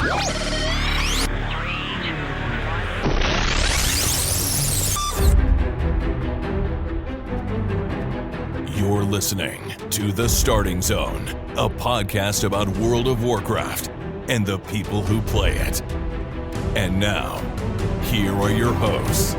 You're listening to The Starting Zone, a podcast about World of Warcraft and the people who play it. And now, here are your hosts.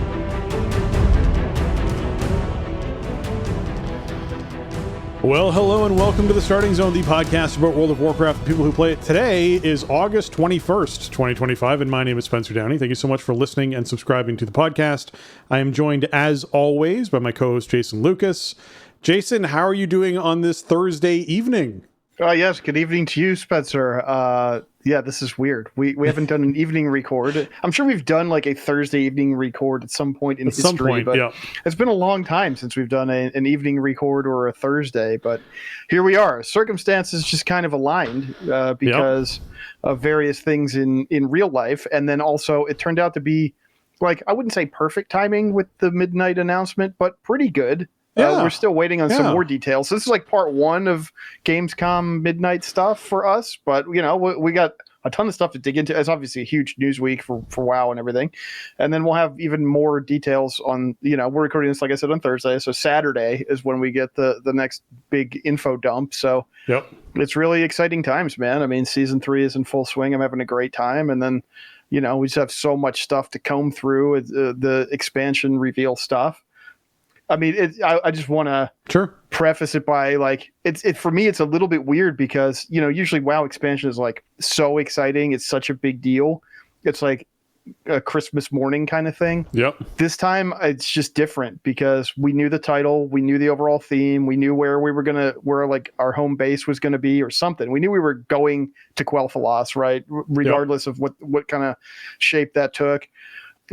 Well, hello and welcome to The Starting Zone, the podcast about World of Warcraft and people who play it. Today is August 21st, 2025, and my name is Spencer Downey. Thank you so much for listening and subscribing to the podcast. I am joined, as always, by my co-host, Jason Lucas. Jason, how are you doing on this Thursday evening? Yes, good evening to you, Spencer. Yeah, this is weird. We haven't done an evening record. I'm sure we've done like a Thursday evening record at some point in history, but yeah. It's been a long time since we've done an evening record or a Thursday, but here we are. Circumstances just kind of aligned because of various things in real life, and then also it turned out to be, like, I wouldn't say perfect timing with the midnight announcement, but pretty good. Yeah. We're still waiting on some more details. So this is like part one of Gamescom midnight stuff for us, but you know, we got a ton of stuff to dig into. It's obviously a huge news week for WoW and everything. And then we'll have even more details on, you know, we're recording this, like I said, on Thursday. So Saturday is when we get the next big info dump. So it's really exciting times, man. I mean, season 3 is in full swing. I'm having a great time. And then, you know, we just have so much stuff to comb through, the expansion reveal stuff. I mean, I just want to preface it by, like, for me, it's a little bit weird because, you know, usually WoW expansion is like so exciting. It's such a big deal. It's like a Christmas morning kind of thing. Yep. This time it's just different because we knew the title, we knew the overall theme, we knew where like our home base was going to be or something. We knew we were going to Quel'Thalas, right? Regardless of what kind of shape that took.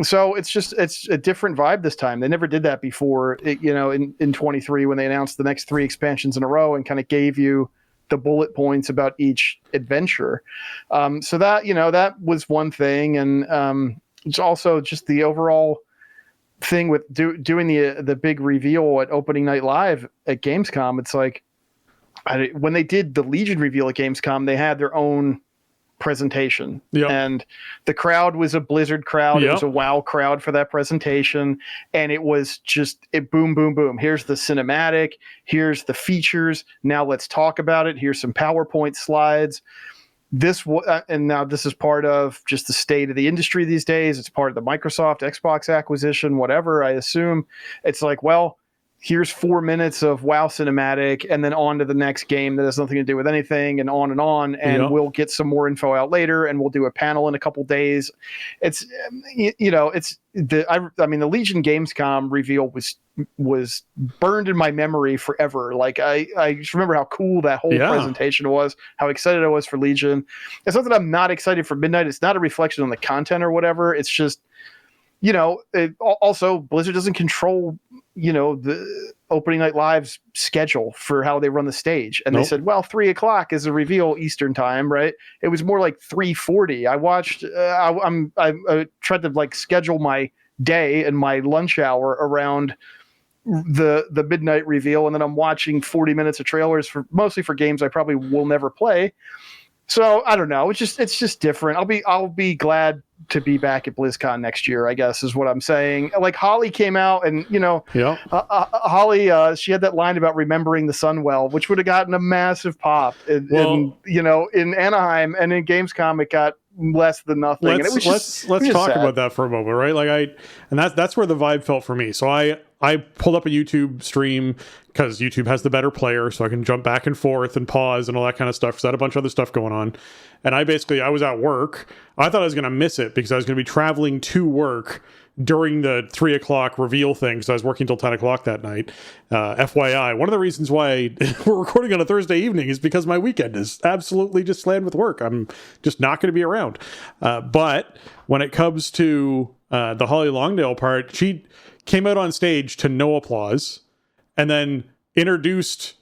So it's a different vibe this time. They never did that before, you know, in 23 when they announced the next 3 expansions in a row and kind of gave you the bullet points about each adventure. So that, you know, that was one thing. And it's also just the overall thing with doing the big reveal at opening night live at Gamescom. It's like when they did the Legion reveal at Gamescom, they had their own presentation and the crowd was a Blizzard crowd. It was a WoW crowd for that presentation, and it was just boom boom boom. Here's the cinematic, here's the features, now let's talk about it. Here's some PowerPoint slides. And now this is part of just the state of the industry these days. It's part of the Microsoft Xbox acquisition, whatever. I assume it's like, well, here's 4 minutes of WoW cinematic, and then on to the next game that has nothing to do with anything, and on, and we'll get some more info out later, and we'll do a panel in a couple days. It's, you know, I mean, the Legion Gamescom reveal was burned in my memory forever. Like I just remember how cool that whole presentation was, how excited I was for Legion. It's not that I'm not excited for Midnight. It's not a reflection on the content or whatever. It's just, you know, also Blizzard doesn't control, you know, the opening night live's schedule for how they run the stage. And they said, well, 3:00 is a reveal Eastern time, right? It was more like 3:40. I watched, I tried to like schedule my day and my lunch hour around the midnight reveal. And then I'm watching 40 minutes of trailers mostly for games I probably will never play. So I don't know. It's just different. I'll be glad to be back at BlizzCon next year, I guess, is what I'm saying. Like Holly came out, and you know, Holly, she had that line about remembering the sun well, which would have gotten a massive pop in you know, in Anaheim, and in Gamescom it got less than nothing. Let's talk about that for a moment, right? Like that's where the vibe felt for me. So I pulled up a YouTube stream because YouTube has the better player, so I can jump back and forth and pause and all that kind of stuff, because I had a bunch of other stuff going on. And I was at work. I thought I was going to miss it because I was going to be traveling to work during the 3:00 reveal thing, because I was working till 10 o'clock that night. FYI, one of the reasons why we're recording on a Thursday evening is because my weekend is absolutely just slammed with work. I'm just not going to be around. But when it comes to the Holly Longdale part, she came out on stage to no applause, and then introduced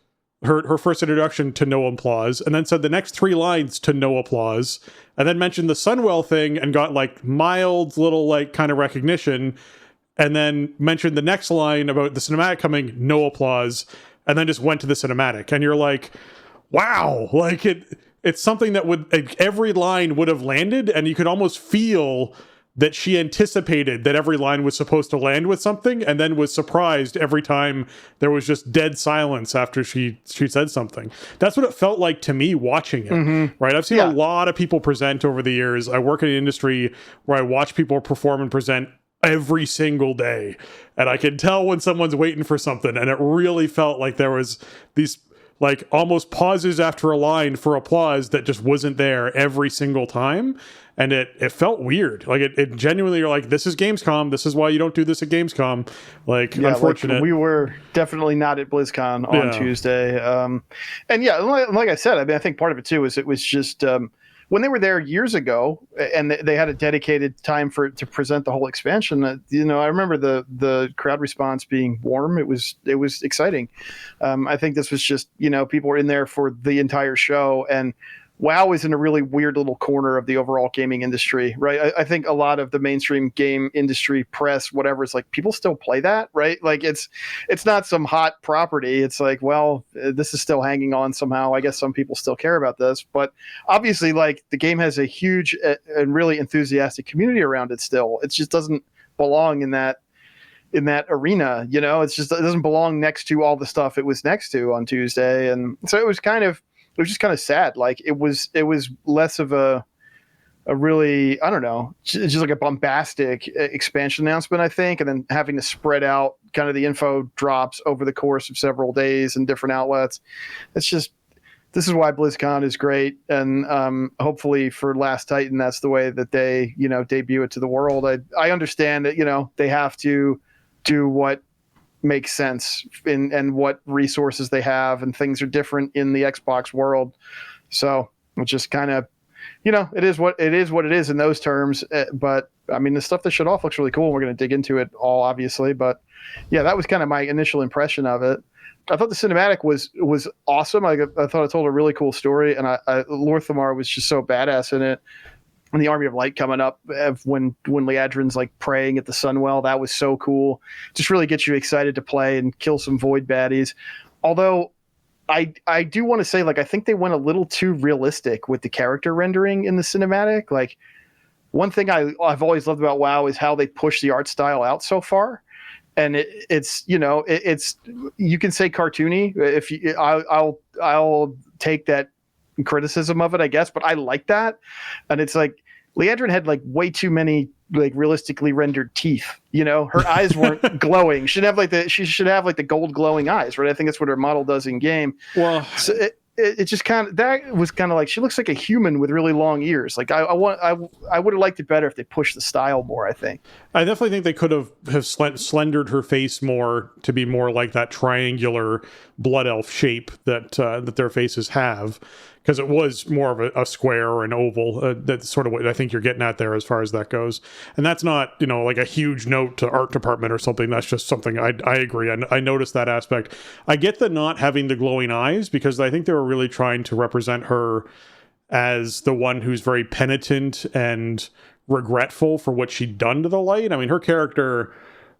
her first introduction to no applause, and then said the next 3 lines to no applause, and then mentioned the Sunwell thing and got like mild little like kind of recognition, and then mentioned the next line about the cinematic coming, no applause, and then just went to the cinematic. And you're like, wow, like it's something that would, like, every line would have landed, and you could almost feel that she anticipated that every line was supposed to land with something, and then was surprised every time there was just dead silence after she said something. That's what it felt like to me watching it, right? I've seen a lot of people present over the years. I work in an industry where I watch people perform and present every single day, and I can tell when someone's waiting for something, and it really felt like there was these like almost pauses after a line for applause that just wasn't there every single time. And it felt weird. Like it genuinely, you're like, this is Gamescom. This is why you don't do this at Gamescom. Like, unfortunate. Like we were definitely not at BlizzCon on Tuesday. And yeah, like I said, I mean, I think part of it too is it was just when they were there years ago, and they had a dedicated time to present the whole expansion. You know, I remember the crowd response being warm. It was exciting. I think this was just, you know, people were in there for the entire show, and WoW is in a really weird little corner of the overall gaming industry, right? I think a lot of the mainstream game industry press, whatever, is like, people still play that, right? Like it's not some hot property. It's like, well, this is still hanging on somehow. I guess some people still care about this, but obviously, like, the game has a huge and really enthusiastic community around it still. It just doesn't belong in that arena, you know? It doesn't belong next to all the stuff it was next to on Tuesday. And so it was just kind of sad. Like it was less of a really, I don't know, just like a bombastic expansion announcement, I think, and then having to spread out kind of the info drops over the course of several days in different outlets. This is why BlizzCon is great, and hopefully for Last Titan, that's the way that they, you know, debut it to the world. I understand that, you know, they have to do what makes sense and what resources they have, and things are different in the Xbox world. So it's just kind of, you know, it is what it is in those terms. But I mean, the stuff that showed off looks really cool. We're going to dig into it all, obviously, but yeah, that was kind of my initial impression of it. I thought the cinematic was awesome. I thought it told a really cool story, and Lorthamar was just so badass in it. And the Army of Light coming up when Liadrin's like praying at the Sunwell, that was so cool. Just really gets you excited to play and kill some void baddies. Although I do want to say, like, I think they went a little too realistic with the character rendering in the cinematic. Like, one thing I've always loved about WoW is how they push the art style out so far. And it's you know, it's you can say cartoony if you, I'll take that criticism of it, I guess, but I like that. And it's like Liadrin had like way too many like realistically rendered teeth. You know, her eyes weren't glowing. She should have like the gold glowing eyes, right? I think that's what her model does in game. Well, so it just kind of, that was kind of like, she looks like a human with really long ears. Like I would have liked it better if they pushed the style more, I think. I definitely think they could have slendered her face more to be more like that triangular blood elf shape that their faces have. Because it was more of a square or an oval. That's sort of what I think you're getting at there as far as that goes. And that's not, you know, like a huge note to art department or something. That's just something I agree. I noticed that aspect. I get the not having the glowing eyes, because I think they were really trying to represent her as the one who's very penitent and regretful for what she'd done to the light. I mean, her character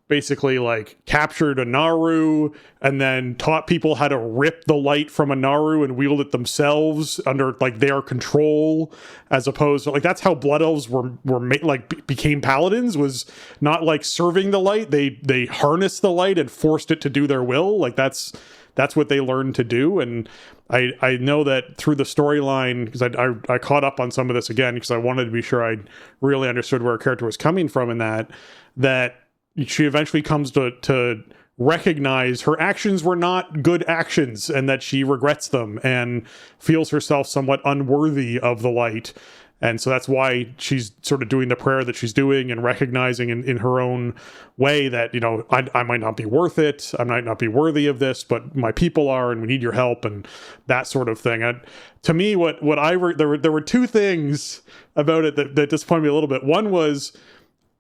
basically like captured a Naru and then taught people how to rip the light from a Naru and wield it themselves under like their control, as opposed to like, that's how blood elves were became paladins, was not like serving the light. They harnessed the light and forced it to do their will. Like that's what they learned to do. And I know that through the storyline, because I caught up on some of this again because I wanted to be sure I really understood where a character was coming from in that she eventually comes to recognize her actions were not good actions, and that she regrets them and feels herself somewhat unworthy of the light. And so that's why she's sort of doing the prayer that she's doing, and recognizing in her own way that, you know, I might not be worth it. I might not be worthy of this, but my people are, and we need your help, and that sort of thing. To me, there were two things about it that disappointed me a little bit. One was,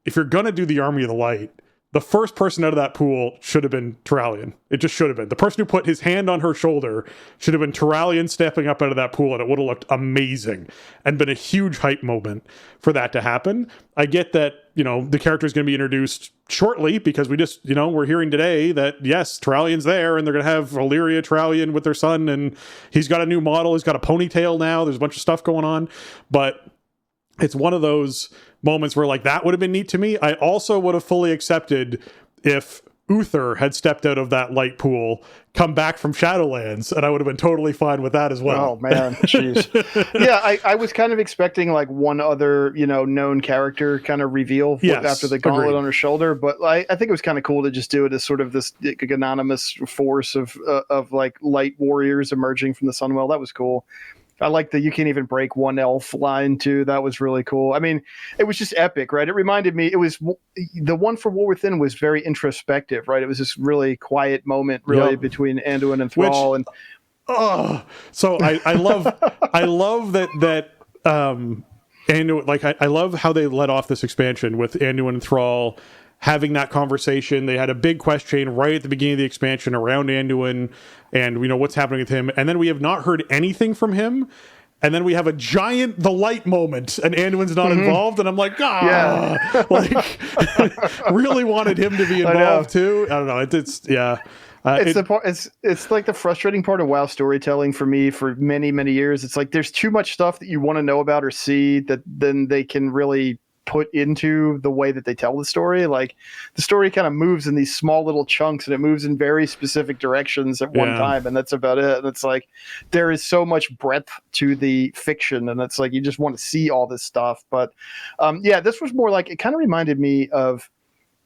if you're going to do the Army of the Light, the first person out of that pool should have been Turalyon. It just should have been. The person who put his hand on her shoulder should have been Turalyon stepping up out of that pool, and it would have looked amazing and been a huge hype moment for that to happen. I get that, the character is going to be introduced shortly because we just, we're hearing today that, yes, Turalyon's there, and they're going to have Illyria Turalyon with their son, and he's got a new model. He's got a ponytail now. There's a bunch of stuff going on. But it's one of those moments where, like, that would have been neat to me. I also would have fully accepted if Uther had stepped out of that light pool, come back from Shadowlands, and I would have been totally fine with that as well. Oh man, jeez. Yeah, I was kind of expecting like one other, known character kind of reveal after the gauntlet on her shoulder, but I think it was kind of cool to just do it as sort of this anonymous force of like light warriors emerging from the Sunwell. That was cool. I like that you can't even break one elf line too. That was really cool. I mean, it was just epic, right? It reminded me, the one for War Within was very introspective, right? It was this really quiet moment, really, between Anduin and Thrall. So I love that Anduin, like I love how they let off this expansion with Anduin and Thrall having that conversation. They had a big quest chain right at the beginning of the expansion around Anduin and what's happening with him. And then we have not heard anything from him. And then we have a giant The Light moment and Anduin's not involved. And I'm like, really wanted him to be involved too. I don't know. It's like the frustrating part of WoW storytelling for me for many, many years. It's like there's too much stuff that you want to know about or see that then they can really put into the way that they tell the story. Like the story kind of moves in these small little chunks and it moves in very specific directions at one time, and that's about it. And it's like there is so much breadth to the fiction, and it's like you just want to see all this stuff. But this was more like, it kind of reminded me of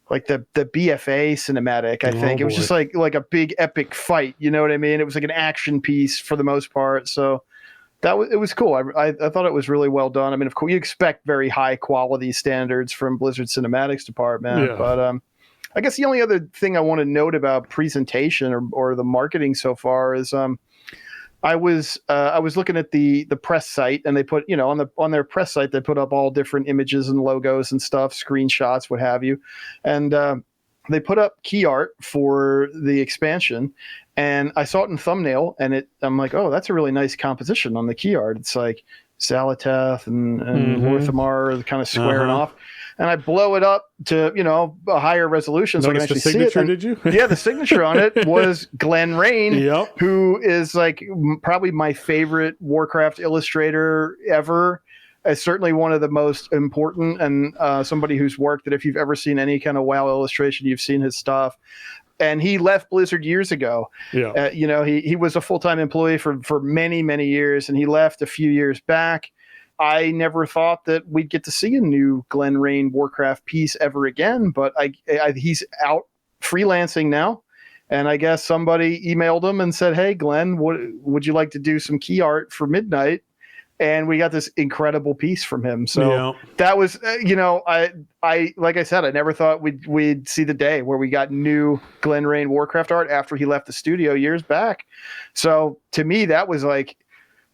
like the BFA cinematic. I think it was just like a big epic fight, you know what I mean? It was like an action piece for the most part. So it was cool. I thought it was really well done. I mean, of course, you expect very high quality standards from Blizzard Cinematics department, but I guess the only other thing I want to note about presentation or the marketing so far is I was looking at the press site, and they put on their press site they put up all different images and logos and stuff, screenshots, what have you, and they put up key art for the expansion. And I saw it in thumbnail, and I'm like, oh, that's a really nice composition on the key art. It's like Zalateth and Lorthamar kind of squaring off. And I blow it up to, a higher resolution so I can actually see it. Did you? Yeah, the signature on it was Glenn Rain, who is like probably my favorite Warcraft illustrator ever. Certainly one of the most important, and somebody who's worked that if you've ever seen any kind of WoW illustration, you've seen his stuff. And he left Blizzard years ago. Yeah. He was a full-time employee for many, many years, and he left a few years back. I never thought that we'd get to see a new Glenn Rain Warcraft piece ever again, but he's out freelancing now. And I guess somebody emailed him and said, hey, Glenn, would you like to do some key art for Midnight? And we got this incredible piece from him. So that was, I like I said, I never thought we'd see the day where we got new Glenn Rain Warcraft art after he left the studio years back. So to me, that was like,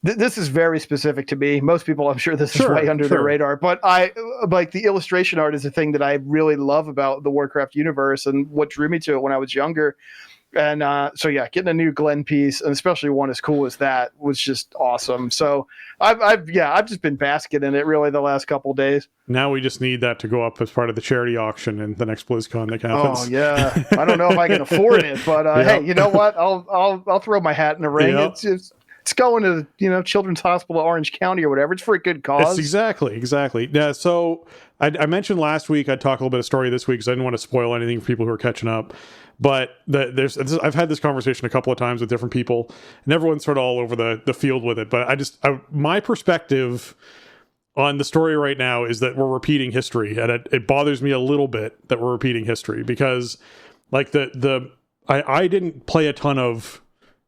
this is very specific to me. Most people, I'm sure this is way under their radar, but I like the illustration art is a thing that I really love about the Warcraft universe and what drew me to it when I was younger. And getting a new Glenn piece, and especially one as cool as that, was just awesome. So I've just been basking in it really the last couple of days. Now we just need that to go up as part of the charity auction in the next BlizzCon that happens. Oh yeah, I don't know if I can afford it, but hey, you know what? I'll throw my hat in the ring. It's going to Children's Hospital of Orange County or whatever. It's for a good cause. Exactly. Yeah. So I mentioned last week I'd talk a little bit of story this week because I didn't want to spoil anything for people who are catching up. But I've had this conversation a couple of times with different people, and everyone's sort of all over the field with it. But my perspective on the story right now is that we're repeating history, and it bothers me a little bit that we're repeating history because, like I didn't play a ton of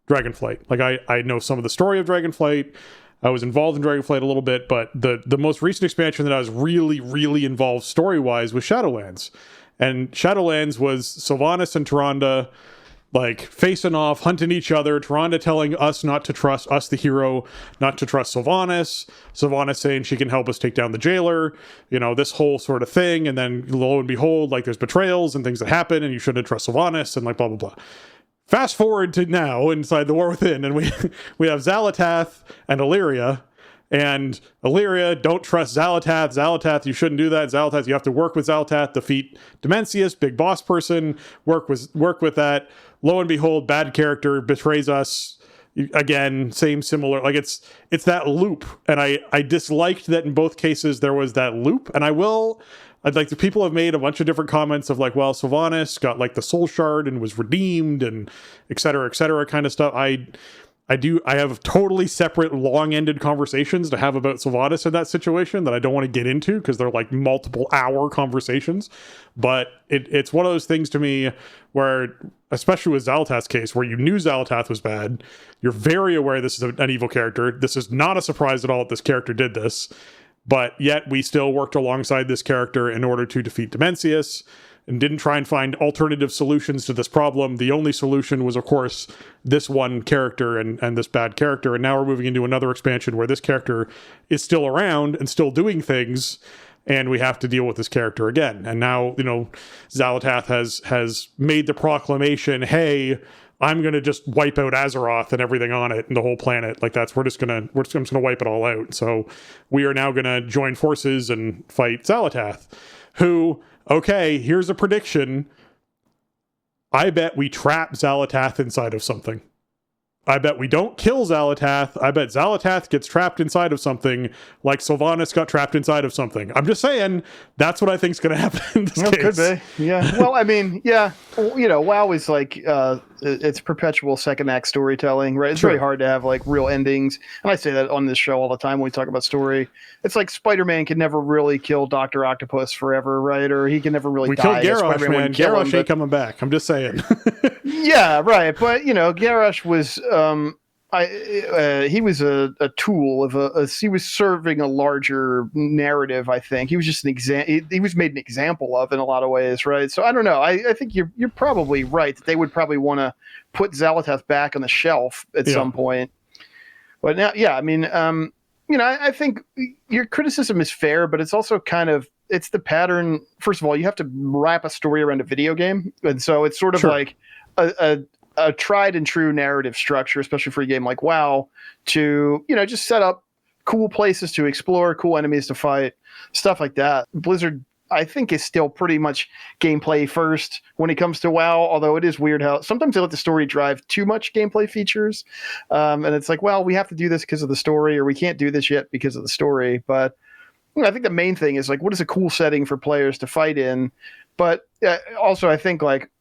Dragonflight. Like I know some of the story of Dragonflight. I was involved in Dragonflight a little bit, but the most recent expansion that I was really, really involved story-wise was Shadowlands. And Shadowlands was Sylvanas and Tyrande like facing off, hunting each other, Tyrande telling us not to trust, us the hero, not to trust Sylvanas, Sylvanas saying she can help us take down the jailer, you know, this whole sort of thing. And then lo and behold, like there's betrayals and things that happen and you shouldn't trust Sylvanas and like blah, blah, blah. Fast forward to now inside the War Within, and we have Xal'atath and Illyria. And Illyria, don't trust Xal'atath. Xal'atath, you shouldn't do that. Xal'atath, you have to work with Xal'atath, defeat Dimensius, big boss person, work with that. Lo and behold, bad character betrays us. Again, similar. Like it's that loop. And I disliked that in both cases there was that loop. And I'd like the people have made a bunch of different comments of like, well, Sylvanas got like the soul shard and was redeemed and et cetera kind of stuff. I have totally separate long-ended conversations to have about Sylvanas in that situation that I don't want to get into because they're like multiple hour conversations. But it's one of those things to me where, especially with Xal'atath's case, where you knew Xal'atath was bad, you're very aware this is an evil character. This is not a surprise at all that this character did this, but yet we still worked alongside this character in order to defeat Dimensius and didn't try and find alternative solutions to this problem. The only solution was, of course, this one character and this bad character. And now we're moving into another expansion where this character is still around and still doing things, and we have to deal with this character again. And now, you know, Xal'atath has made the proclamation, hey, I'm going to just wipe out Azeroth and everything on it and the whole planet. Like we're just going to wipe it all out. So we are now going to join forces and fight Xal'atath, who, okay, here's a prediction. I bet we trap Xal'atath inside of something. I bet we don't kill Xal'atath. I bet Xal'atath gets trapped inside of something like Sylvanas got trapped inside of something. I'm just saying, that's what I think is going to happen in this case. Could be. Yeah. Well, I mean, yeah. You know, WoW is like, it's perpetual second act storytelling, right? It's very hard to have like real endings. And I say that on this show all the time when we talk about story. It's like Spider-Man can never really kill Dr. Octopus forever, right? Or he can never really die. We killed Garrosh, man. Garrosh ain't coming back. I'm just saying. Yeah, right. But, you know, Garrosh was... he was a tool of he was serving a larger narrative. I think he was just he was made an example of in a lot of ways, right? So I don't know. I think you're probably right that they would probably want to put Xal'atath back on the shelf at some point. But now, yeah, I mean, you know, I think your criticism is fair, but it's also kind of it's the pattern. First of all, you have to wrap a story around a video game, and so it's sort of like a tried and true narrative structure, especially for a game like WoW, to, you know, just set up cool places to explore, cool enemies to fight, stuff like that. Blizzard, I think, is still pretty much gameplay first when it comes to WoW, although it is weird how sometimes they let the story drive too much gameplay features. And it's like, well, we have to do this because of the story, or we can't do this yet because of the story. But you know, I think the main thing is like, what is a cool setting for players to fight in? But also, I think like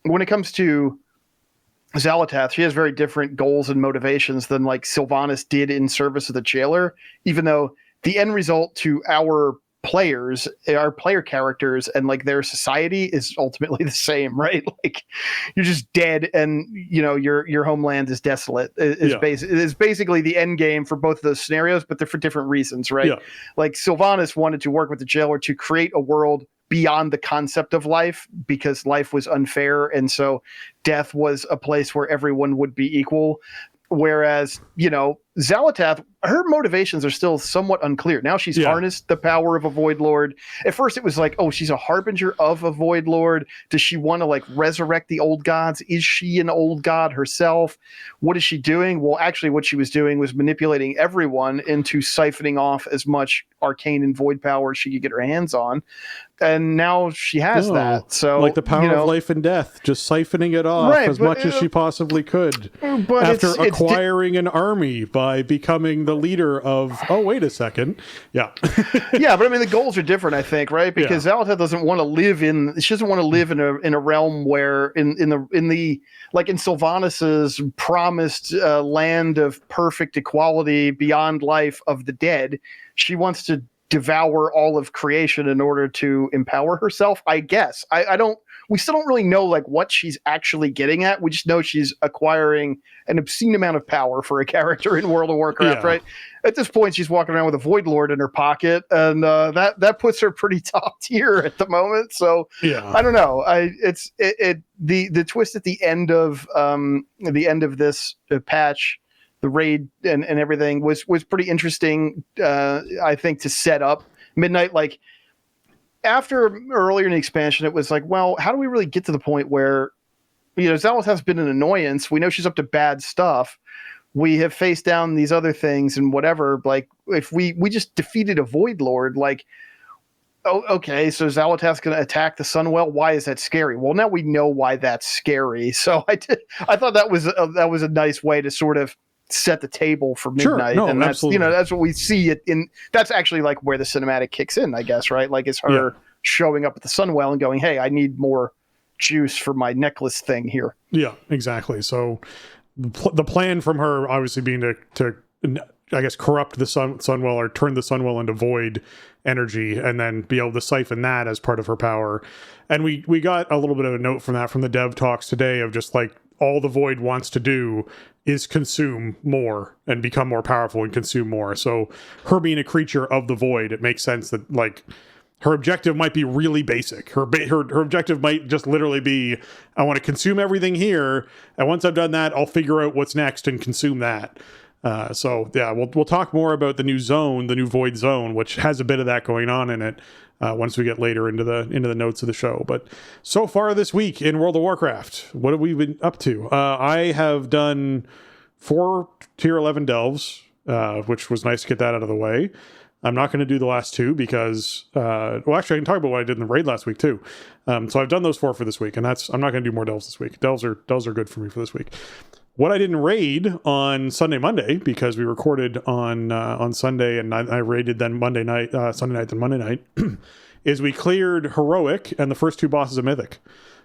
when it comes to Xal'atath, she has very different goals and motivations than like Sylvanas did in service of the jailer, even though the end result to our players, our player characters, and like their society is ultimately the same, right? Like you're just dead and, you know, your homeland is desolate is basically the end game for both of those scenarios, but they're for different reasons, right? Yeah. Like Sylvanas wanted to work with the jailer to create a world beyond the concept of life because life was unfair. And so death was a place where everyone would be equal. Whereas, you know, Xal'atath, her motivations are still somewhat unclear. Now she's harnessed the power of a Void Lord. At first it was like, oh, she's a harbinger of a Void Lord. Does she want to like resurrect the old gods? Is she an old god herself? What is she doing? Well, actually what she was doing was manipulating everyone into siphoning off as much arcane and void power as she could get her hands on. And now she has that. So like the power of life and death, just siphoning it off as much as she possibly could. But after acquiring an army by becoming the leader of, oh, wait a second. Yeah. Yeah, but I mean, the goals are different, I think, right? Because Xal'atath doesn't want to live she doesn't want to live in a realm where in the like in Sylvanas's promised land of perfect equality beyond life of the dead, she wants to devour all of creation in order to empower herself, I guess. We still don't really know like what she's actually getting at. We just know she's acquiring an obscene amount of power for a character in World of Warcraft, right? At this point, she's walking around with a Void Lord in her pocket, and that puts her pretty top tier at the moment. So I don't know. The twist at the end of this patch, the raid and everything was pretty interesting. I think to set up Midnight, like after earlier in the expansion, it was like, well, how do we really get to the point where, Zealous has been an annoyance. We know she's up to bad stuff. We have faced down these other things and whatever. Like if we just defeated a Void Lord, like, oh, okay, so Zalatath's going to attack the Sunwell. Why is that scary? Well, now we know why that's scary. So I thought that was a nice way to sort of set the table for Midnight. Sure, no, and that's absolutely. That's what we see it in. That's actually like where the cinematic kicks in, I guess, right? Like it's her showing up at the Sunwell and going, "Hey, I need more juice for my necklace thing here." Yeah, exactly. So the plan from her obviously being to I guess corrupt the Sunwell or turn the Sunwell into void energy and then be able to siphon that as part of her power. And we got a little bit of a note from that from the dev talks today of just like all the void wants to do is consume more and become more powerful and consume more. So her being a creature of the void, it makes sense that like her objective might be really basic. Her objective might just literally be, I want to consume everything here, and once I've done that, I'll figure out what's next and consume that. So yeah, we'll talk more about the new zone, the new void zone, which has a bit of that going on in it. Once we get later into the notes of the show. But so far this week in World of Warcraft, what have we been up to? I have done 4 tier 11 delves, which was nice to get that out of the way. I'm not going to do the last 2 because, actually I can talk about what I did in the raid last week too. So I've done those 4 for this week, and I'm not going to do more delves this week. Delves are good for me for this week. What I didn't raid on Sunday, Monday, because we recorded on Sunday and I raided then Monday night, Sunday night, then Monday night, is we cleared Heroic and the first 2 bosses of Mythic.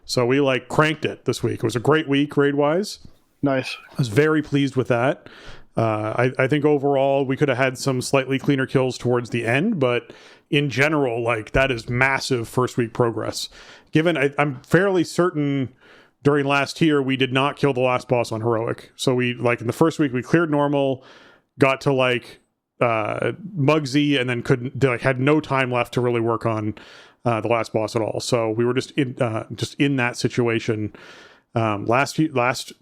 So we like cranked it this week. It was a great week raid-wise. Nice. I was very pleased with that. I think overall we could have had some slightly cleaner kills towards the end, but in general, like that is massive first week progress. Given I'm fairly certain during last year, we did not kill the last boss on Heroic. So we, like, in the first week, we cleared normal, got to, like, Mugsy, and then had no time left to really work on the last boss at all. So we were just in that situation last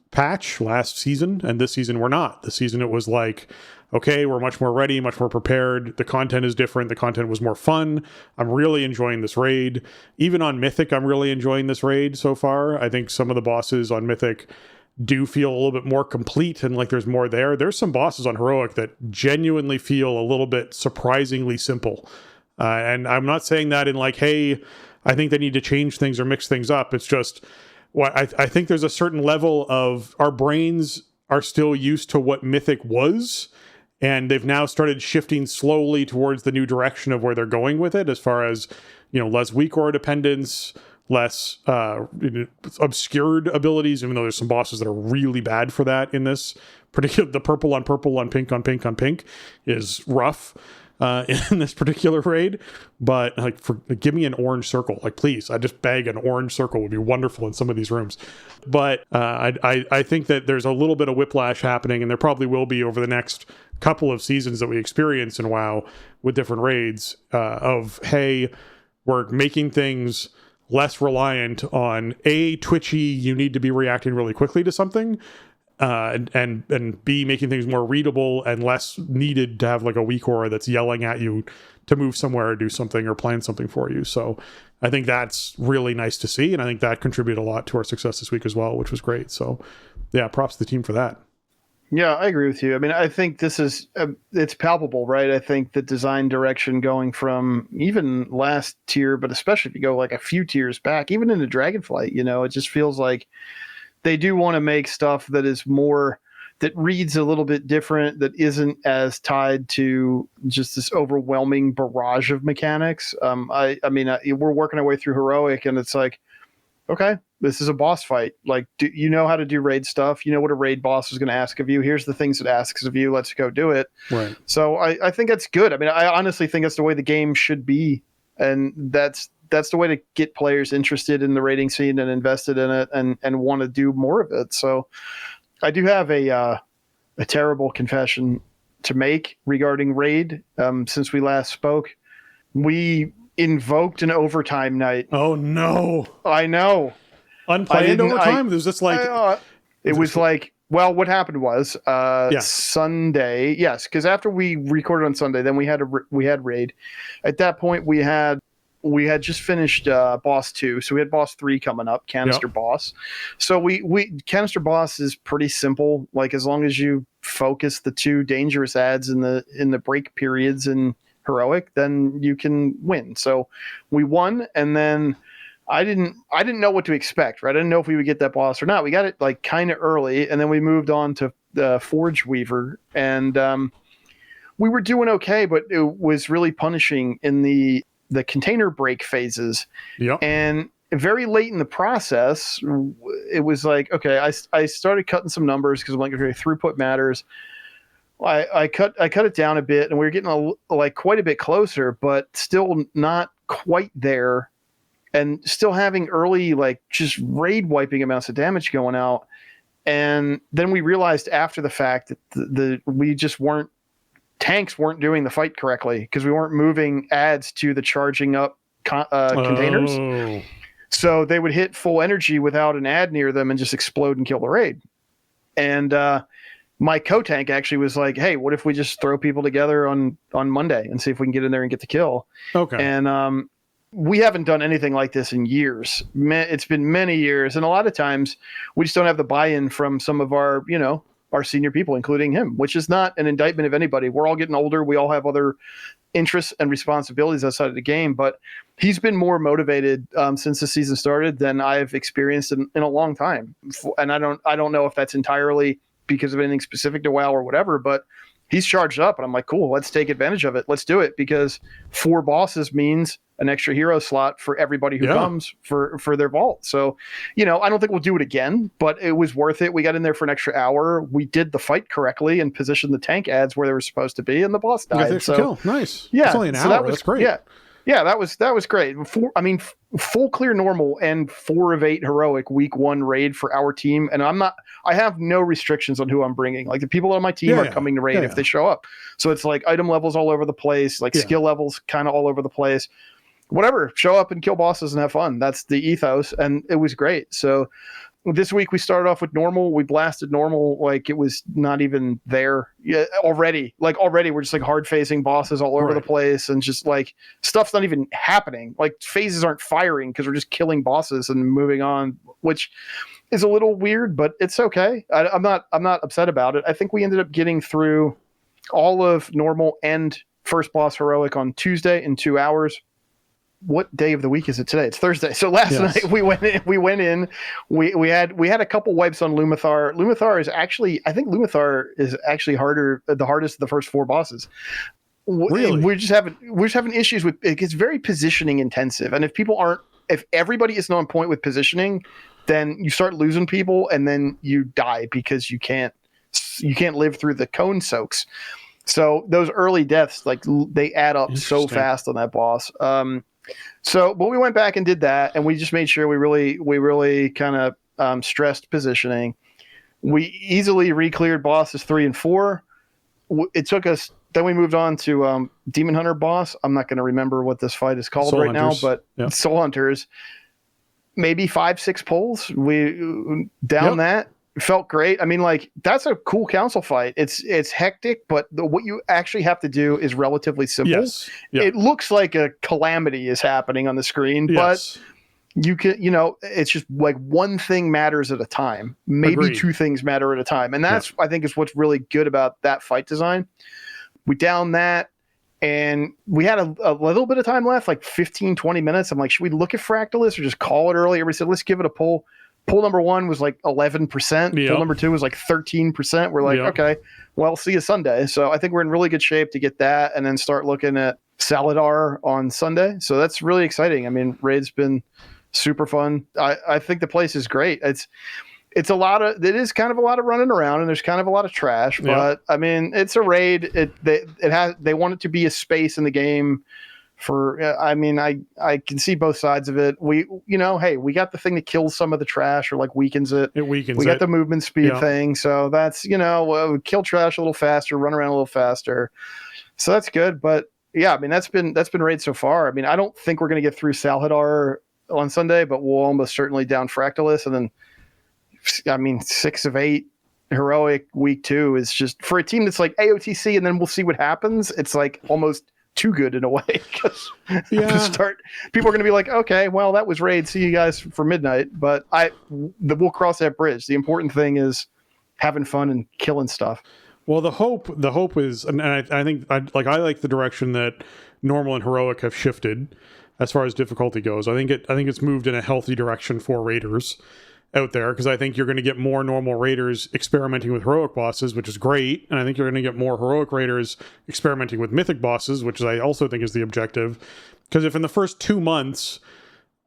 patch, last season, and this season we're not. This season it was like, okay, we're much more ready, much more prepared. The content is different. The content was more fun. I'm really enjoying this raid. Even on Mythic, I'm really enjoying this raid so far. I think some of the bosses on Mythic do feel a little bit more complete and like there's more there. There's some bosses on Heroic that genuinely feel a little bit surprisingly simple. And I'm not saying that in like, hey, I think they need to change things or mix things up. It's just, I think there's a certain level of our brains are still used to what Mythic was, and they've now started shifting slowly towards the new direction of where they're going with it, as far as, less weak aura dependence, less obscured abilities, even though there's some bosses that are really bad for that in this. Particularly the purple on purple on pink on pink on pink is rough in this particular raid. But give me an orange circle. Like, please, I just beg an orange circle would be wonderful in some of these rooms. But I think that there's a little bit of whiplash happening, and there probably will be over the next couple of seasons that we experience in WoW with different raids of, hey, we're making things less reliant on twitchy, you need to be reacting really quickly to something, and B, making things more readable and less needed to have like a weak aura that's yelling at you to move somewhere or do something or plan something for you. So I think that's really nice to see, and I think that contributed a lot to our success this week as well, which was great. So yeah, props to the team for that. Yeah, I agree with you. I mean, I think this is, it's palpable, right? I think the design direction going from even last tier, but especially if you go like a few tiers back, even into Dragonflight, it just feels like they do want to make stuff that is more, that reads a little bit different, that isn't as tied to just this overwhelming barrage of mechanics. We're working our way through Heroic, and it's like, okay, this is a boss fight. Like, you know how to do raid stuff. You know what a raid boss is going to ask of you. Here's the things it asks of you. Let's go do it. Right. So I think that's good. I mean, I honestly think that's the way the game should be. And that's the way to get players interested in the raiding scene and invested in it and want to do more of it. So I do have a terrible confession to make regarding raid. Since we last spoke, we invoked an overtime night. Oh no! I know. Unplanned overtime? There's just like it was like, well, what happened was Sunday, yes, because after we recorded on Sunday, then we had raid. At that point, we had just finished boss 2, so we had boss 3 coming up, canister boss. So we canister boss is pretty simple. Like, as long as you focus the 2 dangerous ads in the break periods and heroic, then you can win. So we won, and then I didn't know what to expect, right? I didn't know if we would get that boss or not. We got it like kind of early, and then we moved on to the Forge Weaver, and we were doing okay, but it was really punishing in the container break phases. Yep. And very late in the process, it was like, okay, I started cutting some numbers because I'm like, okay, throughput matters. I cut it down a bit, and we were getting quite a bit closer, but still not quite there, and still having early just raid wiping amounts of damage going out. And then we realized after the fact that we just tanks weren't doing the fight correctly because we weren't moving ads to the charging up containers. So they would hit full energy without an ad near them and just explode and kill the raid. And my co-tank actually was like, hey, what if we just throw people together on Monday and see if we can get in there and get the kill? Okay. And we haven't done anything like this in years. It's been many years. And a lot of times we just don't have the buy-in from some of our senior people, including him, which is not an indictment of anybody. We're all getting older. We all have other interests and responsibilities outside of the game, but he's been more motivated since the season started than I've experienced in a long time. And I don't know if that's entirely because of anything specific to WoW or whatever, but he's charged up, and I'm like, cool, let's take advantage of it. Let's do it, because 4 bosses means an extra hero slot for everybody who comes for their vault. So, I don't think we'll do it again, but it was worth it. We got in there for an extra hour. We did the fight correctly and positioned the tank ads where they were supposed to be, and the boss died. So kill. Nice. Yeah, it's only an hour. That's great. Yeah, that was great. Full clear normal and 4 of 8 heroic week 1 raid for our team, and I have no restrictions on who I'm bringing. Like, the people on my team are coming to raid if they show up. So it's like item levels all over the place, skill levels kind of all over the place. Whatever, show up and kill bosses and have fun. That's the ethos, and it was great. So this week we started off with normal. We blasted normal like it was not even there already. Already we're just hard phasing bosses all over the place, and just stuff's not even happening. Phases aren't firing because we're just killing bosses and moving on, which is a little weird, but it's okay. I'm not upset about it. I think we ended up getting through all of normal and first boss heroic on Tuesday in 2 hours. What day of the week is it today? It's Thursday. So last night we went in. We had a couple wipes on Lumathar. Lumathar is actually the hardest of the first 4 bosses. Really? We're just having issues with it. It's very positioning intensive, and if everybody isn't on point with positioning, then you start losing people, and then you die because you can't live through the cone soaks. So those early deaths, they add up so fast on that boss. But we went back and did that, and we just made sure we really kind of stressed positioning. We easily re-cleared bosses 3 and 4. It took us. Then we moved on to Demon Hunter boss. I'm not going to remember what this fight is called now, but Soul Hunters. Maybe 5-6 pulls. We down that. Felt great. I mean, that's a cool council fight. It's hectic, but what you actually have to do is relatively simple. Yes. Yep. It looks like a calamity is happening on the screen, but you can, it's just one thing matters at a time. Maybe Agreed. 2 things matter at a time. And that's, I think, is what's really good about that fight design. We downed that, and we had a little bit of time left, 15, 20 minutes. I'm like, should we look at Fractalus or just call it early? Everybody said, let's give it a pull. Pull number 1 was 11%. Yep. Pull number 2 was 13%. We're okay, well, see you Sunday. So I think we're in really good shape to get that, and then start looking at Saladar on Sunday. So that's really exciting. I mean, raid's been super fun. I think the place is great. It is kind of a lot of running around, and there's kind of a lot of trash, but I mean, it's a raid. They want it to be a space in the game for, I mean, I can see both sides of it. Hey, we got the thing that kills some of the trash or like weakens it. We got the movement speed thing. So that's, kill trash a little faster, run around a little faster. So that's good. But yeah, I mean, that's been raid so far. I mean, I don't think we're going to get through Salhadar on Sunday, but we'll almost certainly down Fractalus. And then, I mean, 6 of 8 heroic week 2 is just, for a team that's like AOTC and then we'll see what happens. It's like almost too good in a way, because people are going to be like, okay, well, that was raid, see you guys for midnight, but we'll cross that bridge. The important thing is having fun and killing stuff. Well, the hope is, and I think I like the direction that normal and heroic have shifted as far as difficulty goes. I think it's moved in a healthy direction for raiders out there, because I think you're going to get more normal raiders experimenting with heroic bosses, which is great, and I think you're going to get more heroic raiders experimenting with mythic bosses, which I also think is the objective. Because if in the first 2 months,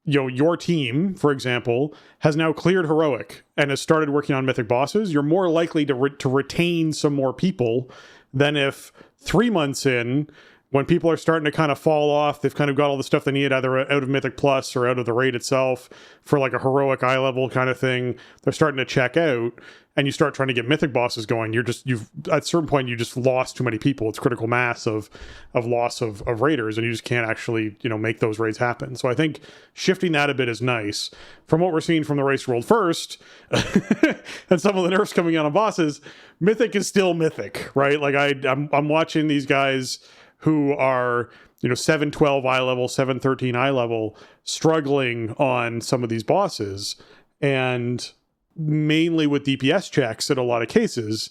your team, for example, has now cleared heroic and has started working on mythic bosses, you're more likely to retain some more people than if 3 months in, when people are starting to kind of fall off, they've kind of got all the stuff they need either out of Mythic Plus or out of the raid itself for like a heroic eye level kind of thing. They're starting to check out, and you start trying to get mythic bosses going. You've at a certain point, you just lost too many people. It's critical mass of loss of raiders, and you just can't actually, make those raids happen. So I think shifting that a bit is nice. From what we're seeing from the Race World First, and some of the nerfs coming out on bosses, mythic is still mythic, right? Like I'm watching these guys who are, 712 eye level, 713 eye level, struggling on some of these bosses, and mainly with DPS checks in a lot of cases.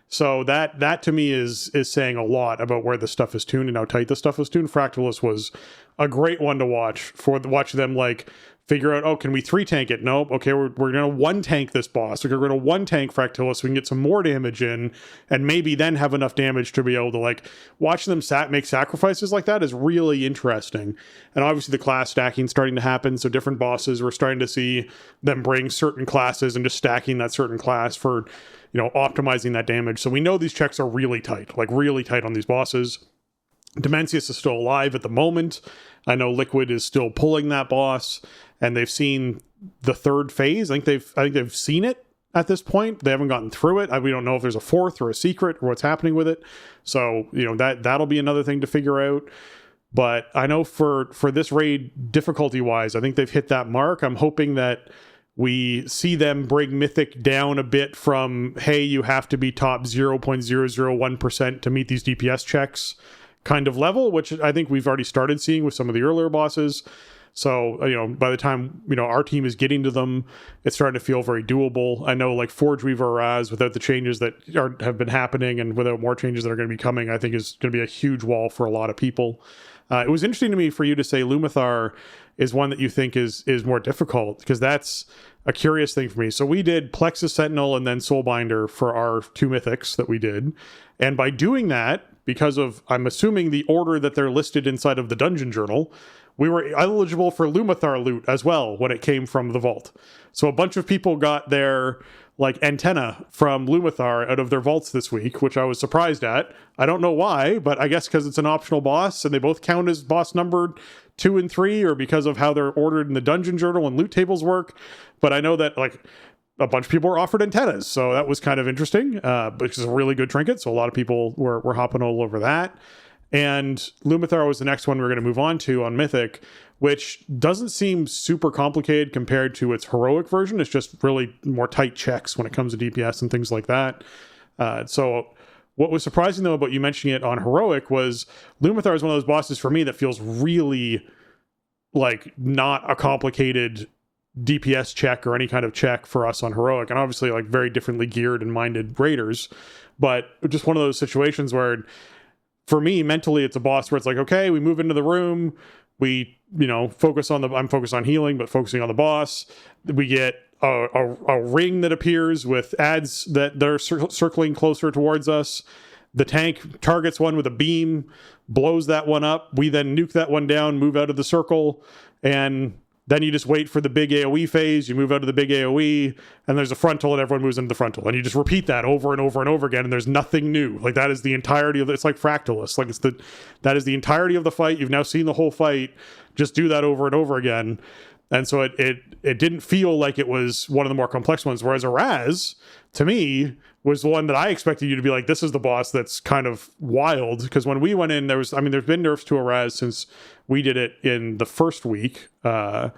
So that to me is saying a lot about where the stuff is tuned and how tight the stuff is tuned. Fractalus was a great one to watch them like figure out, oh, can we 3-tank it? Nope. Okay, we're going to 1-tank this boss. We're going to 1-tank Fractalus so we can get some more damage in, and maybe then have enough damage to be able to, like, watching them make sacrifices like that is really interesting. And obviously the class stacking starting to happen, so different bosses, we're starting to see them bring certain classes and just stacking that certain class for, optimizing that damage. So we know these checks are really tight on these bosses. Demencius is still alive at the moment. I know Liquid is still pulling that boss, and they've seen the 3rd phase. I think they've seen it at this point. They haven't gotten through it. We don't know if there's a 4th or a secret or what's happening with it. So, that'll be another thing to figure out. But I know for this raid, difficulty-wise, I think they've hit that mark. I'm hoping that we see them bring Mythic down a bit from, hey, you have to be top 0.001% to meet these DPS checks kind of level, which I think we've already started seeing with some of the earlier bosses. So, by the time, our team is getting to them, it's starting to feel very doable. I know, like, Forge Weaver Raz, without the changes that have been happening and without more changes that are going to be coming, I think is going to be a huge wall for a lot of people. It was interesting to me for you to say Lumathar is one that you think is more difficult, because that's a curious thing for me. So we did Plexus Sentinel and then Soulbinder for our 2 mythics that we did. And by doing that, because of, I'm assuming, the order that they're listed inside of the dungeon journal, we were eligible for Lumathar loot as well when it came from the vault. So a bunch of people got their antenna from Lumathar out of their vaults this week, which I was surprised at. I don't know why, but I guess because it's an optional boss and they both count as boss numbered 2 and 3, or because of how they're ordered in the dungeon journal and loot tables work. But I know that a bunch of people were offered antennas, so that was kind of interesting, which is a really good trinket. So a lot of people were hopping all over that. And Lumathar was the next one we're going to move on to on Mythic, which doesn't seem super complicated compared to its heroic version. It's just really more tight checks when it comes to DPS and things like that. So what was surprising, though, about you mentioning it on heroic was Lumathar is one of those bosses for me that feels really like not a complicated DPS check or any kind of check for us on heroic, and obviously like very differently geared and minded raiders, but just one of those situations where for me mentally it's a boss where it's like, okay, we move into the room, we focus on I'm focused on healing but focusing on the boss, we get a ring that appears with ads that they're circling closer towards us, the tank targets one with a beam, blows that one up, we then nuke that one down, move out of the circle, and Then you just wait for the big AoE phase, you move out of the big AoE, and there's a frontal, and everyone moves into the frontal. And you just repeat that over and over and over again, and there's nothing new. Like, that is the entirety of it. It's like Fractalus. Like, that is the entirety of the fight. You've now seen the whole fight. Just do that over and over again. And so it didn't feel like it was one of the more complex ones. Whereas Araz, to me, was the one that I expected you to be like, this is the boss that's kind of wild. Because when we went in, there's been nerfs to Araz since we did it in the first week. But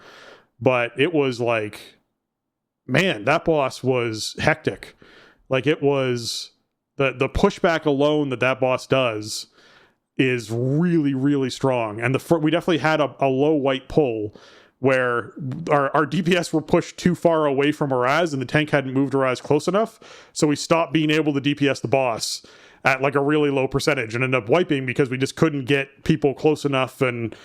it was like, man, that boss was hectic. Like, it was the pushback alone that boss does is really, really strong. And we definitely had a low white pull where our DPS were pushed too far away from Araz and the tank hadn't moved Araz close enough. So we stopped being able to DPS the boss at like a really low percentage and ended up wiping because we just couldn't get people close enough, and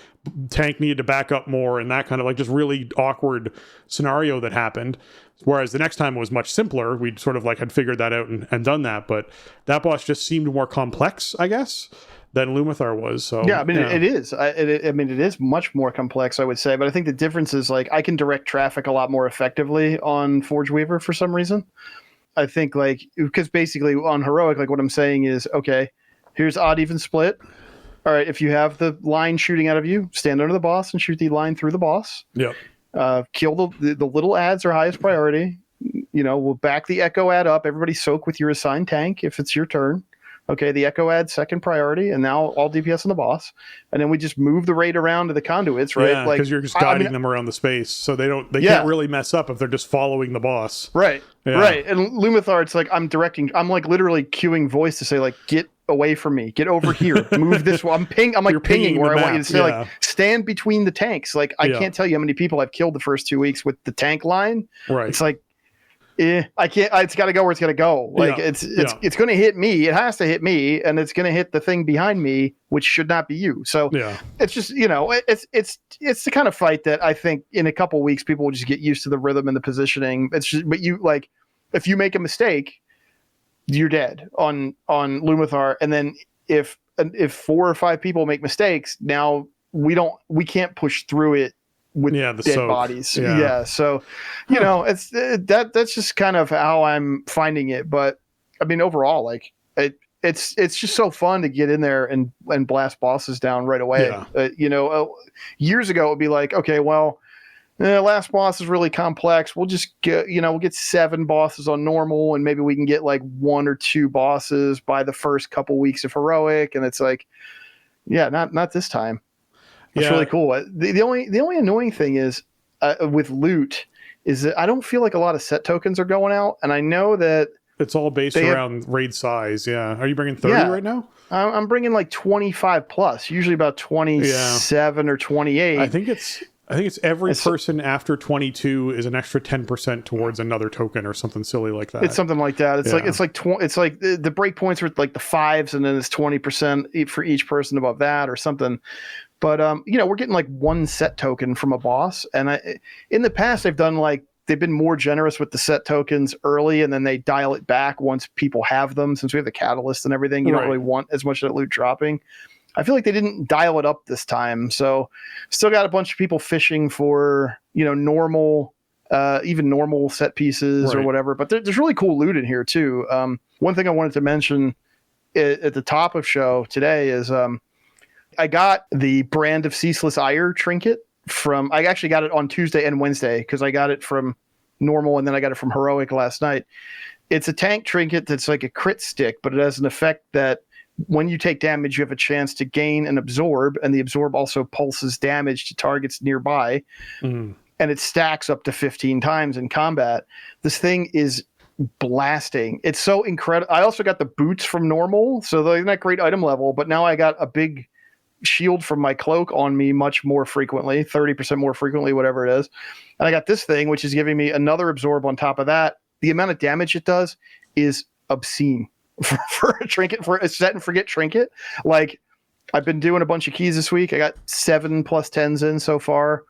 tank needed to back up more, and that kind of like just really awkward scenario that happened. Whereas the next time it was much simpler. We'd sort of like had figured that out and done that. But that boss just seemed more complex, I guess, than Lumathar was. So yeah, I mean, it is. I mean, it is much more complex, I would say. But I think the difference is, like, I can direct traffic a lot more effectively on Forge Weaver for some reason. I think, like, because basically on Heroic, like, what I'm saying is, okay, here's odd even split. All right, if you have the line shooting out of you, stand under the boss and shoot the line through the boss. Yep. Kill the little ads are highest priority. You know, we'll back the Echo ad up. Everybody soak with your assigned tank if it's your turn. Okay, the Echo ad second priority, and now all DPS on the boss, and then we just move the raid around to the conduits, right? Yeah, because you're just guiding them around the space, so they can't really mess up if they're just following the boss. Right, right. And Lumathar, it's like I'm like literally cueing voice to say, like, get away from me, get over here, move this way. I'm pinging where I want you to say, like, stand between the tanks. Like, I can't tell you how many people I've killed the first 2 weeks with the tank line. Right, it's like, I can't. It's got to go where it's got to go. Like, it's going to hit me. It has to hit me, and it's going to hit the thing behind me, which should not be you. So it's just, you know, it's the kind of fight that I think in a couple weeks people will just get used to the rhythm and the positioning. It's just, but you, like, if you make a mistake, you're dead on Lumathar, and then if 4 or 5 people make mistakes, now we can't push through it with dead bodies. So, you know, it's that's just kind of how I'm finding it. But I mean, overall, like, it's just so fun to get in there and blast bosses down right away. You know, years ago it would be like, okay, well, last boss is really complex. We'll just get, you know, we'll get 7 bosses on normal, and maybe we can get like 1 or 2 bosses by the first couple weeks of Heroic. And it's like, yeah, not this time. It's really cool. The only annoying thing is with loot is that I don't feel like a lot of set tokens are going out, and I know that it's all based around raid size. Yeah, are you bringing 30 right now? I'm bringing like 25 plus, usually about 27 or 28. I think it's every person after 22 is an extra 10% towards another token or something silly like that. It's something like that. It's like the breakpoints are like the 5s, and then it's 20% for each person above that or something. But you know, we're getting like 1 set token from a boss, and in the past they've been more generous with the set tokens early, and then they dial it back once people have them. Since we have the catalyst and everything, you don't really want as much of that loot dropping. I feel like they didn't dial it up this time, so still got a bunch of people fishing for, you know, normal, even normal set pieces or whatever. But there's really cool loot in here too. One thing I wanted to mention at the top of show today is I got the Brand of Ceaseless Ire trinket I actually got it on Tuesday and Wednesday, because I got it from normal and then I got it from Heroic last night. It's a tank trinket that's like a crit stick, but it has an effect that when you take damage, you have a chance to gain an absorb, and the absorb also pulses damage to targets nearby. And it stacks up to 15 times in combat. This thing is blasting. It's so incredible. I also got the boots from normal, so they're not great item level, but now I got a big shield from my cloak on me much more frequently, 30% more frequently, whatever it is. And I got this thing, which is giving me another absorb on top of that. The amount of damage it does is obscene for a trinket, for a set and forget trinket. Like, I've been doing a bunch of keys this week. I got 7 plus 10s in so far.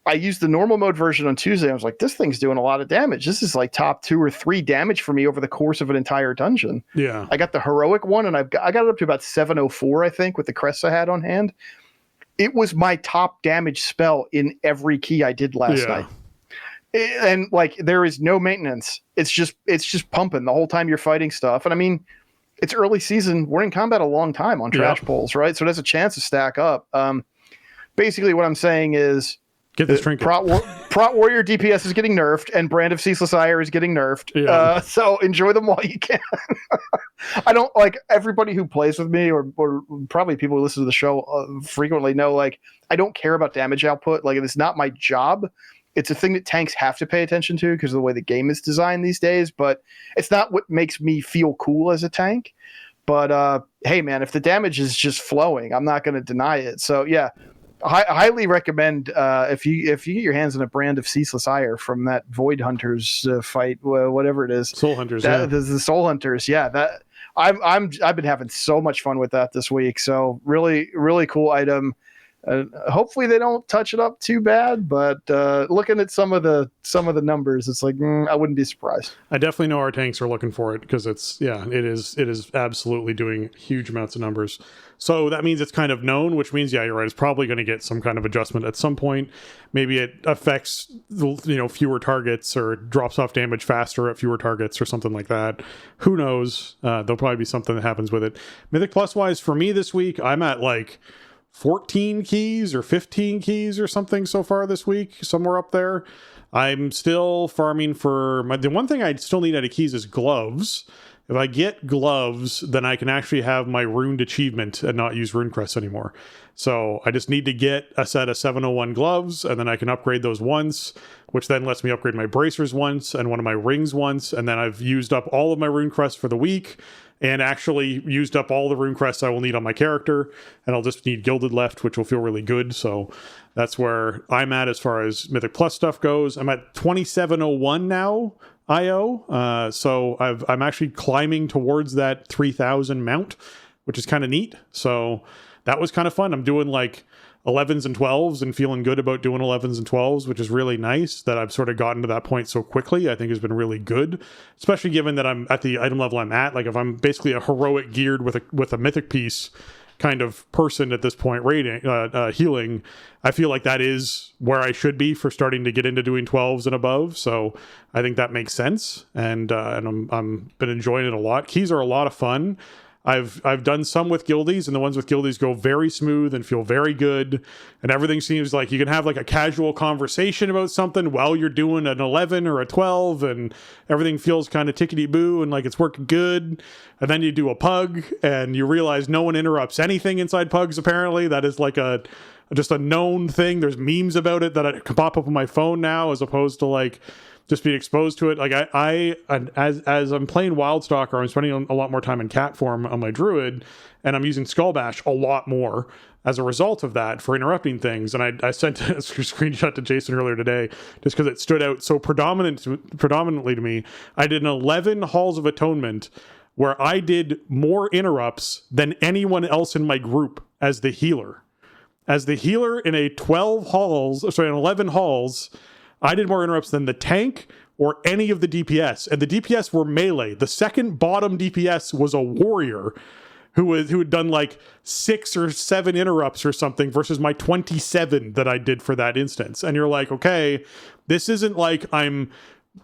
I used the normal mode version on Tuesday. I was like, this thing's doing a lot of damage. This is like top 2 or 3 damage for me over the course of an entire dungeon. Yeah. I got the Heroic one, and I got it up to about 704, I think, with the crests I had on hand. it was my top damage spell in every key I did last night. And like, there is no maintenance. It's just pumping the whole time you're fighting stuff. And I mean, it's early season. We're in combat a long time on trash pulls, right? So it has a chance to stack up. Basically, what I'm saying is, get this trinket. Prot Warrior DPS is getting nerfed, and Brand of Ceaseless Ire is getting nerfed. Yeah. So enjoy them while you can. I don't like everybody who plays with me, or probably people who listen to the show frequently know, like, I don't care about damage output. Like, it's not my job. It's a thing that tanks have to pay attention to because of the way the game is designed these days, but it's not what makes me feel cool as a tank. But hey, man, if the damage is just flowing, I'm not going to deny it. So yeah, I highly recommend if you get your hands on a Brand of Ceaseless Ire from that Void Hunters fight, whatever it is, Soul Hunters, the Soul Hunters, that I've been having so much fun with that this week. So really, really cool item. Hopefully they don't touch it up too bad, but looking at some of the numbers, it's like I wouldn't be surprised. I definitely know our tanks are looking for it because it is absolutely doing huge amounts of numbers. So that means it's kind of known, which means you're right, it's probably going to get some kind of adjustment at some point. Maybe it affects fewer targets or drops off damage faster at fewer targets or something like that. Who knows? There'll probably be something that happens with it. Mythic Plus wise for me this week, I'm at like 14 keys or 15 keys or something so far this week, somewhere up there. I'm still farming for the one thing I still need out of keys is gloves. If I get gloves, then I can actually have my runed achievement and not use rune crests anymore. So I just need to get a set of 701 gloves, and then I can upgrade those once, which then lets me upgrade my bracers once and one of my rings once, and then I've used up all of my rune crests for the week, and actually used up all the rune crests I will need on my character, and I'll just need gilded left, which will feel really good. So that's where I'm at as far as Mythic Plus stuff goes. I'm at 2701 now, IO. So I'm actually climbing towards that 3000 mount, which is kind of neat. So that was kind of fun. I'm doing like 11s and 12s and feeling good about doing 11s and 12s, which is really nice that I've sort of gotten to that point so quickly. I think has been really good, especially given that I'm at the item level I'm at. Like if I'm basically a heroic geared with a mythic piece kind of person at this point, rating healing, I feel like that is where I should be for starting to get into doing 12s and above. So I think that makes sense, and I'm been enjoying it a lot. Keys are a lot of fun. I've done some with guildies, and the ones with guildies go very smooth and feel very good, and everything seems like you can have like a casual conversation about something while you're doing an 11 or a 12, and everything feels kind of tickety-boo and like it's working good. And then you do a pug, and you realize no one interrupts anything inside pugs, apparently. That is like just a known thing. There's memes about it that can pop up on my phone now, as opposed to like just being exposed to it. Like as I'm playing Wildstalker, I'm spending a lot more time in cat form on my druid, and I'm using Skull Bash a lot more as a result of that for interrupting things. And I sent a screenshot to Jason earlier today just because it stood out so predominantly to me. I did an 11 Halls of Atonement where I did more interrupts than anyone else in my group as the healer. As the healer in an 11 halls, I did more interrupts than the tank or any of the DPS. And the DPS were melee. The second bottom DPS was a warrior who had done like 6 or 7 interrupts or something versus my 27 that I did for that instance. And you're like, okay, this isn't like I'm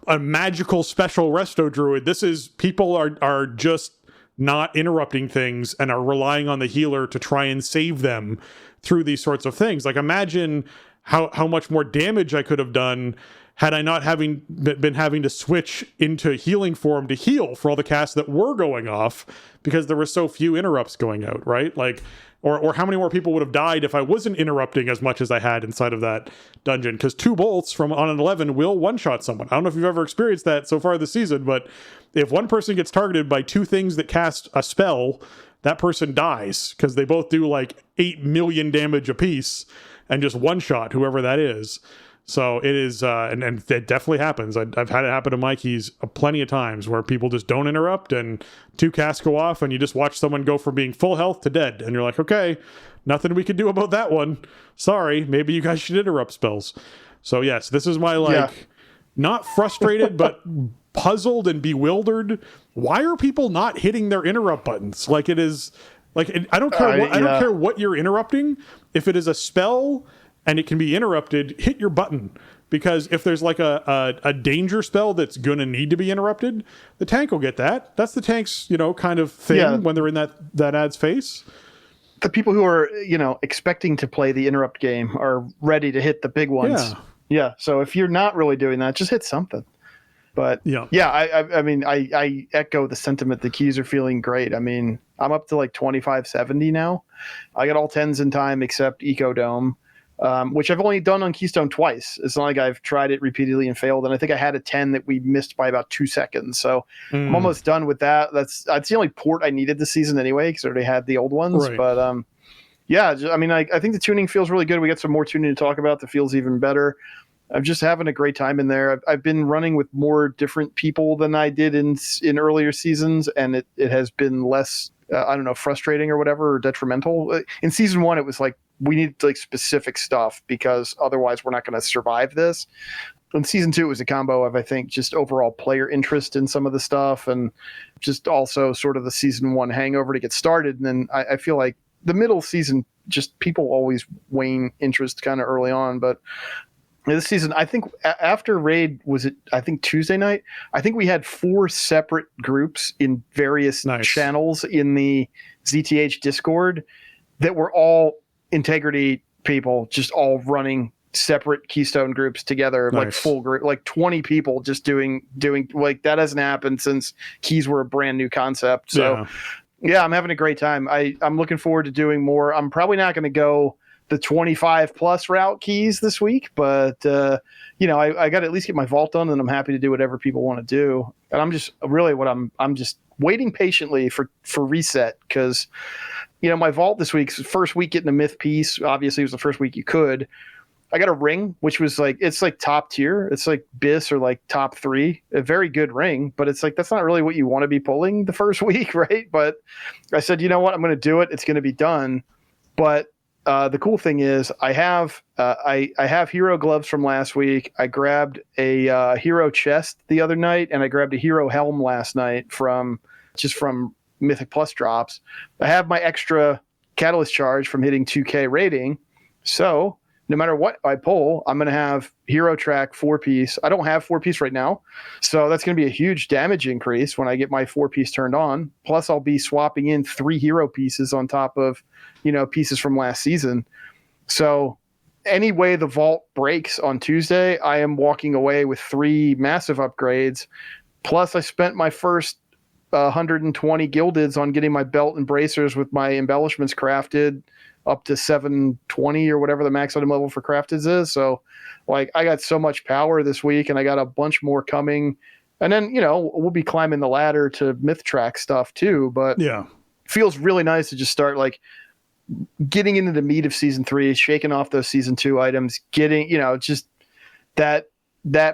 a magical special resto druid. This is people are just not interrupting things and are relying on the healer to try and save them through these sorts of things. Like imagine how much more damage I could have done had I not been having to switch into healing form to heal for all the casts that were going off because there were so few interrupts going out, right? Like, or how many more people would have died if I wasn't interrupting as much as I had inside of that dungeon? Because 2 bolts on an 11 will one-shot someone. I don't know if you've ever experienced that so far this season, but if one person gets targeted by 2 things that cast a spell, that person dies because they both do like 8 million damage apiece and just one-shot whoever that is. So it is, and it definitely happens. I've had it happen to my keys plenty of times where people just don't interrupt and 2 casts go off and you just watch someone go from being full health to dead. And you're like, okay, nothing we can do about that one. Sorry, maybe you guys should interrupt spells. So yes, this is my not frustrated, but puzzled and bewildered. Why are people not hitting their interrupt buttons? Like it is Like, I don't care. I don't care what you're interrupting. If it is a spell and it can be interrupted, hit your button. Because if there's like a danger spell that's going to need to be interrupted, the tank will get that. That's the tank's, kind of thing when they're in that ad's face. The people who are, expecting to play the interrupt game are ready to hit the big ones. Yeah. So if you're not really doing that, just hit something. But I mean, I echo the sentiment. The keys are feeling great. I mean, I'm up to like 2570 now. I got all 10s in time except Eco Dome. Which I've only done on Keystone twice. It's not like I've tried it repeatedly and failed. And I think I had a 10 that we missed by about 2 seconds. So I'm almost done with that. That's the only port I needed this season anyway, because I already had the old ones. Right. But I mean, I think the tuning feels really good. We got some more tuning to talk about that feels even better. I'm just having a great time in there. I've been running with more different people than I did in earlier seasons, and it has been less, frustrating or whatever, or detrimental. In season 1, it was like, we need like specific stuff because otherwise we're not going to survive this. In season 2, it was a combo of, I think, just overall player interest in some of the stuff and just also sort of the season 1 hangover to get started. And then I feel like the middle season, just people always wane interest kind of early on. But this season, I think after Raid, was it, I think Tuesday night, I think we had 4 separate groups in various channels in the ZTH Discord that were all integrity people, just all running separate Keystone groups together, like full group, like 20 people just doing like that hasn't happened since keys were a brand new concept. So I'm having a great time. I'm looking forward to doing more. I'm probably not going to go the 25 plus route keys this week, but I got to at least get my vault done, and I'm happy to do whatever people want to do. And I'm just really I'm just waiting patiently for reset, because my vault this week's first week getting a myth piece. Obviously, it was the first week you could. I got a ring, which was like, it's like top tier. It's like BIS or like top 3, a very good ring, but it's like, that's not really what you want to be pulling the first week, right? But I said, you know what, I'm going to do it. It's going to be done. But the cool thing is I have hero gloves from last week. I grabbed a hero chest the other night, and I grabbed a hero helm last night from Mythic Plus drops. I have my extra catalyst charge from hitting 2K rating. So no matter what I pull, I'm going to have hero track 4-piece. I don't have 4-piece right now. So that's going to be a huge damage increase when I get my 4-piece turned on. Plus I'll be swapping in 3 hero pieces on top of, pieces from last season. So anyway, the vault breaks on Tuesday, I am walking away with 3 massive upgrades. Plus I spent my first 120 gildeds on getting my belt and bracers with my embellishments crafted up to 720 or whatever the max item level for crafted is. So like I got so much power this week, and I got a bunch more coming. And then, we'll be climbing the ladder to myth track stuff too, but feels really nice to just start like getting into the meat of season 3, shaking off those season 2 items, getting, just that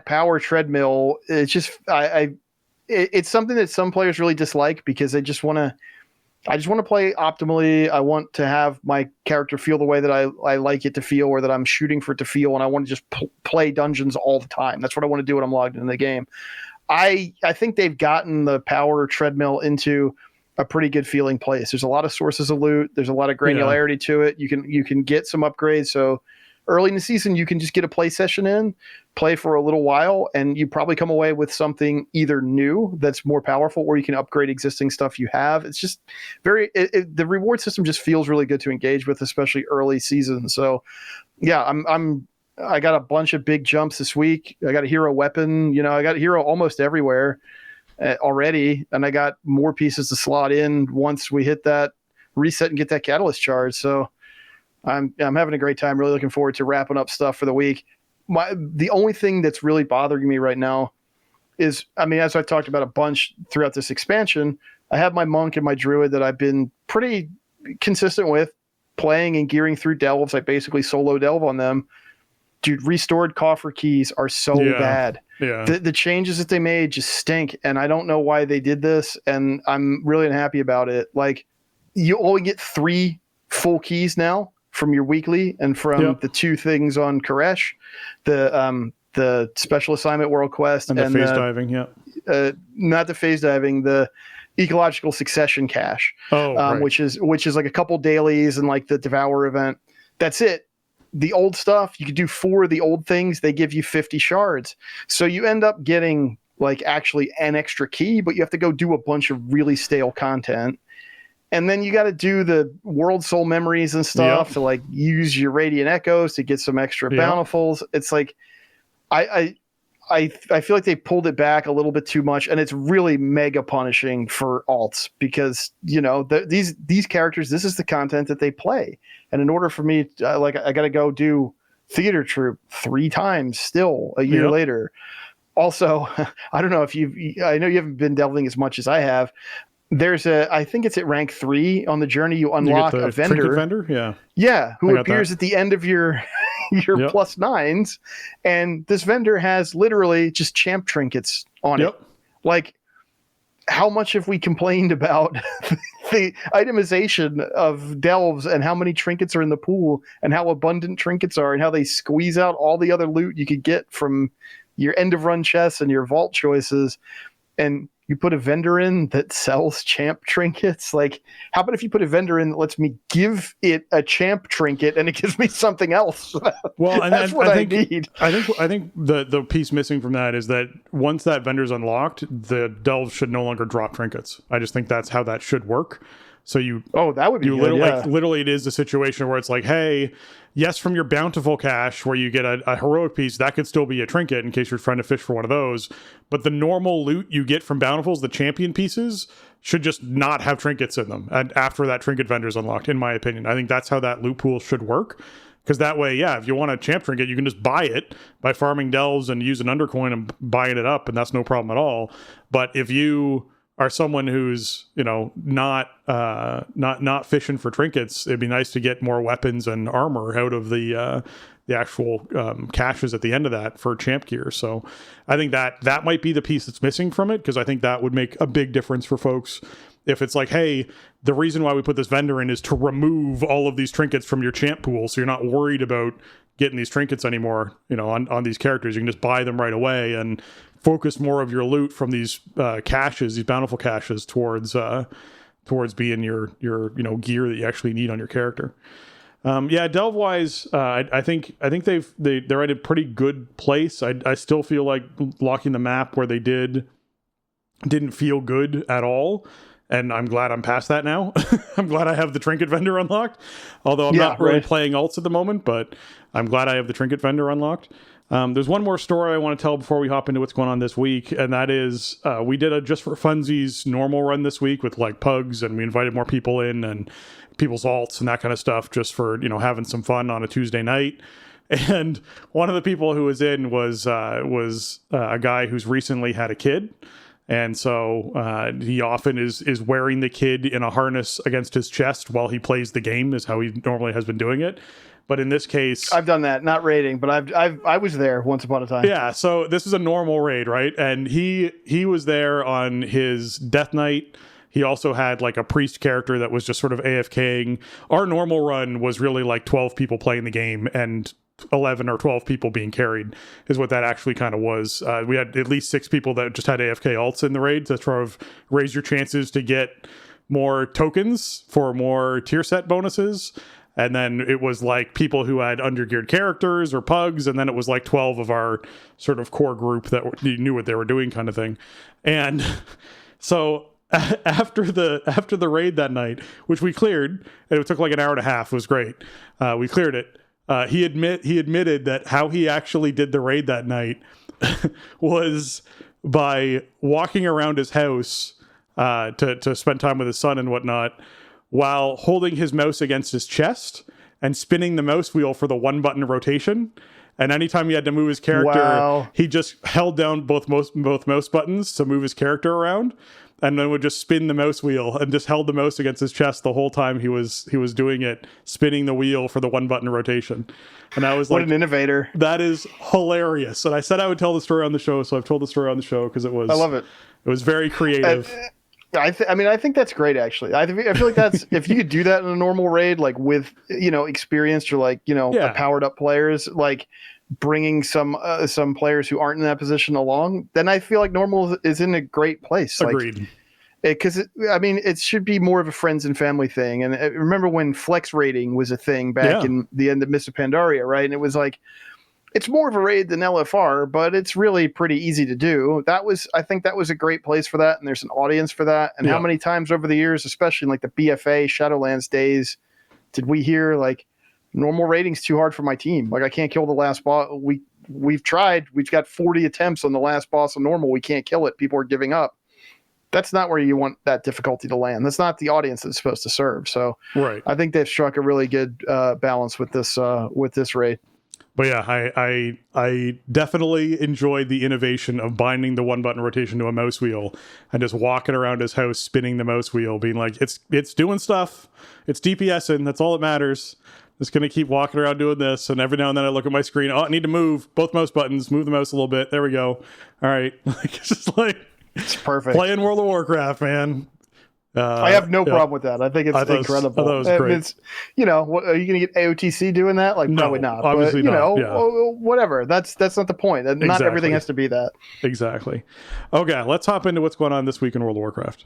power treadmill. It's just, it's something that some players really dislike because they just want to, I just want to play optimally. I want to have my character feel the way that I like it to feel, or that I'm shooting for it to feel. And I want to just play dungeons all the time. That's what I want to do when I'm logged into the game. I think they've gotten the power treadmill into a pretty good feeling place. There's a lot of sources of loot. There's a lot of granularity to it. You can get some upgrades. So early in the season, you can just get a play session in, play for a little while, and you probably come away with something either new that's more powerful, or you can upgrade existing stuff you have. It's just the reward system just feels really good to engage with, especially early season. So yeah, I got a bunch of big jumps this week. I got a hero weapon, I got a hero almost everywhere already, and I got more pieces to slot in once we hit that reset and get that catalyst charge. So I'm having a great time. Really looking forward to wrapping up stuff for the week. The only thing that's really bothering me right now is, as I talked about a bunch throughout this expansion, I have my monk and my druid that I've been pretty consistent with playing and gearing through delves. I basically solo delve on them. Dude, restored coffer keys are so bad. Yeah. The changes that they made just stink, and I don't know why they did this, and I'm really unhappy about it. Like, you only get 3 full keys now from your weekly, and from the 2 things on Koresh, the special assignment world quest, and the phase diving. Not the phase diving. ecological succession cache, right. which is like a couple dailies and like the Devour event. That's it. The old stuff, you could do 4 of the old things. They give you 50 shards. So you end up getting like actually an extra key, but you have to go do a bunch of really stale content. And then you got to do the world soul memories and stuff to like use your radiant echoes to get some extra bountifuls. It's like, I feel like they pulled it back a little bit too much, and it's really mega punishing for alts because, you know, these characters, this is the content that they play. And in order for me, I got to go do theater troupe 3 times still a year later. Also, I don't know if I know you haven't been delving as much as I have. There's I think it's at rank 3 on the journey. You unlock a vendor. Yeah, who appears at the end of your plus 9s, and this vendor has literally just champ trinkets on it. Like, how much have we complained about the itemization of delves and how many trinkets are in the pool and how abundant trinkets are and how they squeeze out all the other loot you could get from your end of run chests and your vault choices, and you put a vendor in that sells champ trinkets. Like, how about if you put a vendor in that lets me give it a champ trinket and it gives me something else? Well, and that's what I need. I think the piece missing from that is that once that vendor's unlocked, the delves should no longer drop trinkets. I just think that's how that should work. So that would be good, literally it is a situation where it's like, hey, yes, from your bountiful cache where you get a heroic piece, that could still be a trinket in case you're trying to fish for one of those. But the normal loot you get from bountifuls, the champion pieces, should just not have trinkets in them. And after that trinket vendor is unlocked, in my opinion, I think that's how that loot pool should work. Because that way, if you want a champ trinket, you can just buy it by farming delves and use an undercoin and buying it up, and that's no problem at all. But if you are someone who's, you know, not fishing for trinkets, it'd be nice to get more weapons and armor out of the actual caches at the end of that for champ gear. So I think that might be the piece that's missing from it, because I think that would make a big difference for folks. If it's like, hey, the reason why we put this vendor in is to remove all of these trinkets from your champ pool, so you're not worried about getting these trinkets anymore, you know, on these characters. You can just buy them right away and focus more of your loot from these caches, these bountiful caches, towards being your you know, gear that you actually need on your character. Delve wise, I think they're at a pretty good place. I still feel like locking the map where they didn't feel good at all. And I'm glad I'm past that now. I'm glad I have the trinket vendor unlocked. Although I'm not really playing alts at the moment, but I'm glad I have the trinket vendor unlocked. There's one more story I want to tell before we hop into what's going on this week, and that is we did a Just for Funsies normal run this week with like pugs, and we invited more people in and people's alts and that kind of stuff, just for, you know, having some fun on a Tuesday night. And one of the people who was in was a guy who's recently had a kid. And so he often is wearing the kid in a harness against his chest while he plays the game, is how he normally has been doing it. But in this case, I've done that, not raiding, but I was there once upon a time. Yeah, so this is a normal raid, right? And he was there on his death knight. He also had like a priest character that was just sort of AFKing. Our normal run was really like 12 people playing the game and 11 or 12 people being carried, is what that actually kind of was. We had at least 6 people that just had AFK alts in the raid to sort of raise your chances to get more tokens for more tier set bonuses. And then it was like people who had undergeared characters or pugs, and then it was like 12 of our sort of core group that knew what they were doing, kind of thing. And so after the raid that night, which we cleared, and it took like an hour and a half, it was great. We cleared it. He admitted that how he actually did the raid that night was by walking around his house to spend time with his son and whatnot, while holding his mouse against his chest and spinning the mouse wheel for the 1-button rotation. And anytime he had to move his character, he just held down both mouse buttons to move his character around, and then would just spin the mouse wheel and just held the mouse against his chest the whole time he was doing it, spinning the wheel for the 1-button rotation. And I was what an innovator. That is hilarious. And I said I would tell the story on the show, so I've told the story on the show because I love it. It was very creative. I think that's great, actually. I feel like that's, if you could do that in a normal raid, like with, you know, experienced or like, you know, powered up players, like bringing some players who aren't in that position along, then I feel like normal is in a great place. Agreed. Like, Because it should be more of a friends and family thing. And remember when flex raiding was a thing back in the end of Mists of Pandaria, right? And it was like, it's more of a raid than LFR, but it's really pretty easy to do. I think that was a great place for that, and there's an audience for that. And how many times over the years, especially in like the BFA Shadowlands days, did we hear like, normal rating's too hard for my team? Like, I can't kill the last boss. We've tried. We've got 40 attempts on the last boss of normal. We can't kill it. People are giving up. That's not where you want that difficulty to land. That's not the audience that's supposed to serve. So I think they've struck a really good balance with this raid. But yeah, I definitely enjoyed the innovation of binding the one button rotation to a mouse wheel and just walking around his house spinning the mouse wheel, being like, it's doing stuff, it's DPSing, that's all that matters. Just gonna keep walking around doing this, and every now and then I look at my screen, I need to move both mouse buttons, move the mouse a little bit. There we go. All right, it's just like it's perfect. Playing World of Warcraft, man. I have no problem with that. I think it's incredible. I thought it was great. It's, are you going to get AOTC doing that? Like, no, probably not. Obviously but, not. Whatever. That's not the point. Exactly. Not everything has to be that. Exactly. Okay, let's hop into what's going on this week in World of Warcraft.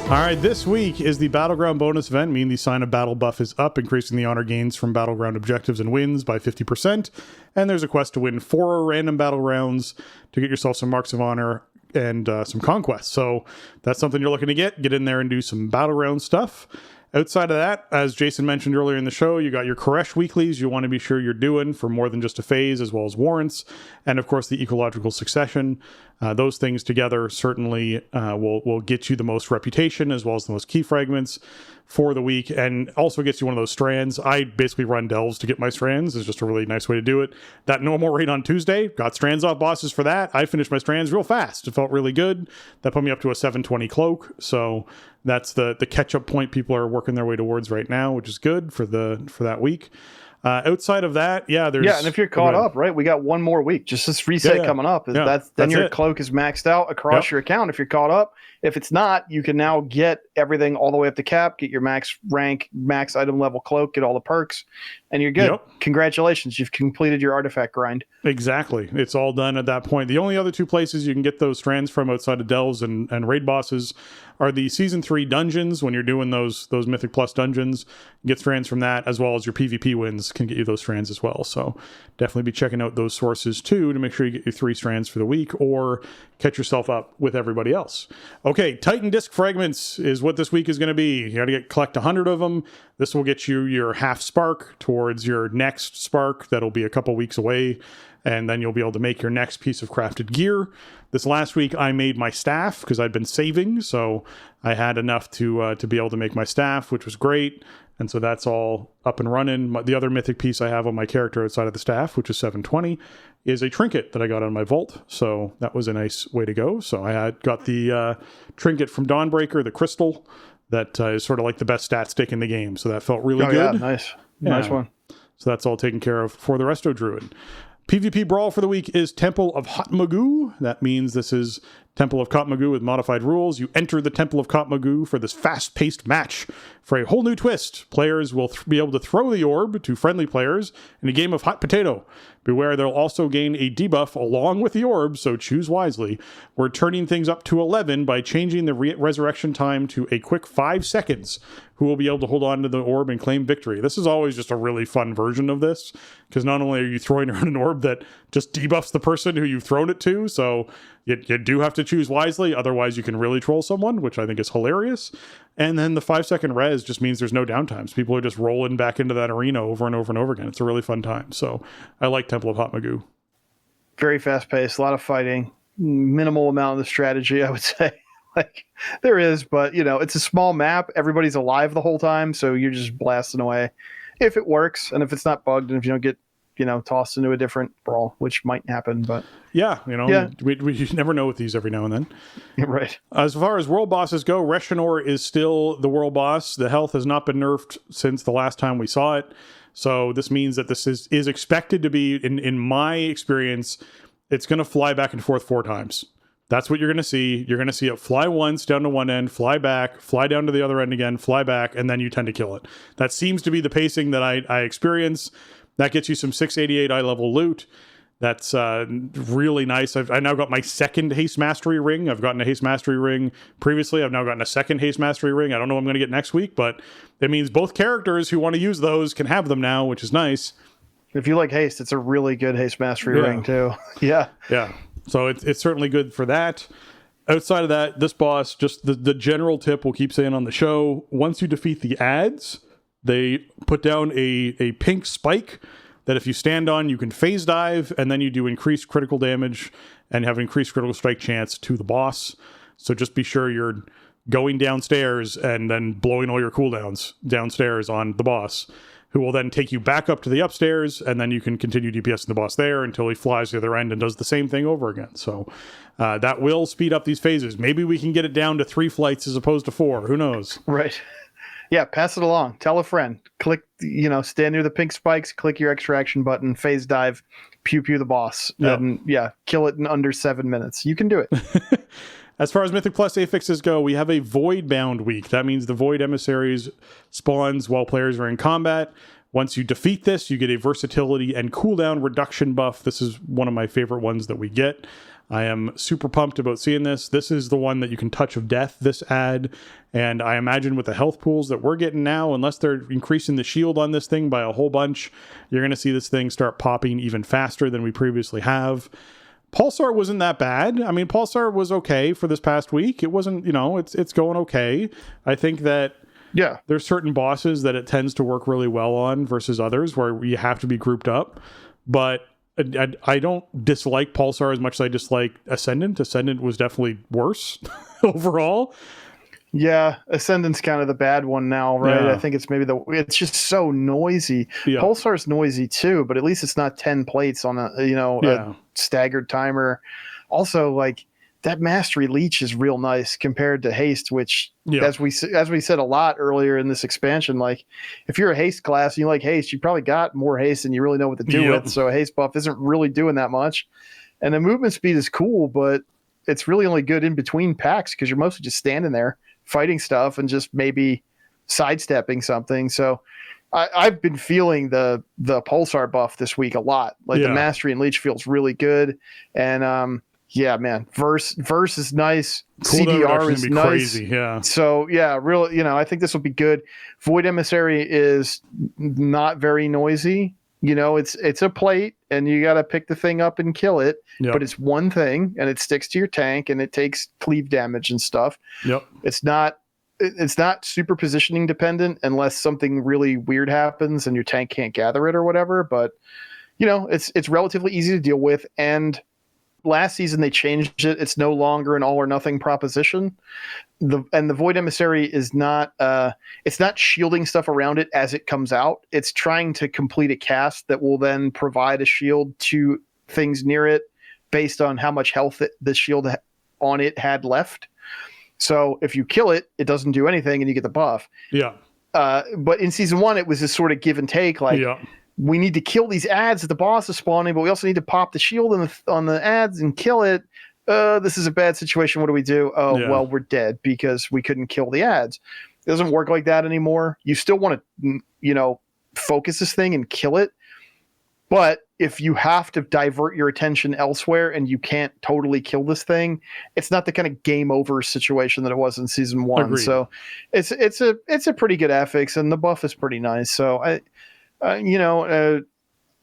All right, this week is the Battleground bonus event, meaning the sign of battle buff is up, increasing the honor gains from Battleground objectives and wins by 50%. And there's a quest to win 4 random Battlegrounds to get yourself some marks of honor and some conquests. So that's something you're looking to get in there and do some Battleground stuff. Outside of that, as Jason mentioned earlier in the show, you got your Koresh weeklies you want to be sure you're doing for more than just a phase, as well as warrants, and of course the ecological succession. Those things together certainly will get you the most reputation as well as the most key fragments for the week, and also gets you one of those strands. I basically run delves to get my strands. It's just a really nice way to do it. That normal raid on Tuesday, got strands off bosses for that. I finished my strands real fast. It felt really good. That put me up to a 720 cloak, so that's the catch-up point people are working their way towards right now, which is good for that week. Outside of that, there's... Yeah, and if you're caught up, right, we got one more week. Just this reset coming up. Then your cloak is maxed out across your account if you're caught up. If it's not, you can now get everything all the way up to cap, get your max rank, max item level cloak, get all the perks, and you're good. Congratulations, you've completed your artifact grind. Exactly. It's all done at that point. The only other 2 places you can get those strands from outside of delves and raid bosses are the Season 3 dungeons. When you're doing those Mythic Plus dungeons, you get strands from that, as well as your PvP wins can get you those strands as well. So definitely be checking out those sources too to make sure you get your 3 strands for the week, or catch yourself up with everybody else. Okay, Titan Disc Fragments is what this week is going to be. You got to collect 100 of them. This will get you your half spark towards your next spark that'll be a couple weeks away, and then you'll be able to make your next piece of crafted gear. This last week I made my staff because I'd been saving, so I had enough to be able to make my staff, which was great. And so that's all up and running. The other mythic piece I have on my character outside of the staff, which is 720, is a trinket that I got on my vault. So that was a nice way to go. So I had got the trinket from Dawnbreaker, the crystal, that is sort of like the best stat stick in the game. So that felt really good. Yeah, nice. Nice one. So that's all taken care of for the Resto Druid. PvP Brawl for the week is Temple of Hotmagoo. That means this is Temple of Khotmagoo with modified rules. You enter the Temple of Khotmagoo for this fast-paced match. For a whole new twist, players will be able to throw the orb to friendly players in a game of hot potato. Beware, they'll also gain a debuff along with the orb, so choose wisely. We're turning things up to 11 by changing the resurrection time to a quick 5 seconds. Who will be able to hold on to the orb and claim victory. This is always just a really fun version of this, because not only are you throwing around an orb that just debuffs the person who you've thrown it to, so you do have to choose wisely, otherwise you can really troll someone, which I think is hilarious. And then the 5-second res just means there's no downtimes. People are just rolling back into that arena over and over and over again. It's a really fun time. So I like Temple of Hotmagoo. Very fast paced, a lot of fighting, minimal amount of the strategy, I would say. Like there is, but it's a small map. Everybody's alive the whole time, so you're just blasting away. If it works, and if it's not bugged, and if you don't get tossed into a different brawl, which might happen, but we never know with these every now and then. Right. As far as world bosses go, Reshinor is still the world boss. The health has not been nerfed since the last time we saw it, so this means that this is expected to be, in my experience, it's going to fly back and forth 4 times. That's what you're going to see. You're going to see it fly once down to one end, fly back, fly down to the other end again, fly back, and then you tend to kill it. That seems to be the pacing that I experience. That gets you some 688 eye level loot. That's really nice. I now got my second Haste Mastery ring. I've gotten a Haste Mastery ring previously. I've now gotten a second Haste Mastery ring. I don't know what I'm going to get next week, but it means both characters who want to use those can have them now, which is nice. If you like Haste, it's a really good Haste Mastery ring too. Yeah. Yeah. So it's certainly good for that. Outside of that, this boss, just the general tip we'll keep saying on the show, once you defeat the ads, they put down a pink spike that if you stand on, you can phase dive, and then you do increased critical damage and have increased critical strike chance to the boss. So just be sure you're going downstairs and then blowing all your cooldowns downstairs on the boss, who will then take you back up to the upstairs, and then you can continue DPSing the boss there until he flies to the other end and does the same thing over again. So that will speed up these phases. Maybe we can get it down to 3 flights as opposed to 4. Who knows? Right. Yeah, pass it along. Tell a friend. Click, stand near the pink spikes, click your extraction button, phase dive, pew pew the boss. Yep. And kill it in under 7 minutes. You can do it. As far as Mythic Plus affixes go, we have a Void Bound week. That means the Void Emissaries spawns while players are in combat. Once you defeat this, you get a versatility and cooldown reduction buff. This is one of my favorite ones that we get. I am super pumped about seeing this. This is the one that you can Touch of Death, this ad. And I imagine with the health pools that we're getting now, unless they're increasing the shield on this thing by a whole bunch, you're going to see this thing start popping even faster than we previously have. Pulsar wasn't that bad. I mean, Pulsar was okay for this past week. It wasn't, it's going okay. I think that there's certain bosses that it tends to work really well on versus others where you have to be grouped up. But I don't dislike Pulsar as much as I dislike Ascendant. Ascendant was definitely worse overall. Yeah, Ascendant's kind of the bad one now, right? Yeah. I think it's maybe it's just so noisy. Yeah. Pulsar's noisy too, but at least it's not 10 plates on a staggered timer. Also, like that Mastery Leech is real nice compared to Haste, which as we said a lot earlier in this expansion, like if you're a Haste class and you like Haste, you probably got more Haste than you really know what to do with. So a Haste buff isn't really doing that much. And the movement speed is cool, but it's really only good in between packs because you're mostly just standing there fighting stuff and just maybe sidestepping something. So I've been feeling the Pulsar buff this week a lot. Like the Mastery and Leech feels really good. And man, verse is nice. CDR is nice. Crazy. Yeah. So really, I think this will be good. Void Emissary is not very noisy. It's a plate and you got to pick the thing up and kill it, but it's one thing and it sticks to your tank and it takes cleave damage and stuff. Yep. It's not super positioning dependent unless something really weird happens and your tank can't gather it or whatever. But it's relatively easy to deal with. And last season they changed it. It's no longer an all or nothing proposition. The Void Emissary is not it's not shielding stuff around it as it comes out. It's trying to complete a cast that will then provide a shield to things near it based on how much health the shield on it had left. So if you kill it, it doesn't do anything and you get the buff. Yeah. But in season 1, it was this sort of give and take. Like we need to kill these ads that the boss is spawning, but we also need to pop the shield on the ads and kill it. This is a bad situation. What do we do? Well, we're dead because we couldn't kill the ads. It doesn't work like that anymore. You still want to, focus this thing and kill it. But if you have to divert your attention elsewhere and you can't totally kill this thing, it's not the kind of game over situation that it was in season 1. Agreed. So it's a pretty good affix and the buff is pretty nice. So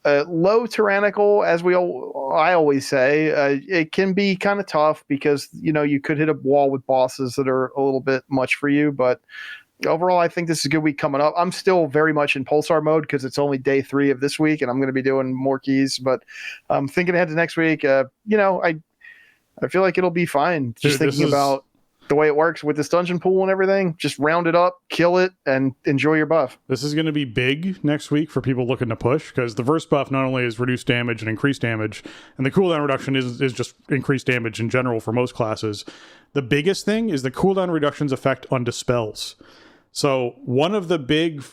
low tyrannical, as I always say, it can be kind of tough because you could hit a wall with bosses that are a little bit much for you. But overall, I think this is a good week coming up. I'm still very much in Pulsar mode because it's only day 3 of this week, and I'm going to be doing more keys. But I'm thinking ahead to next week. I feel like it'll be fine. Just thinking about the way it works with this dungeon pool and everything, just round it up, kill it, and enjoy your buff. This is going to be big next week for people looking to push because the verse buff not only is reduced damage and increased damage, and the cooldown reduction is just increased damage in general for most classes. The biggest thing is the cooldown reduction's effect on dispels. So one of the big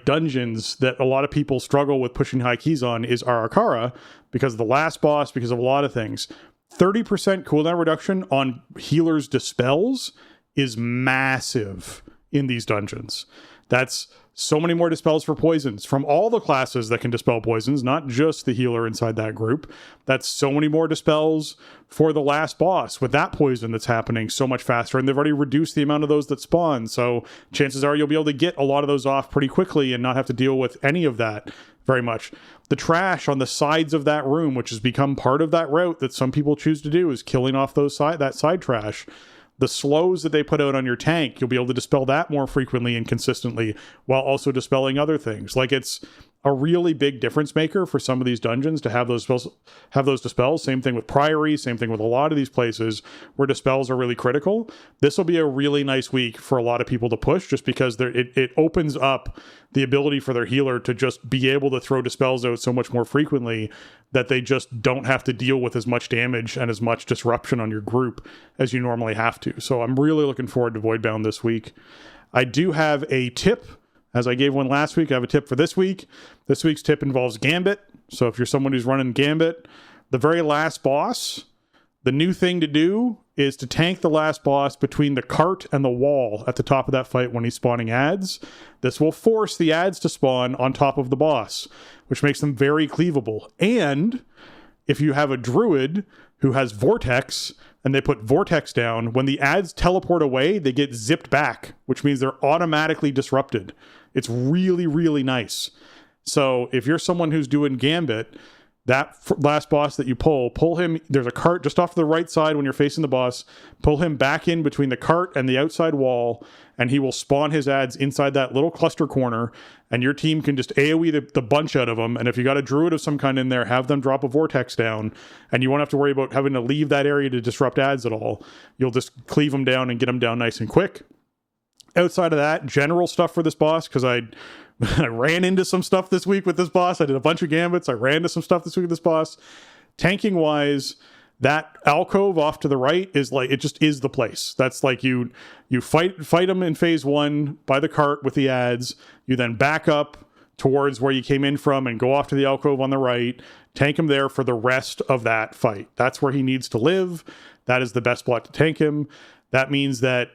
dungeons that a lot of people struggle with pushing high keys on is Arakara because of the last boss, because of a lot of things. 30% cooldown reduction on healers' dispels is massive in these dungeons. That's so many more dispels for poisons from all the classes that can dispel poisons, not just the healer inside that group. That's so many more dispels for the last boss with that poison that's happening so much faster. And they've already reduced the amount of those that spawn. So chances are you'll be able to get a lot of those off pretty quickly and not have to deal with any of that very much. The trash on the sides of that room, which has become part of that route that some people choose to do, is killing off that side trash. The slows that they put out on your tank, you'll be able to dispel that more frequently and consistently while also dispelling other things. Like, it's a really big difference maker for some of these dungeons to have those dispels. Same thing with Priory, same thing with a lot of these places where dispels are really critical. This will be a really nice week for a lot of people to push, just because it opens up the ability for their healer to just be able to throw dispels out so much more frequently that they just don't have to deal with as much damage and as much disruption on your group as you normally have to. So I'm really looking forward to Voidbound this week. I do have a tip. As I gave one last week, I have a tip for this week. This week's tip involves Gambit. So if you're someone who's running Gambit, the very last boss, the new thing to do is to tank the last boss between the cart and the wall at the top of that fight when he's spawning adds. This will force the adds to spawn on top of the boss, which makes them very cleavable. And if you have a druid who has Vortex and they put Vortex down, when the adds teleport away, they get zipped back, which means they're automatically disrupted. It's really, really nice. So if you're someone who's doing Gambit, that last boss that you pull him, there's a cart just off to the right side when you're facing the boss, pull him back in between the cart and the outside wall, and he will spawn his adds inside that little cluster corner, and your team can just AoE the bunch out of them. And if you got a druid of some kind in there, have them drop a Vortex down, and you won't have to worry about having to leave that area to disrupt adds at all. You'll just cleave them down and get them down nice and quick. Outside of that, general stuff for this boss, because I ran into some stuff this week with this boss. I did a bunch of gambits. I ran into some stuff this week with this boss. Tanking wise, that alcove off to the right is like, it just is the place. That's like you fight them in phase 1 by the cart with the adds. You then back up towards where you came in from and go off to the alcove on the right. Tank him there for the rest of that fight. That's where he needs to live. That is the best spot to tank him. That means that,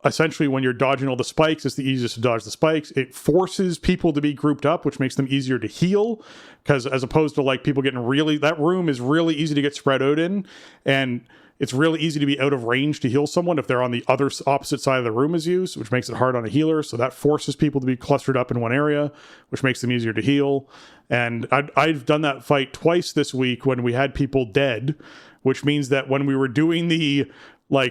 essentially when you're dodging all the spikes, it's the easiest to dodge the spikes. It forces people to be grouped up, which makes them easier to heal, because as opposed to like people getting that room is really easy to get spread out in, and it's really easy to be out of range to heal someone if they're on the opposite side of the room as you, which makes it hard on a healer. So that forces people to be clustered up in one area, which makes them easier to heal. And I've done that fight twice this week when we had people dead, which means that when we were doing the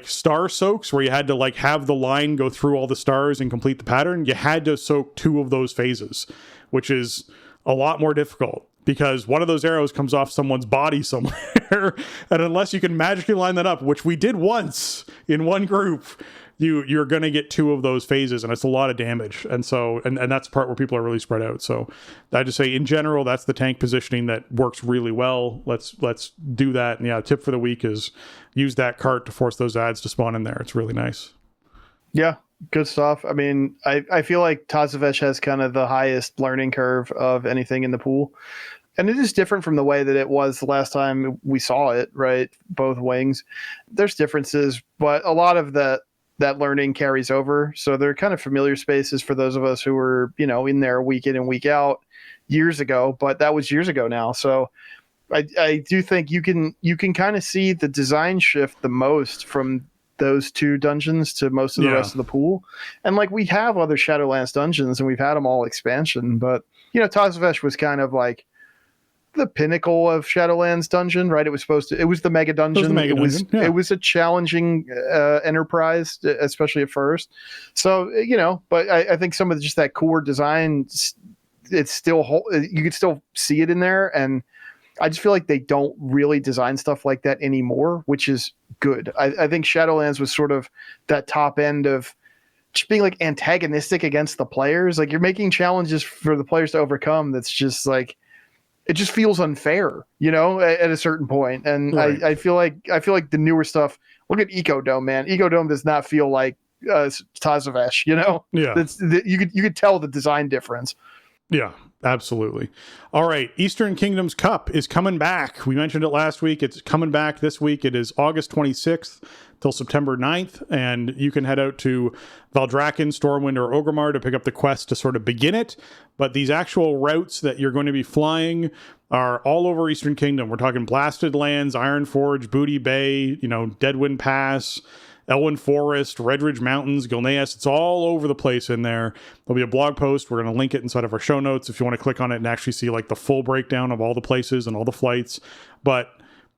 star soaks where you had to have the line go through all the stars and complete the pattern, you had to soak 2 of those phases, which is a lot more difficult because one of those arrows comes off someone's body somewhere. And unless you can magically line that up, which we did once in one group, you're going to get 2 of those phases, and it's a lot of damage. And so, and that's the part where people are really spread out. So I just say in general, that's the tank positioning that works really well. Let's do that. And yeah, tip for the week is use that cart to force those adds to spawn in there. It's really nice. Yeah, good stuff. I mean, I feel like Tazavesh has kind of the highest learning curve of anything in the pool. And it is different from the way that it was the last time we saw it, right? Both wings. There's differences, but a lot of that learning carries over. So they're kind of familiar spaces for those of us who were, in there week in and week out years ago, but that was years ago now. So I do think you can kind of see the design shift the most from those 2 dungeons to most of the rest of the pool. And we have other Shadowlands dungeons and we've had them all expansion, but Tazavesh was kind of like the pinnacle of Shadowlands dungeon, right? It was the mega dungeon. It was a challenging enterprise, especially at first. So, but I think some of just that core design, it's still, you could still see it in there. And I just feel like they don't really design stuff like that anymore, which is good. I think Shadowlands was sort of that top end of just being antagonistic against the players. You're making challenges for the players to overcome. That's just it just feels unfair, at a certain point. And right. I feel like the newer stuff, look at Ecodome, man. Ecodome does not feel like Yeah. Tazavesh, Yeah. You could tell the design difference. Yeah. Absolutely. All right. Eastern Kingdoms Cup is coming back. We mentioned it last week. It's coming back this week. It is August 26th till September 9th. And you can head out to Valdrakken, Stormwind, or Orgrimmar to pick up the quest to sort of begin it. But these actual routes that you're going to be flying are all over Eastern Kingdom. We're talking Blasted Lands, Ironforge, Booty Bay, Deadwind Pass, Elwyn Forest, Redridge Mountains, Gilneas. It's all over the place in there. There'll be a blog post. We're going to link it inside of our show notes if you want to click on it and actually see like the full breakdown of all the places and all the flights. But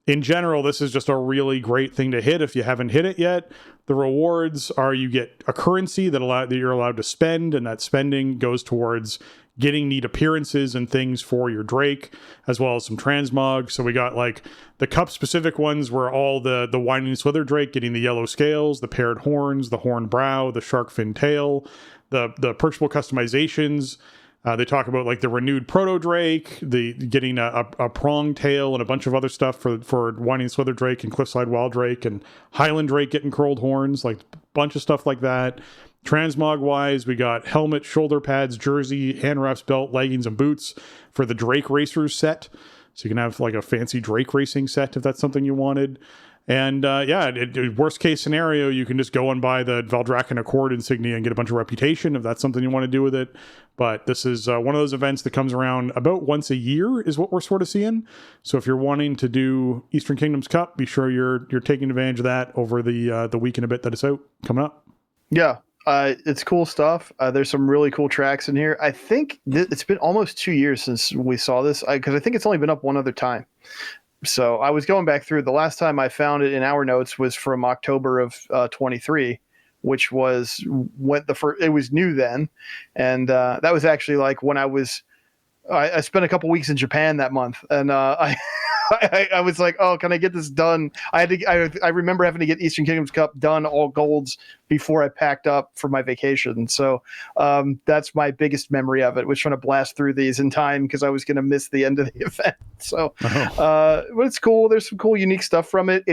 in general, this is just a really great thing to hit if you haven't hit it yet. The rewards are you get a currency that you're allowed to spend, and that spending goes towards getting neat appearances and things for your Drake, as well as some transmog. So we got like the cup specific ones were all the Winding Slither Drake getting the yellow scales, the paired horns, the horn brow, the shark fin tail, the perishable customizations. They talk about like the renewed Proto Drake, the getting a prong tail and a bunch of other stuff for Winding Slither Drake and Cliffside Wild Drake and Highland Drake getting curled horns, like a bunch of stuff like that. Transmog wise, we got helmet, shoulder pads, jersey, hand wraps, belt, leggings, and boots for the Drake Racers set. So you can have like a fancy Drake racing set if that's something you wanted. And worst case scenario, you can just go and buy the Valdrakken Accord insignia and get a bunch of reputation if that's something you want to do with it. But this is one of those events that comes around about once a year is what we're sort of seeing. So if you're wanting to do Eastern Kingdoms Cup, be sure you're taking advantage of that over the week and a bit that it's out coming up. Yeah. It's cool stuff. There's some really cool tracks in here. I think it's been almost 2 years since we saw this because I think it's only been up one other time. So I was going back through. The last time I found it in our notes was from October of 23, which was when it was new then. And that was actually like when I spent a couple weeks in Japan that month, and I was like, oh, can I get this done? I remember having to get Eastern Kingdoms Cup done, all golds, before I packed up for my vacation. So that's my biggest memory of it, was trying to blast through these in time because I was going to miss the end of the event. So, but it's cool. There's some cool, unique stuff from it.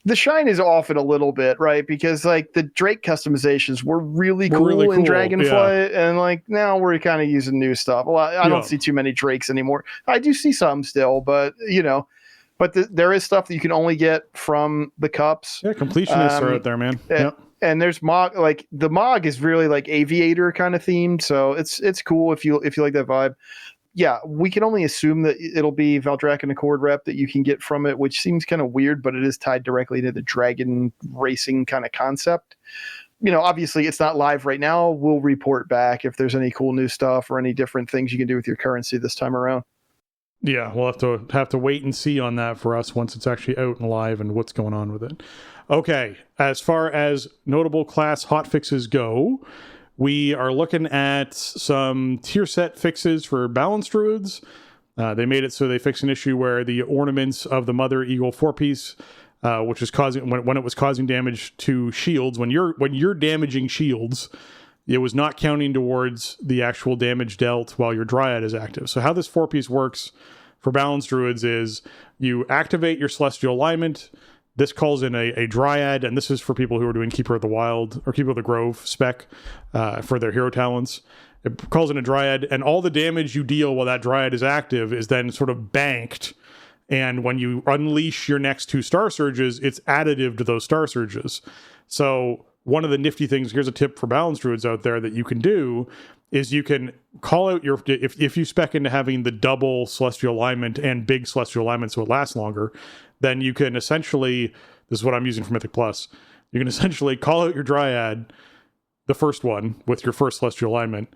The shine is off it a little bit, right? Because like the Drake customizations were really cool in Dragonflight, and like now we're kind of using new stuff. Well, I don't see too many Drakes anymore. I do see some still, but there is stuff that you can only get from the cups. Yeah, completionists are out there, man. And there's Mog, like the Mog is really like aviator kind of themed, so it's cool if you like that vibe. Yeah, we can only assume that it'll be Valdrakken Accord rep that you can get from it, which seems kind of weird, but it is tied directly to the dragon racing kind of concept. Obviously it's not live right now. We'll report back if there's any cool new stuff or any different things you can do with your currency this time around. Yeah, we'll have to wait and see on that for us once it's actually out and live and what's going on with it. Okay, as far as notable class hotfixes go, we are looking at some tier set fixes for Balanced Druids. They made it so they fixed an issue where the ornaments of the Mother Eagle 4-piece, which is causing when it was causing damage to shields, when you're damaging shields, it was not counting towards the actual damage dealt while your Dryad is active. So how this 4-piece works for Balanced Druids is you activate your Celestial Alignment. This calls in a Dryad, and this is for people who are doing Keeper of the Wild or Keeper of the Grove spec for their hero talents. It calls in a Dryad, and all the damage you deal while that Dryad is active is then sort of banked. And when you unleash your next 2 Star Surges, it's additive to those Star Surges. So one of the nifty things, here's a tip for Balanced Druids out there that you can do, is you can call out if you spec into having the double Celestial Alignment and big Celestial Alignment so it lasts longer, then you can essentially, this is what I'm using for Mythic Plus, you can essentially call out your Dryad, the first one, with your first Celestial Alignment,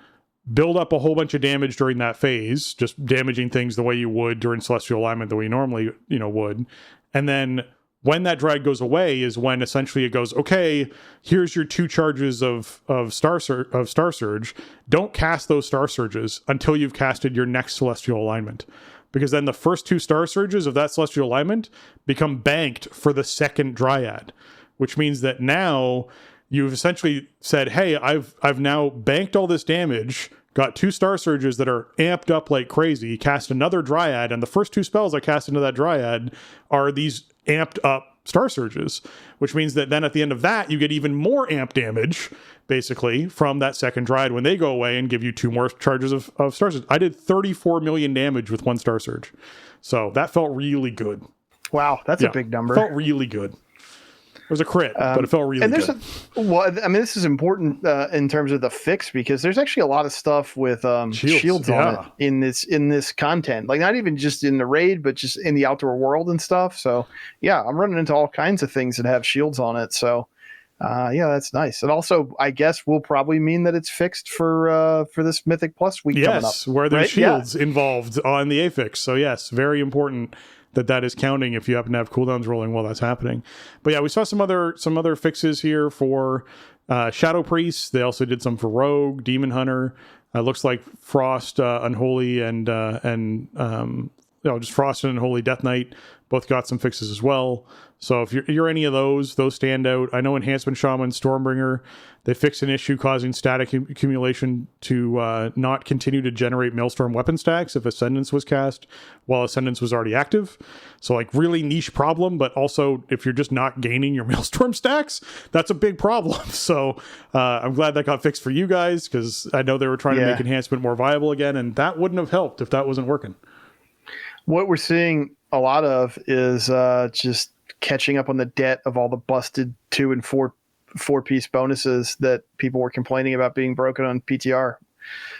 build up a whole bunch of damage during that phase, just damaging things the way you would during Celestial Alignment, the way you normally would, and then when that drag goes away is when essentially it goes, okay, here's your 2 charges of Star Surge. Don't cast those Star Surges until you've casted your next Celestial Alignment. Because then the first 2 Star Surges of that Celestial Alignment become banked for the second Dryad. Which means that now you've essentially said, hey, I've now banked all this damage, got 2 Star Surges that are amped up like crazy, cast another Dryad, and the first 2 spells I cast into that Dryad are these amped up star surges, which means that then at the end of that, you get even more amp damage, basically, from that second Dryad when they go away and give you 2 more charges of star surge. I did 34 million damage with 1 star surge. So that felt really good. Wow, that's a big number. Felt really good. It was a crit, but it felt really good. This is important in terms of the fix, because there's actually a lot of stuff with shields on it in this content. Like, not even just in the raid, but just in the outdoor world and stuff. So yeah, I'm running into all kinds of things that have shields on it. So that's nice. And also, I guess will probably mean that it's fixed for this Mythic Plus week coming up. Yes, where there's shields involved on the affix. So yes, very important that is counting if you happen to have cooldowns rolling while that's happening. But yeah, we saw some other fixes here for Shadow Priest. They also did some for Rogue, Demon Hunter. Looks like Frost, Unholy, and just Frost and Unholy Death Knight both got some fixes as well. So if you're any of those stand out. I know Enhancement Shaman, Stormbringer, they fixed an issue causing static accumulation to not continue to generate Maelstrom weapon stacks if Ascendance was cast while Ascendance was already active. So like really niche problem, but also if you're just not gaining your Maelstrom stacks, that's a big problem. So I'm glad that got fixed for you guys, because I know they were trying to make Enhancement more viable again, and that wouldn't have helped if that wasn't working. What we're seeing a lot of is just catching up on the debt of all the busted 2 and 4-piece bonuses that people were complaining about being broken on PTR.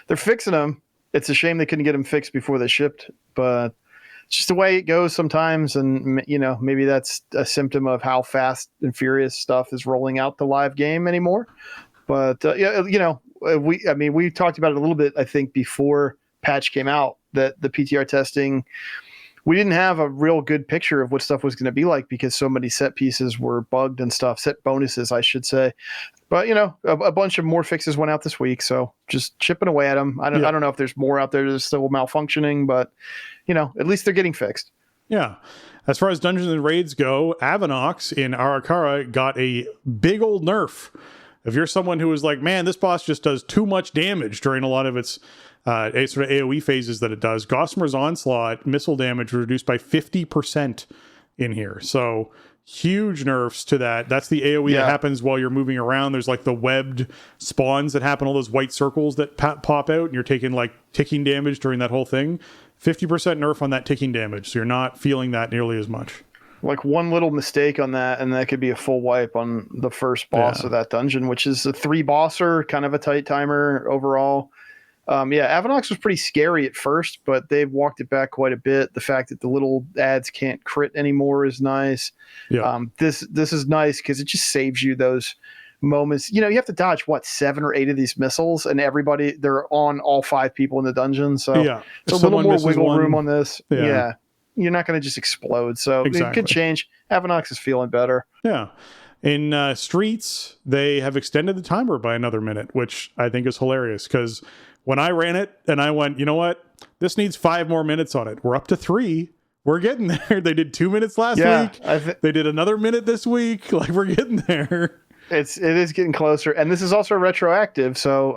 They're fixing them. It's a shame they couldn't get them fixed before they shipped, but it's just the way it goes sometimes. And maybe that's a symptom of how fast and furious stuff is rolling out the live game anymore. But we talked about it a little bit, I think, before patch came out, that the PTR testing, we didn't have a real good picture of what stuff was going to be like, because so many set pieces were bugged and stuff, set bonuses, I should say. But, a bunch of more fixes went out this week. So just chipping away at them. I don't know if there's more out there that's still malfunctioning, but, at least they're getting fixed. Yeah. As far as dungeons and raids go, Avanox in Arakara got a big old nerf. If you're someone who is like, man, this boss just does too much damage during a lot of its sort of AoE phases that it does, Gossamer's Onslaught missile damage reduced by 50% in here. So huge nerfs to that. That's the AoE that happens while you're moving around. There's like the webbed spawns that happen, all those white circles that pop out, and you're taking like ticking damage during that whole thing. 50% nerf on that ticking damage, so you're not feeling that nearly as much. Like one little mistake on that, and that could be a full wipe on the first boss of that dungeon, which is a 3-bosser, kind of a tight timer overall. Avanox was pretty scary at first, but they've walked it back quite a bit. The fact that the little ads can't crit anymore is nice. This is nice because it just saves you those moments. You have to dodge 7 or 8 of these missiles, and they're on all 5 people in the dungeon. So it's a little more wiggle room on this. Yeah. You're not going to just explode. So it could change. Avanox is feeling better. Yeah. In Streets, they have extended the timer by another minute, which I think is hilarious, because when I ran it and I went, you know what? This needs 5 more minutes on it. We're up to 3. We're getting there. They did 2 minutes last week. They did another minute this week. Like, we're getting there. It is getting closer. And this is also retroactive. So,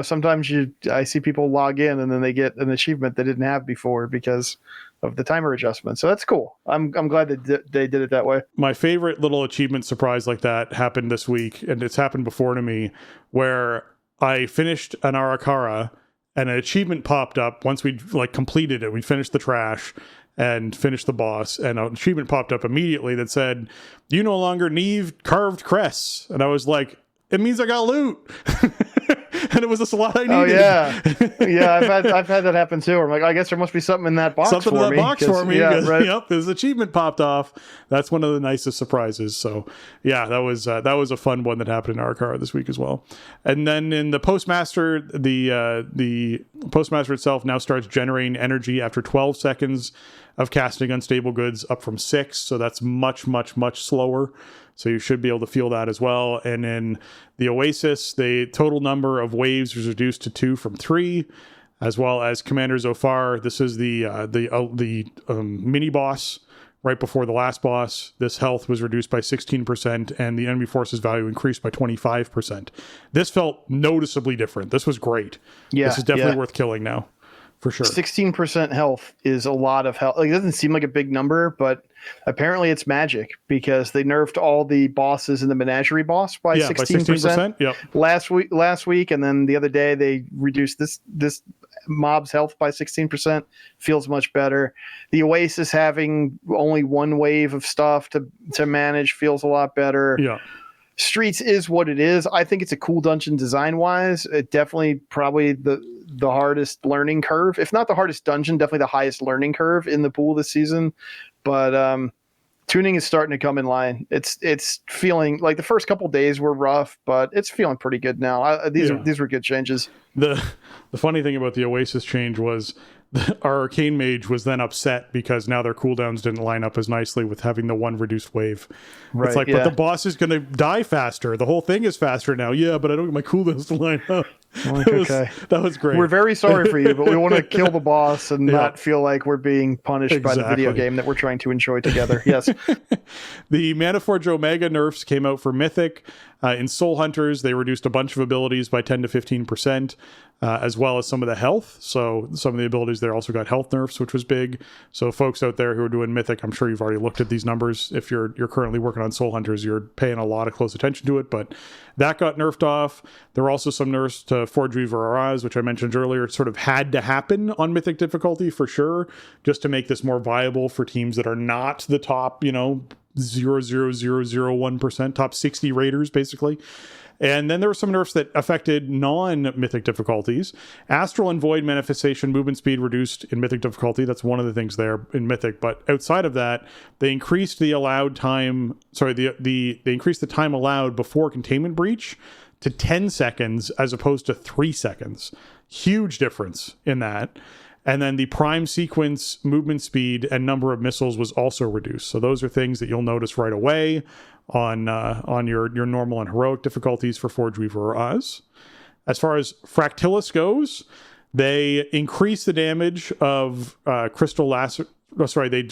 sometimes I see people log in and then they get an achievement they didn't have before because of the timer adjustment. So that's cool. I'm glad that they did it that way. My favorite little achievement surprise like that happened this week, and it's happened before to me, where I finished an Arakara and an achievement popped up once we'd completed it. We finished the trash and finished the boss, and an achievement popped up immediately that said, "You no longer need carved crests." And I was like, it means I got loot. And it was a slot I needed. Oh yeah. I've had that happen too. I'm like, I guess there must be something in that box for me. Yep, this achievement popped off. That's one of the nicest surprises. So yeah, that was a fun one that happened in Arakara this week as well. And then in the Postmaster, the Postmaster itself now starts generating energy after 12 seconds of casting Unstable Goods, up from 6. So that's much, much, much slower. So you should be able to feel that as well. And in the Oasis, the total number of waves was reduced to 2 from 3, as well as Commander Zofar. This is the mini boss right before the last boss. This health was reduced by 16%, and the enemy forces value increased by 25%. This felt noticeably different. This was great. This is definitely worth killing now. for sure. 16% health is a lot of health. Like, it doesn't seem like a big number, but apparently it's magic because they nerfed all the bosses in the menagerie boss by 16%. Yep. Last week, and then the other day they reduced this mob's health by 16%. Feels much better. The Oasis having only one wave of stuff to manage feels a lot better. Yeah. Streets is what it is. I think it's a cool dungeon design wise. It definitely probably the hardest learning curve, if not the hardest dungeon, definitely the highest learning curve in the pool this season. But tuning is starting to come in line. It's feeling like the first couple days were rough, but it's feeling pretty good now. These were good changes. The funny thing about the Oasis change was our Arcane Mage was then upset because now their cooldowns didn't line up as nicely with having the one reduced wave. Right, it's like, but the boss is going to die faster. The whole thing is faster now. Yeah, but I don't get my cooldowns to line up. Like, okay. That was great. We're very sorry for you, but we want to kill the boss and not feel like we're being punished by the video game that we're trying to enjoy together. Yes. The Manaforge Omega nerfs came out for Mythic. In Soul Hunters, they reduced a bunch of abilities by 10 to 15%, as well as some of the health. So some of the abilities there also got health nerfs, which was big. So folks out there who are doing Mythic, I'm sure you've already looked at these numbers. If you're currently working on Soul Hunters, you're paying a lot of close attention to it, but that got nerfed off. There were also some nerfs to Forge Weaver Araz, which I mentioned earlier. It sort of had to happen on Mythic difficulty for sure, just to make this more viable for teams that are not the top, 0.00001%, top 60 raiders, basically. And then there were some nerfs that affected non-Mythic difficulties. Astral and Void Manifestation movement speed reduced in Mythic difficulty. That's one of the things there in Mythic. But outside of that, they increased the allowed time. Sorry, they increased the time allowed before containment breach to 10 seconds as opposed to 3 seconds. Huge difference in that. And then the prime sequence movement speed and number of missiles was also reduced. So those are things that you'll notice right away on your normal and heroic difficulties for Forge Weaver or Oz. As far as Fractilis goes, they increased the damage of they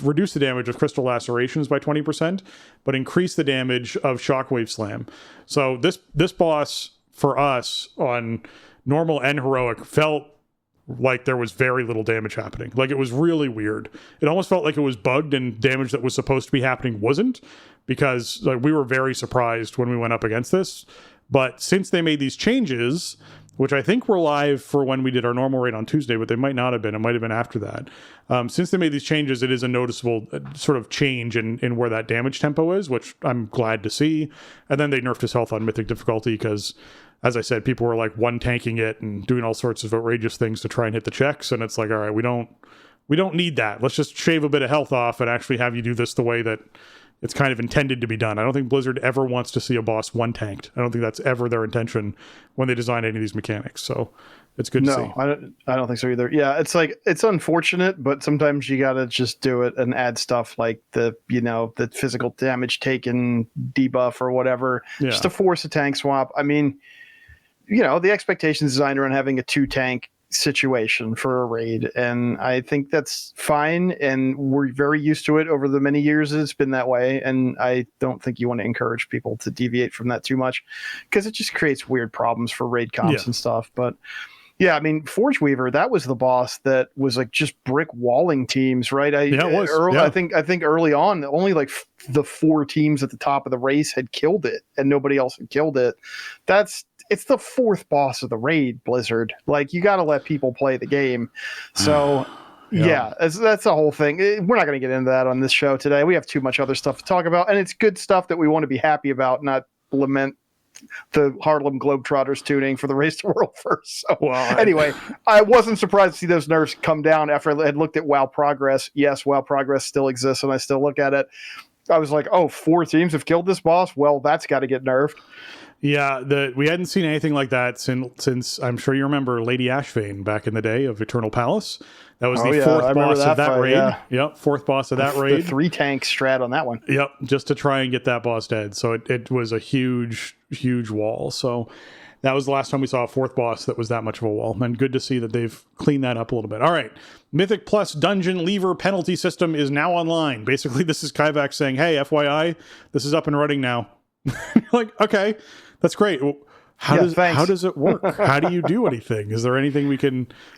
reduced the damage of crystal lacerations by 20%, but increased the damage of Shockwave Slam. So this boss for us on normal and heroic felt like there was very little damage happening. Like, it was really weird. It almost felt like it was bugged and damage that was supposed to be happening wasn't, because we were very surprised when we went up against this. But since they made these changes, which I think were live for when we did our normal raid on Tuesday, but they might not have been. It might have been after that. Since they made these changes, it is a noticeable sort of change in where that damage tempo is, which I'm glad to see. And then they nerfed his health on Mythic difficulty because, as I said, people were like one tanking it and doing all sorts of outrageous things to try and hit the checks. And it's like, all right, we don't need that. Let's just shave a bit of health off and actually have you do this the way that it's kind of intended to be done. I don't think Blizzard ever wants to see a boss one tanked. I don't think that's ever their intention when they design any of these mechanics. So it's good to see. No, I don't think so either. Yeah, it's unfortunate, but sometimes you got to just do it and add stuff like the physical damage taken debuff or whatever, just to force a tank swap. I mean, the expectations designed around having a 2-tank situation for a raid, and I think that's fine, and we're very used to it over the many years it's been that way, and I don't think you want to encourage people to deviate from that too much because it just creates weird problems for raid comps and stuff. But yeah, I mean, Forge Weaver, that was the boss that was like just brick walling teams, right? It was. I think early on, only like the 4 teams at the top of the race had killed it, and nobody else had killed it. It's the 4th boss of the raid, Blizzard. Like, you got to let people play the game. So, that's the whole thing. We're not going to get into that on this show today. We have too much other stuff to talk about, and it's good stuff that we want to be happy about, not lament the Harlem Globetrotters tuning for the Race to World first. So, anyway, I wasn't surprised to see those nerfs come down after I had looked at WoW Progress. Yes, WoW Progress still exists, and I still look at it. I was like, 4 teams have killed this boss? Well, that's got to get nerfed. Yeah, we hadn't seen anything like that since I'm sure you remember Lady Ashvane back in the day of Eternal Palace. That was the 4th boss of that raid. Yeah. Yep, 4th boss of that raid. The 3-tank strat on that one. Yep, just to try and get that boss dead. So it was a huge, huge wall. So that was the last time we saw a 4th boss that was that much of a wall. And good to see that they've cleaned that up a little bit. All right, Mythic Plus Dungeon Lever penalty system is now online. Basically, this is Kaivax saying, hey, FYI, this is up and running now. Like, okay. That's great. how does it work? How do you do anything? Is there anything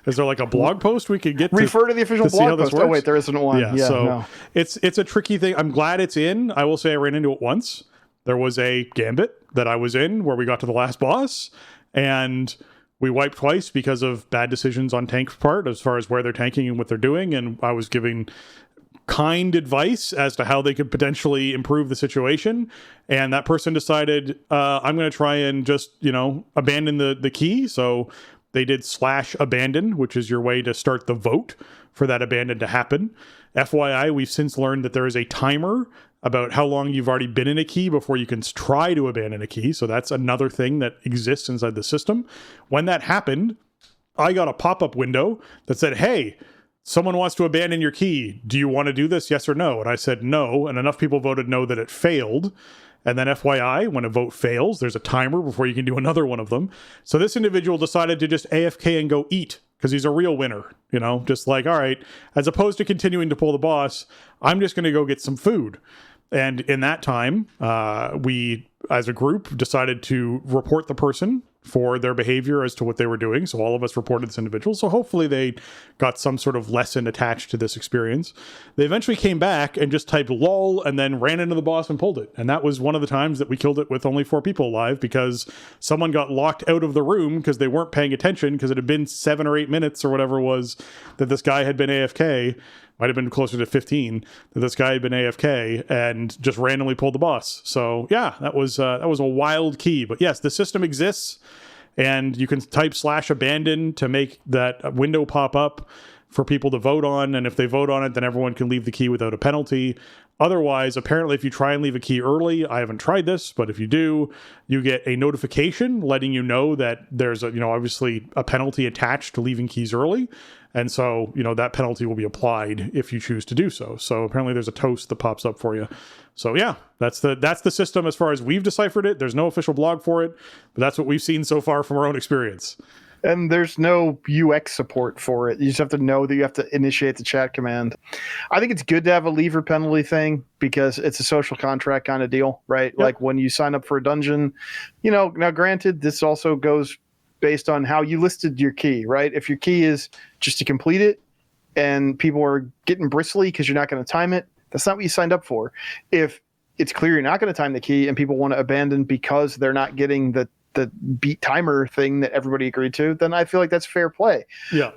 is there like a blog post we could get refer to the official blog post? Oh wait, there isn't one. Yeah, so no. It's a tricky thing. I'm glad it's in. I will say I ran into it once. There was a gambit that I was in where we got to the last boss and we wiped twice because of bad decisions on tank's part as far as where they're tanking and what they're doing, and I was giving kind advice as to how they could potentially improve the situation, and that person decided I'm going to try and just abandon the key. So they did /abandon, which is your way to start the vote for that abandon to happen. FYI, we've since learned that there is a timer about how long you've already been in a key before you can try to abandon a key. So that's another thing that exists inside the system. When that happened, I got a pop-up window that said, hey, someone wants to abandon your key. Do you want to do this? Yes or no? And I said no, and enough people voted no that it failed. And then FYI, when a vote fails, there's a timer before you can do another one of them. So this individual decided to just AFK and go eat because he's a real winner, just like, all right, as opposed to continuing to pull the boss, I'm just going to go get some food. And in that time, we, as a group, decided to report the person for their behavior as to what they were doing. So all of us reported this individual. So hopefully they got some sort of lesson attached to this experience. They eventually came back and just typed lol and then ran into the boss and pulled it. And that was one of the times that we killed it with only 4 people alive because someone got locked out of the room because they weren't paying attention because it had been 7 or 8 minutes or whatever it was that this guy had been AFK. Might have been closer to 15 that this guy had been AFK and just randomly pulled the boss. So yeah, that was a wild key. But yes, the system exists, and you can type /abandon to make that window pop up for people to vote on. And if they vote on it, then everyone can leave the key without a penalty. Otherwise, apparently, if you try and leave a key early, I haven't tried this, but if you do, you get a notification letting you know that there's obviously a penalty attached to leaving keys early. And so, that penalty will be applied if you choose to do so. So apparently there's a toast that pops up for you. So yeah, that's the system as far as we've deciphered it. There's no official blog for it, but that's what we've seen so far from our own experience. And there's no UX support for it. You just have to know that you have to initiate the chat command. I think it's good to have a lever penalty thing because it's a social contract kind of deal, right? Yep. Like when you sign up for a dungeon, now granted, this also goes based on how you listed your key, right? If your key is just to complete it and people are getting bristly because you're not going to time it, that's not what you signed up for. If it's clear you're not going to time the key and people want to abandon because they're not getting the beat timer thing that everybody agreed to, then I feel like that's fair play. Yeah.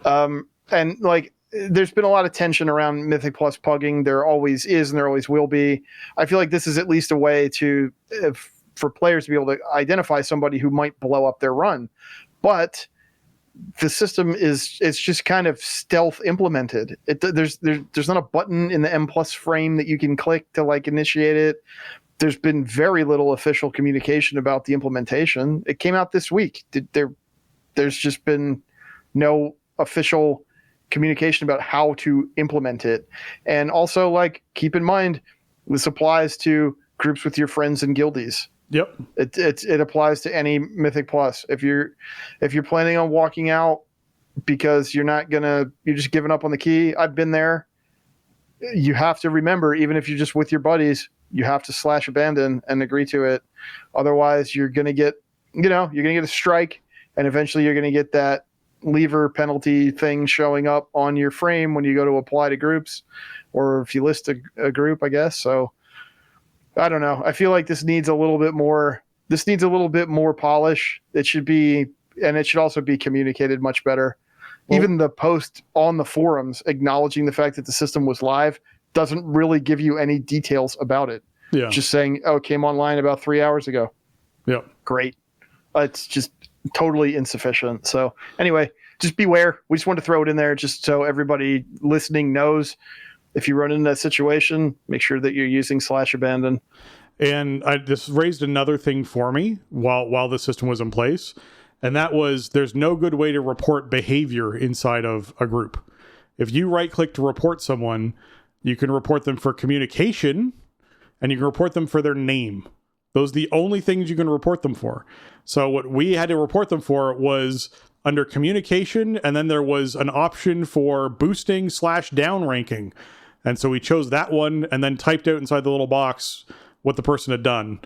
And like, there's been a lot of tension around Mythic Plus pugging. There always is, and there always will be. I feel like this is at least a way for players to be able to identify somebody who might blow up their run. But the system it's just kind of stealth implemented. There's not a button in the M Plus frame that you can click to like initiate it. There's been very little official communication about the implementation. It came out this week. There's just been no official communication about how to implement it. And also, like, keep in mind, this applies to groups with your friends and guildies. Yep. It applies to any Mythic Plus. If you're planning on walking out because you're just giving up on the key, I've been there. You have to remember, even if you're just with your buddies, you have to /abandon and agree to it. Otherwise, you're gonna get a strike, and eventually you're gonna get that lever penalty thing showing up on your frame when you go to apply to groups, or if you list a group, I guess. So I don't know. I feel like this needs a little bit more polish. It should also be communicated much better. Well, even the post on the forums acknowledging the fact that the system was live doesn't really give you any details about it. Yeah. Just saying, it came online about 3 hours ago. Yeah. Great. It's just totally insufficient. So anyway, just beware. We just want to throw it in there just so everybody listening knows. If you run into that situation, make sure that you're using /abandon. And this raised another thing for me while the system was in place, and that was there's no good way to report behavior inside of a group. If you right-click to report someone, you can report them for communication, and you can report them for their name. Those are the only things you can report them for. So what we had to report them for was under communication, and then there was an option for boosting /down ranking. And so we chose that one and then typed out inside the little box what the person had done.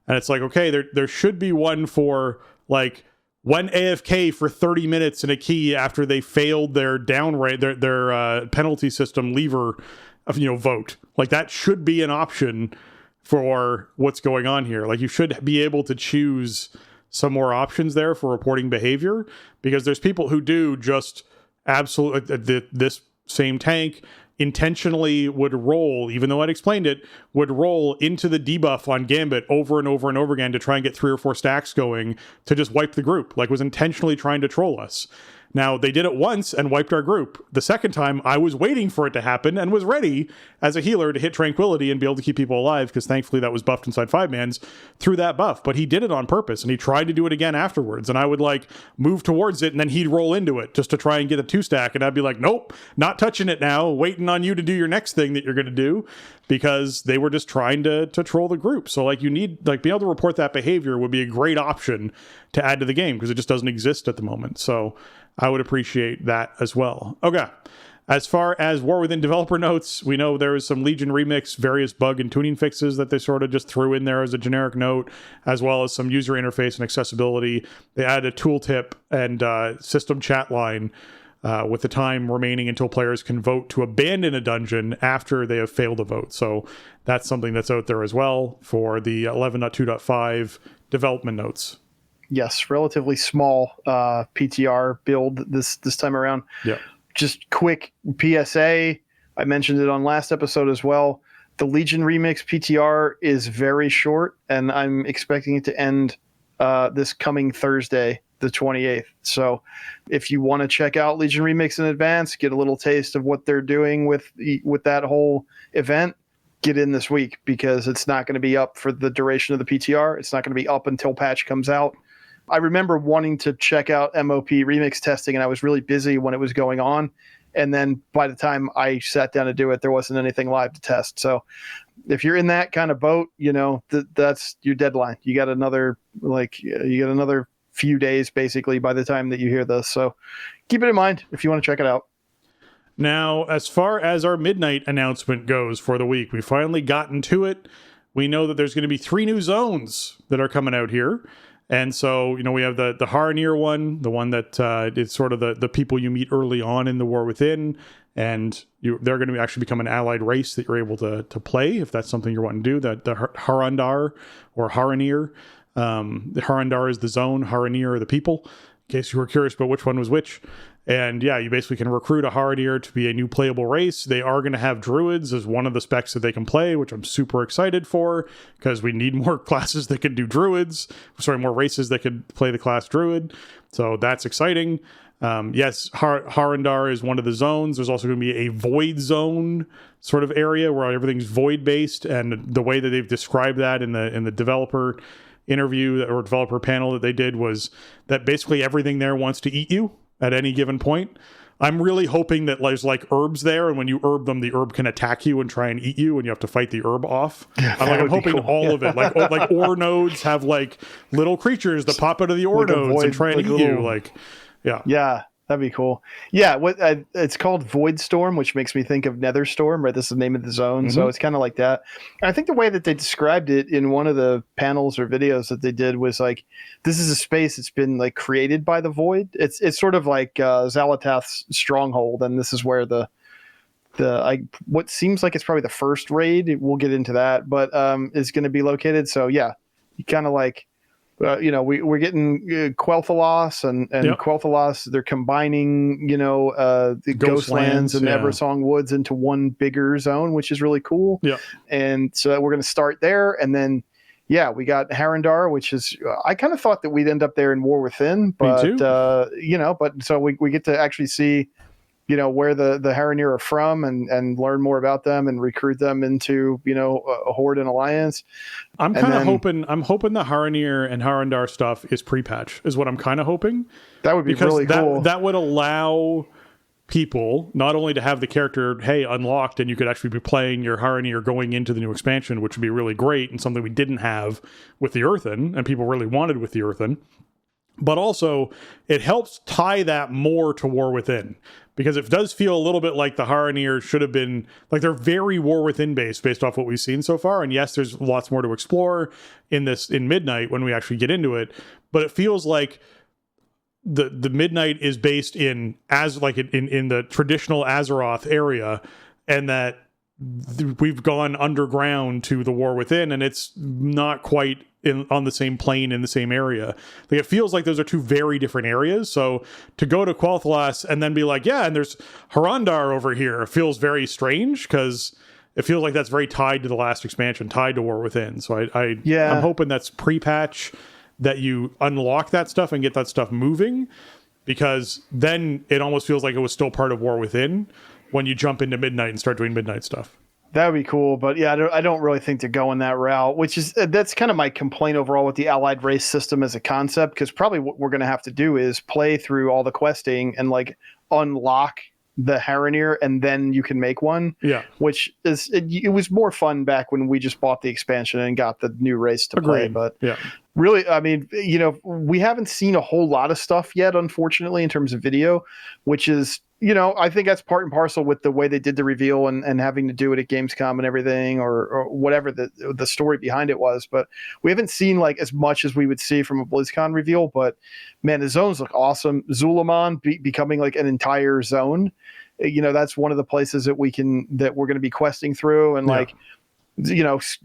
And it's like, okay, there should be one for like went AFK for 30 minutes in a key after they failed their their penalty system lever vote. Like that should be an option for what's going on here. Like you should be able to choose some more options there for reporting behavior, because there's people who do just absolutely this same tank intentionally would roll, even though I'd explained it, would roll into the debuff on Gambit over and over and over again to try and get 3 or 4 stacks going to just wipe the group, like was intentionally trying to troll us. Now, they did it once and wiped our group. The second time, I was waiting for it to happen and was ready as a healer to hit Tranquility and be able to keep people alive, because thankfully that was buffed inside 5-mans through that buff. But he did it on purpose, and he tried to do it again afterwards. And I would, like, move towards it, and then he'd roll into it just to try and get a 2-stack. And I'd be like, nope, not touching it now, waiting on you to do your next thing that you're going to do, because they were just trying to troll the group. So, like, you need, like, being able to report that behavior would be a great option to add to the game, because it just doesn't exist at the moment. So I would appreciate that as well. Okay. As far as War Within developer notes, we know there was some Legion Remix, various bug and tuning fixes that they sort of just threw in there as a generic note, as well as some user interface and accessibility. They added a tooltip and system chat line with the time remaining until players can vote to abandon a dungeon after they have failed a vote. So that's something that's out there as well for the 11.2.5 development notes. Yes, relatively small PTR build this time around. Yeah. Just quick PSA. I mentioned it on last episode as well. The Legion Remix PTR is very short, and I'm expecting it to end this coming Thursday, the 28th. So if you want to check out Legion Remix in advance, get a little taste of what they're doing with that whole event, get in this week, because it's not going to be up for the duration of the PTR. It's not going to be up until patch comes out. I remember wanting to check out MOP remix testing, and I was really busy when it was going on. And then by the time I sat down to do it, there wasn't anything live to test. So if you're in that kind of boat, that's your deadline. You got another few days basically by the time that you hear this. So keep it in mind if you want to check it out. Now, as far as our midnight announcement goes for the week, we finally gotten to it. We know that there's going to be 3 new zones that are coming out here. And so, we have the Haranir one, the one that is sort of the people you meet early on in the War Within, and they're going to actually become an allied race that you're able to play, if that's something you're wanting to do. The Harandar or Haranir. The Harandar is the zone, Haranir are the people, in case you were curious about which one was which. And yeah, you basically can recruit a Haranir to be a new playable race. They are going to have druids as one of the specs that they can play, which I'm super excited for, because we need more classes that can do druids. More races that could play the class druid. So that's exciting. Yes, Harandar is one of the zones. There's also going to be a void zone sort of area where everything's void based, and the way that they've described that in the developer interview or developer panel that they did was that basically everything there wants to eat you at any given point. I'm really hoping that there's like herbs there, and when you herb them, the herb can attack you and try and eat you, and you have to fight the herb off. Yeah, I'm hoping cool. All of it, like ore nodes have like little creatures that pop out of the ore nodes and try and eat you. Yeah, that'd be cool. Yeah, it's called Void Storm, which makes me think of Nether Storm, right? This is the name of the zone, so it's kind of like that. And I think the way that they described it in one of the panels or videos that they did was like, this is a space that's been like created by the Void. It's sort of like Xal'atath's stronghold, and this is where what seems like it's probably the first raid. We'll get into that, but is going to be located. So yeah, you kind of like. We're getting Quel'Thalas and Quel'Thalas. They're combining, the Ghostlands and Eversong Woods into one bigger zone, which is really cool. Yeah. And so we're going to start there. And then, we got Harandar, which is, I kind of thought that we'd end up there in War Within, but, Me too. But so we get to actually see, where the Haranir are from and learn more about them and recruit them into, a horde and alliance. I'm kind of hoping the Haranir and Harandar stuff is pre-patch, is what I'm kind of hoping. That would be really cool. That would allow people not only to have the character, unlocked, and you could actually be playing your Haranir going into the new expansion, which would be really great and something we didn't have with the Earthen and people really wanted with the Earthen. But also, it helps tie that more to War Within, because it does feel a little bit like the Haranir should have been, like, they're very War Within based off what we've seen so far. And yes, there's lots more to explore in Midnight when we actually get into it, but it feels like the Midnight is based in the traditional Azeroth area, and that we've gone underground to the War Within, and it's not quite on the same plane in the same area. Like, it feels like those are two very different areas. So to go to Quel'Thalas and then be like, yeah, and there's Harandar over here, feels very strange, because it feels like that's very tied to the last expansion, tied to War Within. So I'm hoping that's pre-patch, that you unlock that stuff and get that stuff moving, because then it almost feels like it was still part of War Within when you jump into Midnight and start doing Midnight stuff. That would be cool, but yeah, I don't really think they're going that route, that's kind of my complaint overall with the allied race system as a concept, because probably what we're going to have to do is play through all the questing and like unlock the Haranir, and then you can make one. Yeah, which is it was more fun back when we just bought the expansion and got the new race to play. But yeah, really, I mean, we haven't seen a whole lot of stuff yet, unfortunately, in terms of video, which is, I think that's part and parcel with the way they did the reveal and having to do it at Gamescom and everything, or whatever the story behind it was. But we haven't seen like as much as we would see from a BlizzCon reveal. But man, the zones look awesome. Zulaman becoming like an entire zone. That's one of the places that we're going to be questing through, and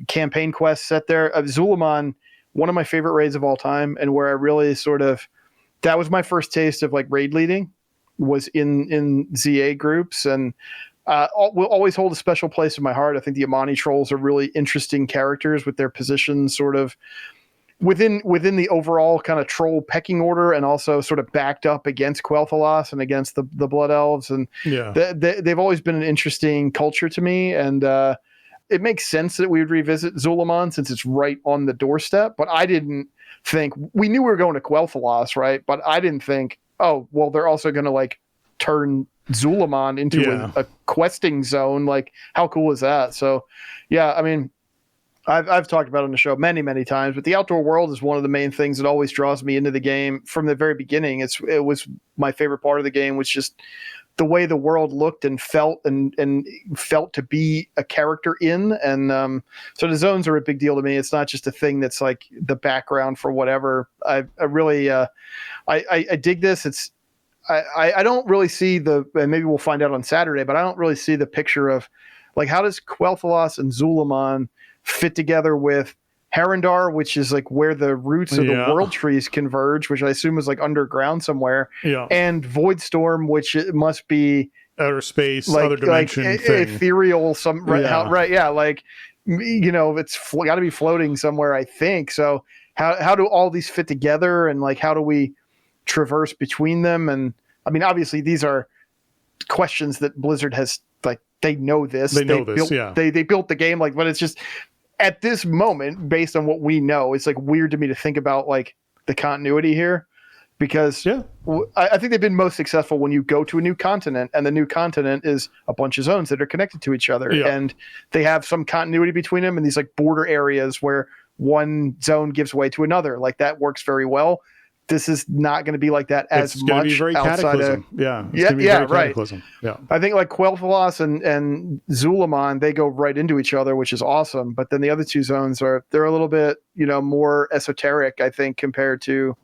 campaign quests set there. Zulaman, one of my favorite raids of all time, and where I really that was my first taste of like raid leading, was in ZA groups, and will always hold a special place in my heart. I think the Amani trolls are really interesting characters with their positions sort of within the overall kind of troll pecking order, and also sort of backed up against Quel'Thalas and against the Blood Elves. And they've always been an interesting culture to me. And it makes sense that we would revisit Zulaman since it's right on the doorstep. But I didn't think, we knew we were going to Quel'Thalas, right? But I didn't think, oh, well, they're also going to like turn Zulaman into a questing zone. Like, how cool is that? So yeah, I mean, I've talked about it on the show many, many times, but the outdoor world is one of the main things that always draws me into the game from the very beginning. It was my favorite part of the game, was just the way the world looked and felt and felt to be a character in. And so the zones are a big deal to me. It's not just a thing that's like the background for whatever. I really I dig this. I don't really see and maybe we'll find out on Saturday, but I don't really see the picture of like, how does Quel'Thalas and Zulaman fit together with Harandar, which is like where the roots of the world trees converge, which I assume is like underground somewhere. Yeah. And Voidstorm, which it must be outer space, like, other dimension, like ethereal, it's got to be floating somewhere, I think. So how do all these fit together, and like how do we traverse between them? And I mean, obviously these are questions that Blizzard has, like, they know this. They built the game, like, but it's just at this moment, based on what we know, it's like weird to me to think about like the continuity here, because I think they've been most successful when you go to a new continent, and the new continent is a bunch of zones that are connected to each other, and they have some continuity between them, and these like border areas where one zone gives way to another. Like, that works very well. This is not going to be like that as much. Be very outside of Cataclysm. Yeah. I think like Quel'Thalas and Zulaman, they go right into each other, which is awesome. But then the other two zones they're a little bit, more esoteric, I think, compared to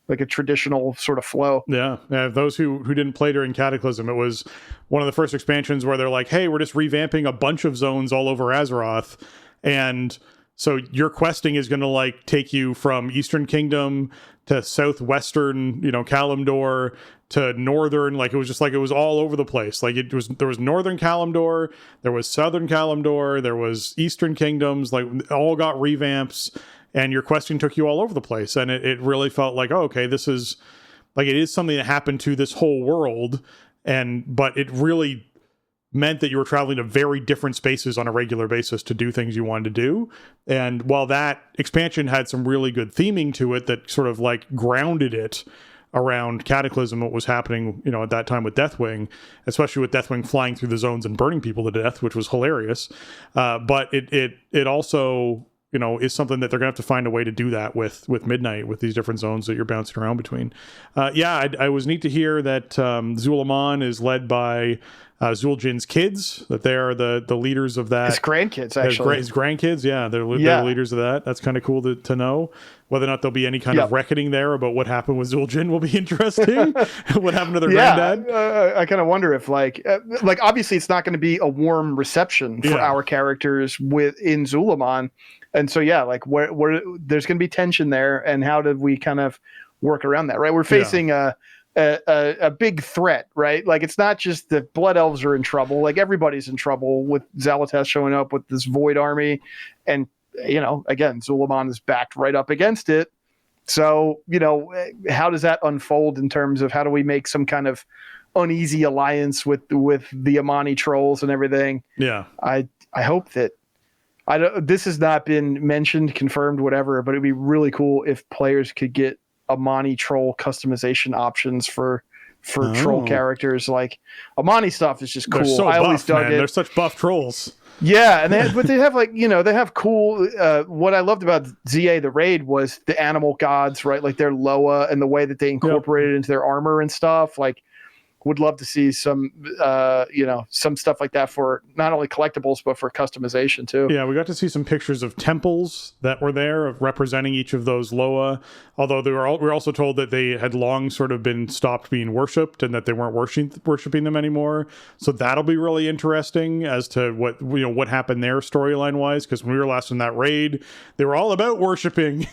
like a traditional sort of flow. Yeah. Those who didn't play during Cataclysm, it was one of the first expansions where they're like, hey, we're just revamping a bunch of zones all over Azeroth, and so your questing is going to like take you from Eastern Kingdom to southwestern, Kalimdor, to northern. Like, it was just like, it was all over the place. Like, there was northern Kalimdor, there was southern Kalimdor, there was Eastern Kingdoms, like, all got revamps, and your questing took you all over the place. And it really felt like, oh, okay, this is like, it is something that happened to this whole world. But it really meant that you were traveling to very different spaces on a regular basis to do things you wanted to do. And while that expansion had some really good theming to it that sort of like grounded it around Cataclysm, what was happening, at that time with Deathwing, especially with Deathwing flying through the zones and burning people to death, which was hilarious. But it also is something that they're gonna have to find a way to do that with Midnight, with these different zones that you're bouncing around between. I was neat to hear that Zulaman is led by Zuljin's kids, that they are the leaders of that. His grandkids, actually. His grandkids, they're leaders of that. That's kind of cool to know. Whether or not there'll be any kind of reckoning there about what happened with Zuljin will be interesting. What happened to their granddad? I kind of wonder if, like obviously it's not going to be a warm reception for our characters in Zulaman. And so, where there's going to be tension there, and how did we kind of work around that, right? We're facing a big threat, right? Like, it's not just the Blood Elves are in trouble. Like, everybody's in trouble with Xal'atath showing up with this Void army. And, again, Zulaman is backed right up against it. So, how does that unfold in terms of how do we make some kind of uneasy alliance with the Amani trolls and everything? Yeah. I hope that this has not been mentioned, confirmed, whatever, but it'd be really cool if players could get Amani troll customization options for troll characters. Like, Amani stuff is just cool. They're so I always buff, dug man. it. They're such buff trolls. Yeah, and they have they have cool. What I loved about ZA the Raid was the animal gods, right? Like their Loa and the way that they incorporated into their armor and stuff. Like, would love to see some stuff like that for not only collectibles but for customization too. Yeah, we got to see some pictures of temples that were there of representing each of those Loa. Although we were also told that they had long sort of been stopped being worshipped and that they weren't worshiping them anymore. So that'll be really interesting as to what happened there storyline wise. Because when we were last in that raid, they were all about worshiping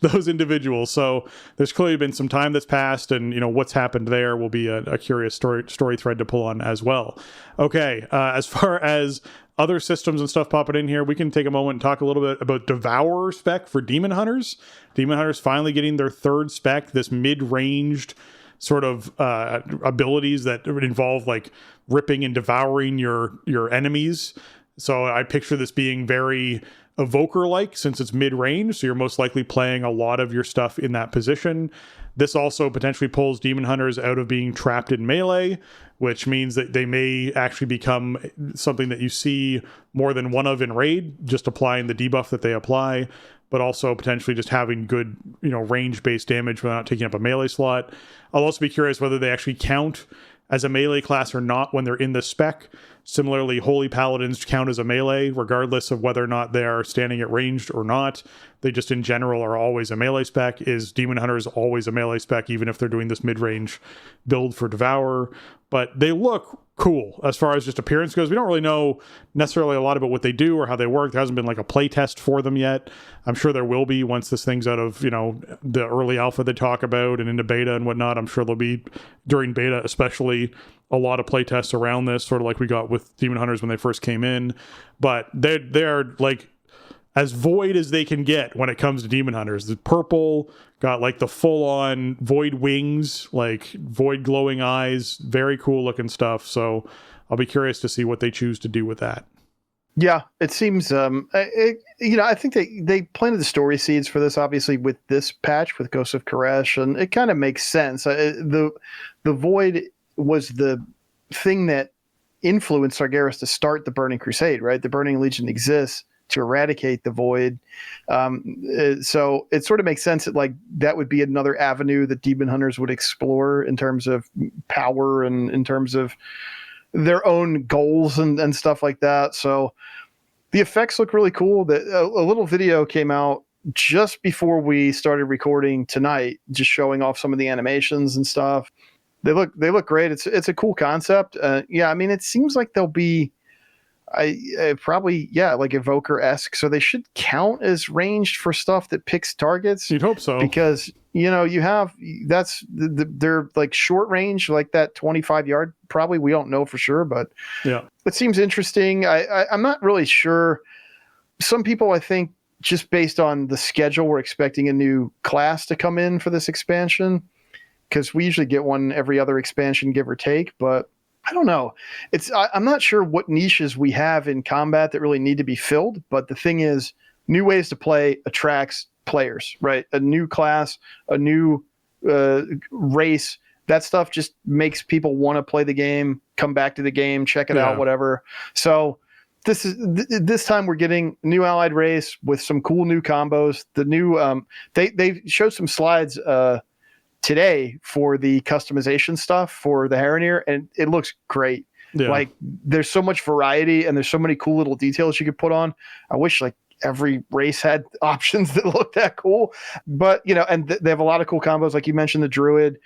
those individuals. So there's clearly been some time that's passed, and what's happened there will be a curious story thread to pull on as well. Okay, as far as other systems and stuff popping in here, we can take a moment and talk a little bit about Devourer spec for Demon Hunters. Demon Hunters finally getting their third spec, this mid-ranged sort of abilities that involve like ripping and devouring your enemies. So I picture this being very Evoker-like, since it's mid-range, so you're most likely playing a lot of your stuff in that position. This also potentially pulls Demon Hunters out of being trapped in melee, which means that they may actually become something that you see more than one of in raid, just applying the debuff that they apply, but also potentially just having good, range-based damage without taking up a melee slot. I'll also be curious whether they actually count as a melee class or not when they're in the spec. Similarly, Holy Paladins count as a melee, regardless of whether or not they are standing at ranged or not. They just, in general, are always a melee spec. Is Demon Hunters always a melee spec, even if they're doing this mid-range build for Devourer? But they look cool as far as just appearance goes. We don't really know necessarily a lot about what they do or how they work. There hasn't been like a play test for them yet. I'm sure there will be once this thing's out of, the early alpha they talk about and into beta and whatnot. I'm sure there'll be, during beta especially, a lot of play tests around this, sort of like we got with Demon Hunters when they first came in. But they're like as void as they can get when it comes to Demon Hunters. The purple got like the full-on void wings, like void glowing eyes, very cool looking stuff. So I'll be curious to see what they choose to do with that. Yeah, it seems I think they planted the story seeds for this, obviously, with this patch with Ghost of Koresh, and it kind of makes sense. The void was the thing that influenced Sargeras to start the Burning Crusade, right? The Burning Legion exists to eradicate the void. So it sort of makes sense that that would be another avenue that Demon Hunters would explore in terms of power and in terms of their own goals and stuff like that. So the effects look really cool. A little video came out just before we started recording tonight, just showing off some of the animations and stuff. They look great. It's a cool concept. It seems like they'll be probably like Evoker-esque, so they should count as ranged for stuff that picks targets. You'd hope so, because you have they're like short range, like that 25-yard. Probably, we don't know for sure, but yeah, it seems interesting. I'm not really sure. Some people, I think, just based on the schedule, we're expecting a new class to come in for this expansion, because we usually get one every other expansion, give or take. But I don't know. I'm not sure what niches we have in combat that really need to be filled. But the thing is, new ways to play attracts players, right? A new class, a new race, that stuff just makes people want to play the game, come back to the game, check it out, whatever. So this time we're getting new allied race with some cool new combos. The new they showed some slides today for the customization stuff for the Harrenir, and it looks great. Yeah. Like there's so much variety and there's so many cool little details you could put on. I wish like every race had options that look that cool, but and they have a lot of cool combos. Like you mentioned, the Druid,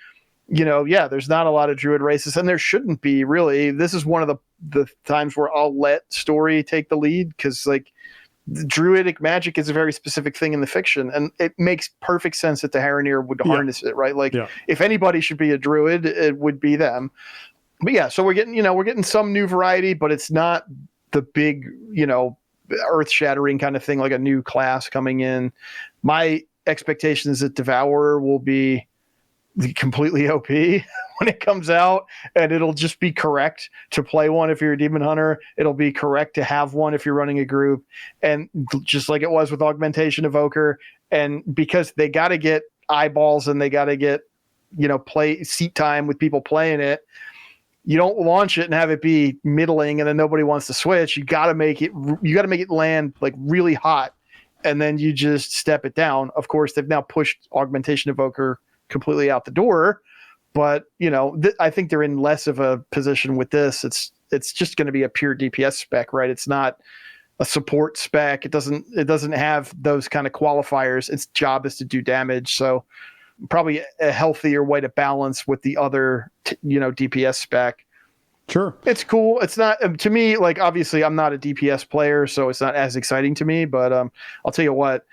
there's not a lot of Druid races, and there shouldn't be really. This is one of the times where I'll let story take the lead, because like the Druidic magic is a very specific thing in the fiction, and it makes perfect sense that the Harrenir would harness it, right? Like if anybody should be a Druid, it would be them. But yeah, so we're getting some new variety, but it's not the big, earth-shattering kind of thing, like a new class coming in. My expectation is that Devourer will be completely OP when it comes out, and it'll just be correct to play one if you're a Demon Hunter. It'll be correct to have one if you're running a group, and just like it was with Augmentation Evoker, and because they got to get eyeballs and they got to get play seat time with people playing it. You don't launch it and have it be middling and then nobody wants to switch. You got to make it land like really hot, and then you just step it down. Of course, they've now pushed Augmentation Evoker completely out the door, but I think they're in less of a position with this. It's just going to be a pure DPS spec, right? It's not a support spec. It doesn't have those kind of qualifiers. Its job is to do damage. So probably a healthier way to balance with the other, DPS spec. Sure. It's cool. It's not, to me, like, obviously I'm not a DPS player, so it's not as exciting to me, but I'll tell you what,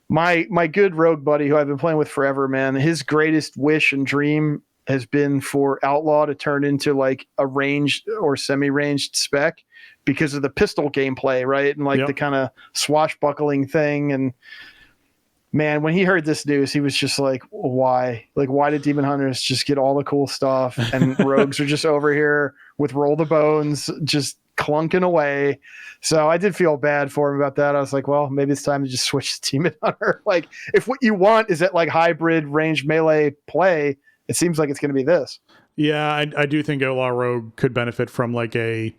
my good rogue buddy who I've been playing with forever, man, his greatest wish and dream has been for Outlaw to turn into like a ranged or semi-ranged spec because of the pistol gameplay, right? And like the kind of swashbuckling thing. And man, when he heard this news, he was just like, why? Like, why did Demon Hunters just get all the cool stuff and rogues are just over here with Roll the Bones just clunking away? So I did feel bad for him about that. I was like, well, maybe it's time to just switch to Demon Hunter. Like, if what you want is that like hybrid ranged melee play, it seems like it's going to be this. Yeah, I do think Outlaw Rogue could benefit from like a,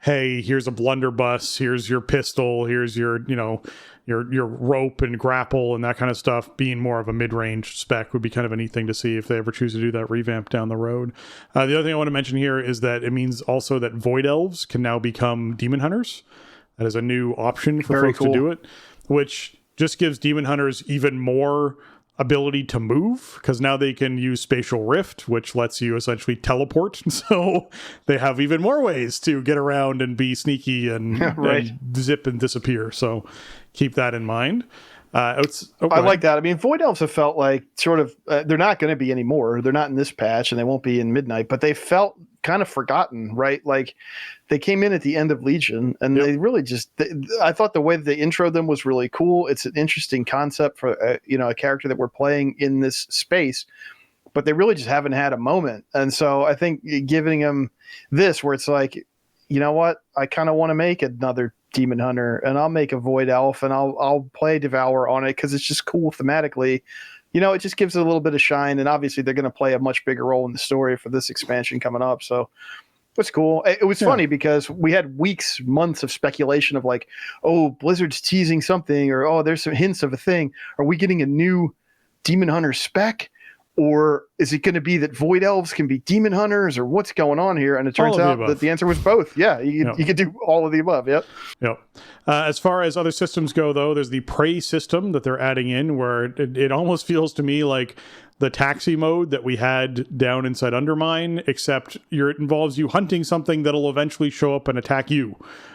hey, here's a blunderbuss, here's your pistol, here's your, your rope and grapple and that kind of stuff. Being more of a mid-range spec would be kind of a neat thing to see if they ever choose to do that revamp down the road. The other thing I want to mention here is that it means also that Void Elves can now become Demon Hunters. That is a new option for folks to do it, which just gives Demon Hunters even more ability to move, because now they can use Spatial Rift, which lets you essentially teleport. So they have even more ways to get around and be sneaky and, and zip and disappear. So keep that in mind. I like that. I mean, Void Elves have felt like sort of they're not going to be anymore. They're not in this patch, and they won't be in Midnight, but they felt kind of forgotten, right? Like they came in at the end of Legion, and they really just I thought the way that they introed them was really cool. It's an interesting concept for a character that we're playing in this space, but they really just haven't had a moment. And so I think giving them this, where it's like, you know what, I kind of want to make another Demon Hunter, and I'll make a Void Elf, and I'll play Devour on it because it's just cool thematically. It just gives it a little bit of shine, and obviously they're going to play a much bigger role in the story for this expansion coming up. So it's cool. It was funny because we had months of speculation of like, oh, Blizzard's teasing something, or oh, there's some hints of a thing. Are we getting a new Demon Hunter spec? Or is it going to be that Void Elves can be Demon Hunters, or what's going on here? And it turns out that the answer was both. Yeah, you could do all of the above. Yep. As far as other systems go, though, there's the Prey system that they're adding in, where it almost feels to me like the taxi mode that we had down inside Undermine, except it involves you hunting something that'll eventually show up and attack you.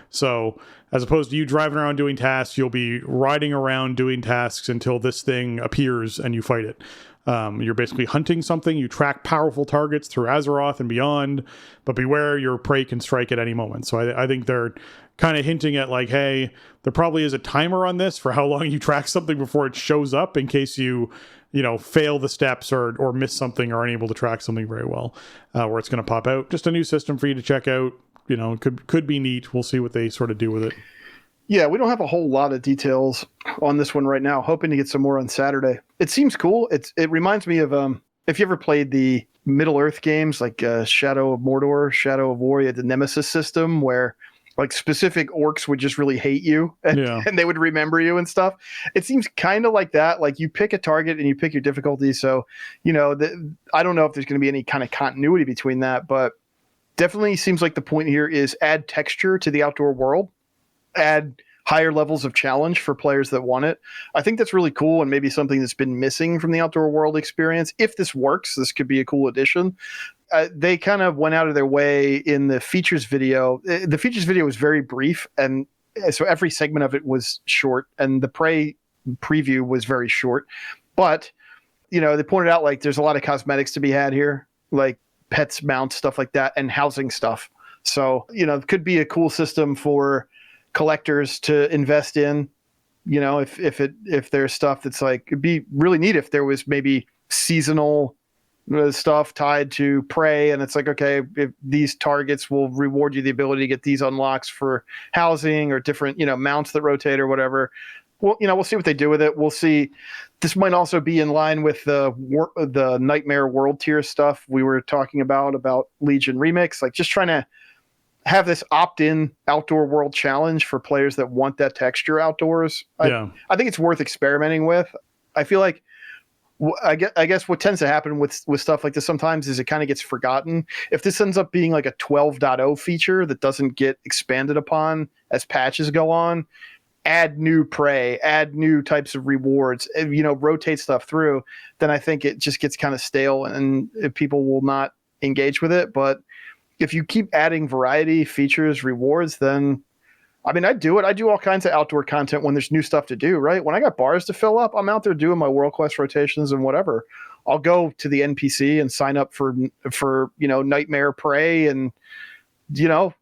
So as opposed to you driving around doing tasks, you'll be riding around doing tasks until this thing appears and you fight it. You're basically hunting something. You track powerful targets through Azeroth and beyond, but beware, your prey can strike at any moment. So I think they're kind of hinting at like, hey, there probably is a timer on this for how long you track something before it shows up, in case you fail the steps or miss something or aren't able to track something very well, where it's going to pop out. Just a new system for you to check out. Could be neat. We'll see what they sort of do with it. Yeah, we don't have a whole lot of details on this one right now. Hoping to get some more on Saturday. It seems cool. It reminds me of if you ever played the Middle Earth games like Shadow of Mordor, Shadow of War, you had the Nemesis system where like specific orcs would just really hate you and they would remember you and stuff. It seems kind of like that. Like you pick a target and you pick your difficulty. So, I don't know if there's going to be any kind of continuity between that, but definitely seems like the point here is add texture to the outdoor world, add higher levels of challenge for players that want it. I think that's really cool and maybe something that's been missing from the outdoor world experience. If this works, this could be a cool addition. They kind of went out of their way in the features video. The features video was very brief, and so every segment of it was short, and the preview was very short. But, they pointed out like there's a lot of cosmetics to be had here, like pets, mounts, stuff like that, and housing stuff. So, it could be a cool system for collectors to invest in, if there's stuff that's like, it'd be really neat if there was maybe seasonal stuff tied to prey, and it's like, okay, if these targets will reward you the ability to get these unlocks for housing or different mounts that rotate or whatever. Well, we'll see what they do with it. We'll see. This might also be in line with the Nightmare World Tier stuff we were talking about Legion Remix, like just trying to have this opt-in outdoor world challenge for players that want that texture outdoors. I think it's worth experimenting with. I feel like I guess what tends to happen with stuff like this sometimes is it kind of gets forgotten. If this ends up being like a 12.0 feature that doesn't get expanded upon as patches go on, add new prey, add new types of rewards, rotate stuff through, then I think it just gets kind of stale and people will not engage with it. But if you keep adding variety, features, rewards, then I do it. I do all kinds of outdoor content when there's new stuff to do, right? When I got bars to fill up, I'm out there doing my World Quest rotations and whatever. I'll go to the NPC and sign up for Nightmare Prey, and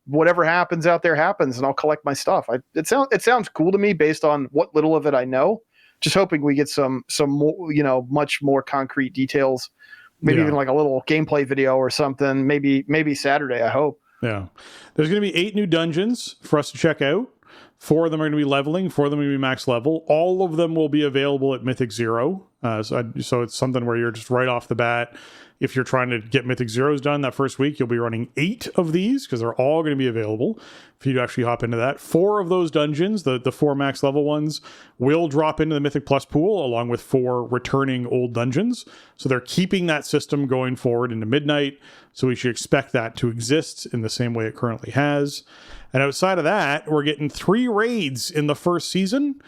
whatever happens out there happens, and I'll collect my stuff. It sounds cool to me based on what little of it I know. Just hoping we get some more, much more concrete details. Maybe even like a little gameplay video or something. Maybe Saturday, I hope. Yeah. There's going to be 8 new dungeons for us to check out. 4 of them are going to be leveling. 4 of them are going to be max level. All of them will be available at Mythic 0. So it's something where you're just right off the bat. If you're trying to get Mythic Zeros done that first week, you'll be running 8 of these because they're all going to be available for you to actually hop into that. 4 of those dungeons, the 4 max level ones, will drop into the Mythic Plus pool along with 4 returning old dungeons. So they're keeping that system going forward into midnight. So we should expect that to exist in the same way it currently has. And outside of that, we're getting 3 raids in the first season.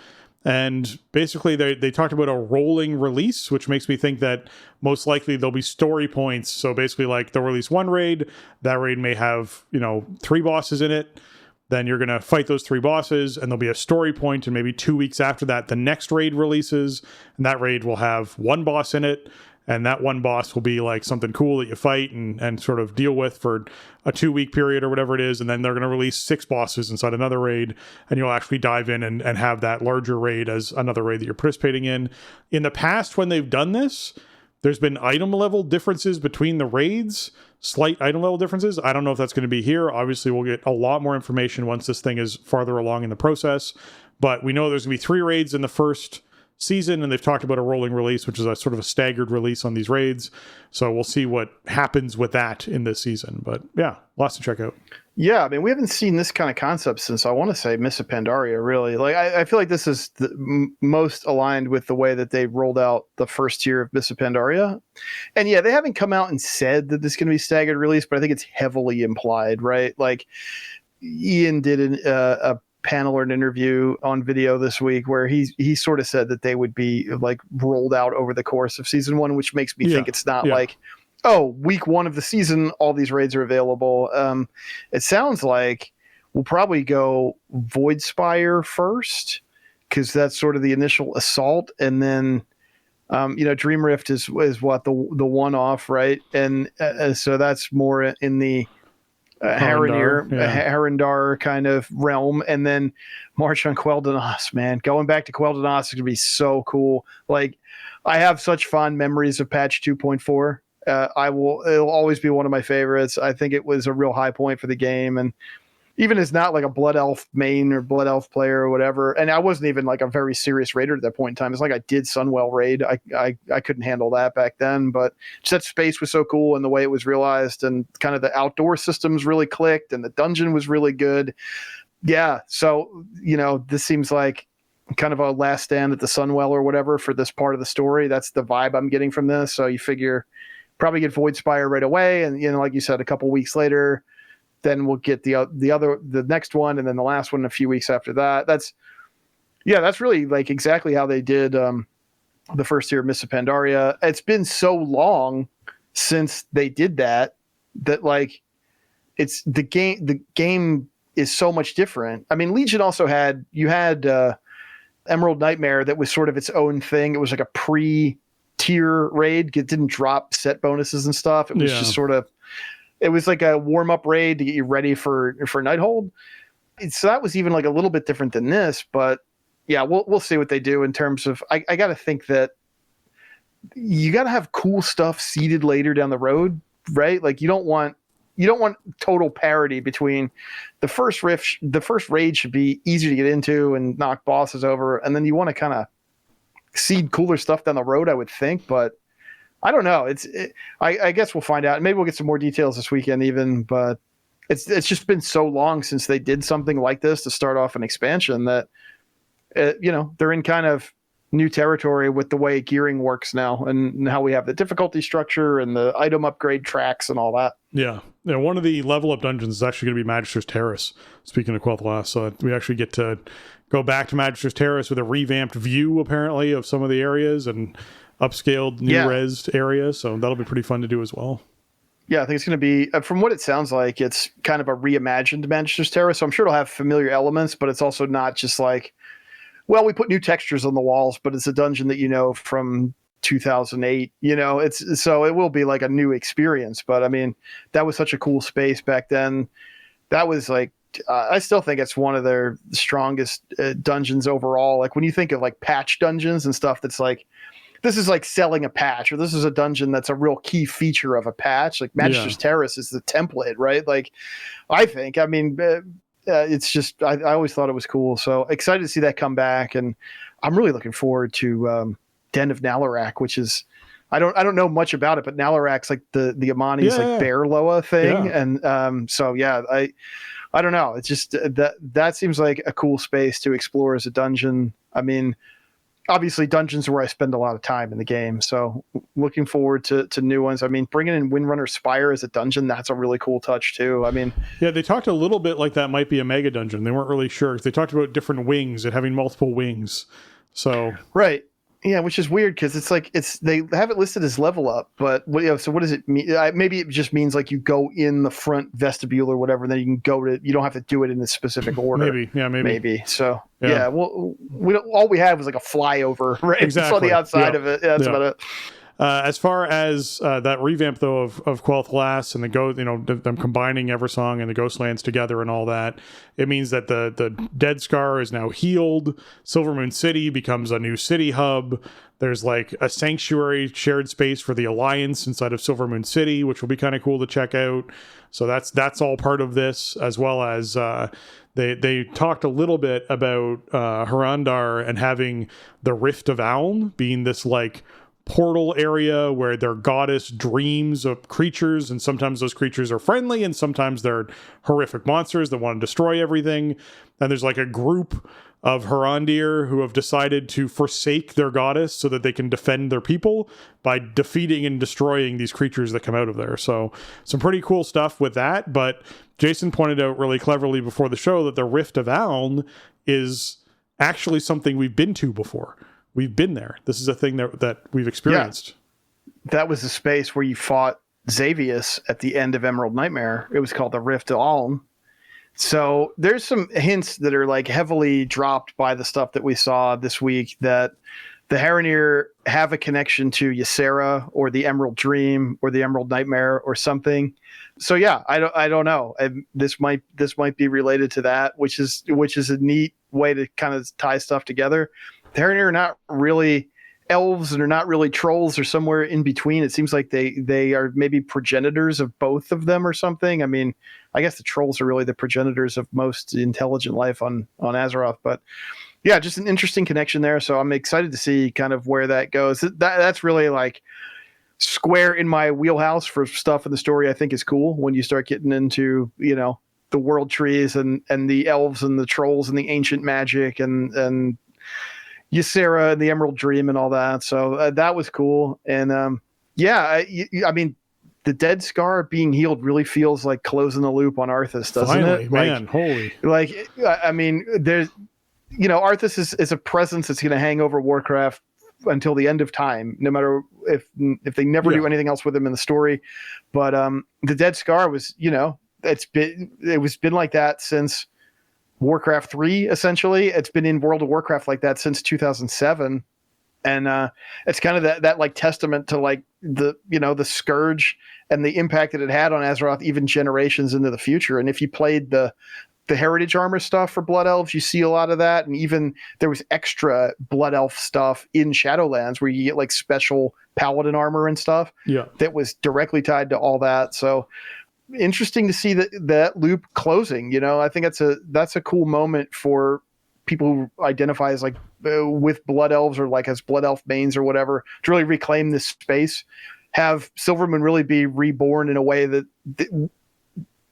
And basically, they talked about a rolling release, which makes me think that most likely there'll be story points. So basically, like they'll release one raid. That raid may have, 3 bosses in it. Then you're going to fight those 3 bosses, and there'll be a story point. And maybe 2 weeks after that, the next raid releases. And that raid will have 1 boss in it. And that 1 boss will be like something cool that you fight and sort of deal with for a 2-week period or whatever it is. And then they're going to release 6 bosses inside another raid. And you'll actually dive in and have that larger raid as another raid that you're participating in. In the past, when they've done this, there's been item level differences between the raids, slight item level differences. I don't know if that's going to be here. Obviously, we'll get a lot more information once this thing is farther along in the process. But we know there's going to be 3 raids in the first season, and they've talked about a rolling release, which is a sort of a staggered release on these raids. So we'll see what happens with that in this season. But yeah, lots to check out. Yeah, we haven't seen this kind of concept since, I want to say, Mists of Pandaria, really. Like, I feel like this is the most aligned with the way that they rolled out the first tier of Mists of Pandaria. And yeah, they haven't come out and said that this is going to be staggered release, but I think it's heavily implied, right? Like, Ian did a panel or an interview on video this week where he sort of said that they would be like rolled out over the course of season 1, which makes me think it's not like, oh, week 1 of the season, all these raids are available. It sounds like we'll probably go Voidspire first because that's sort of the initial assault, and then Dream Rift is what the one-off, right? And so that's more in the Harrendar kind of realm, and then March on Quel'Danas, man. Going back to Quel'Danas is going to be so cool. Like, I have such fond memories of patch 2.4. It'll always be one of my favorites. I think it was a real high point for the game, and even as not like a Blood Elf main or Blood Elf player or whatever. And I wasn't even like a very serious raider at that point in time. It's like I did Sunwell raid. I couldn't handle that back then, but just that space was so cool and the way it was realized and kind of the outdoor systems really clicked and the dungeon was really good. Yeah. So, this seems like kind of a last stand at the Sunwell or whatever for this part of the story. That's the vibe I'm getting from this. So you figure probably get Voidspire right away. And, like you said, a couple weeks later, then we'll get the next one. And then the last one a few weeks after that. That's really like exactly how they did the first year of Mists of Pandaria. It's been so long since they did that like it's the game is so much different. I mean, Legion also had Emerald Nightmare that was sort of its own thing. It was like a pre-tier raid. It didn't drop set bonuses and stuff. It was just sort of, it was like a warm-up raid to get you ready for Nighthold. So that was even like a little bit different than this, but yeah, we'll see what they do in terms of, I got to think that you got to have cool stuff seeded later down the road, right? Like you don't want total parity between the first raid should be easy to get into and knock bosses over. And then you want to kind of seed cooler stuff down the road, I would think, but I don't know. I guess we'll find out. Maybe we'll get some more details this weekend even, but it's just been so long since they did something like this to start off an expansion that, they're in kind of new territory with the way gearing works now and how we have the difficulty structure and the item upgrade tracks and all that. Yeah. One of the level up dungeons is actually going to be Magister's Terrace, speaking of Quel'Thalas. So we actually get to go back to Magister's Terrace with a revamped view, apparently, of some of the areas and upscaled, new resed areas. So that'll be pretty fun to do as well. Yeah, I think it's going to be, from what it sounds like, it's kind of a reimagined Magister's Terrace. So I'm sure it'll have familiar elements, but it's also not just like, well, we put new textures on the walls, but it's a dungeon that from 2008. So it will be like a new experience. But I mean, that was such a cool space back then. That was like, I still think it's one of their strongest dungeons overall. Like when you think of like patch dungeons and stuff, that's like, this is like selling a patch, or this is a dungeon that's a real key feature of a patch. Like Magister's Terrace is the template, right? Like, I think, I mean, it's just, I always thought it was cool. So excited to see that come back. And I'm really looking forward to Den of Nalarak, which is, I don't know much about it, but Nalarak's like the Amani's like bear Loa thing. Yeah. And so, yeah, I don't know. It's just that seems like a cool space to explore as a dungeon. I mean, obviously dungeons are where I spend a lot of time in the game. So looking forward to new ones. I mean, bringing in Windrunner Spire as a dungeon, that's a really cool touch too. I mean, yeah, they talked a little bit like that might be a mega dungeon. They weren't really sure. They talked about different wings and having multiple wings. So, right. Yeah, which is weird because it's like they have it listed as level up, but so what does it mean? Maybe it just means like you go in the front vestibule or whatever, and then you can you don't have to do it in a specific order. Maybe. So well, all we had was like a flyover, right? Exactly. On the outside of it. Yeah, that's about it. As far as that revamp though of Quel'Thalas and them combining Eversong and the Ghostlands together and all that, it means that the Dead Scar is now healed. Silvermoon City becomes a new city hub. There's like a sanctuary shared space for the Alliance inside of Silvermoon City, which will be kind of cool to check out. So that's all part of this, as well as they talked a little bit about Harandar and having the Rift of Aln being this like portal area where their goddess dreams of creatures, and sometimes those creatures are friendly and sometimes they're horrific monsters that want to destroy everything. And there's like a group of Harandir who have decided to forsake their goddess so that they can defend their people by defeating and destroying these creatures that come out of there. So some pretty cool stuff with that. But Jason pointed out really cleverly before the show that the Rift of Aln is actually something we've been to before. We've been there. This is a thing that we've experienced. Yeah. That was the space where you fought Xavius at the end of Emerald Nightmare. It was called the Rift of Aln. So there's some hints that are like heavily dropped by the stuff that we saw this week that the Haranir have a connection to Ysera or the Emerald Dream or the Emerald Nightmare or something. So yeah, I don't know. This might be related to that, which is a neat way to kind of tie stuff together. The Haranir are not really elves and are not really trolls or somewhere in between. It seems like they are maybe progenitors of both of them or something. I mean, I guess the trolls are really the progenitors of most intelligent life on Azeroth, but yeah, just an interesting connection there. So I'm excited to see kind of where that goes. That's really like square in my wheelhouse for stuff in the story I think is cool when you start getting into, the world trees and the elves and the trolls and the ancient magic and Ysera and the Emerald Dream and all that. So that was cool. And I mean, the dead scar being healed really feels like closing the loop on Arthas, doesn't Finally, it? Man, holy. Like, I mean, there's, Arthas is a presence that's going to hang over Warcraft until the end of time, no matter if they never do anything else with him in the story. But the dead scar was, it's been like that since Warcraft 3, essentially. It's been in World of Warcraft like that since 2007. And it's kind of that like testament to like the scourge and the impact that it had on Azeroth even generations into the future. And if you played the heritage armor stuff for Blood Elves, you see a lot of that. And even there was extra Blood Elf stuff in Shadowlands where you get like special paladin armor and stuff that was directly tied to all that. So interesting to see that loop closing. I think that's a cool moment for people who identify as like with Blood Elves or like as Blood Elf mains or whatever to really reclaim this space, have Silvermoon really be reborn in a way that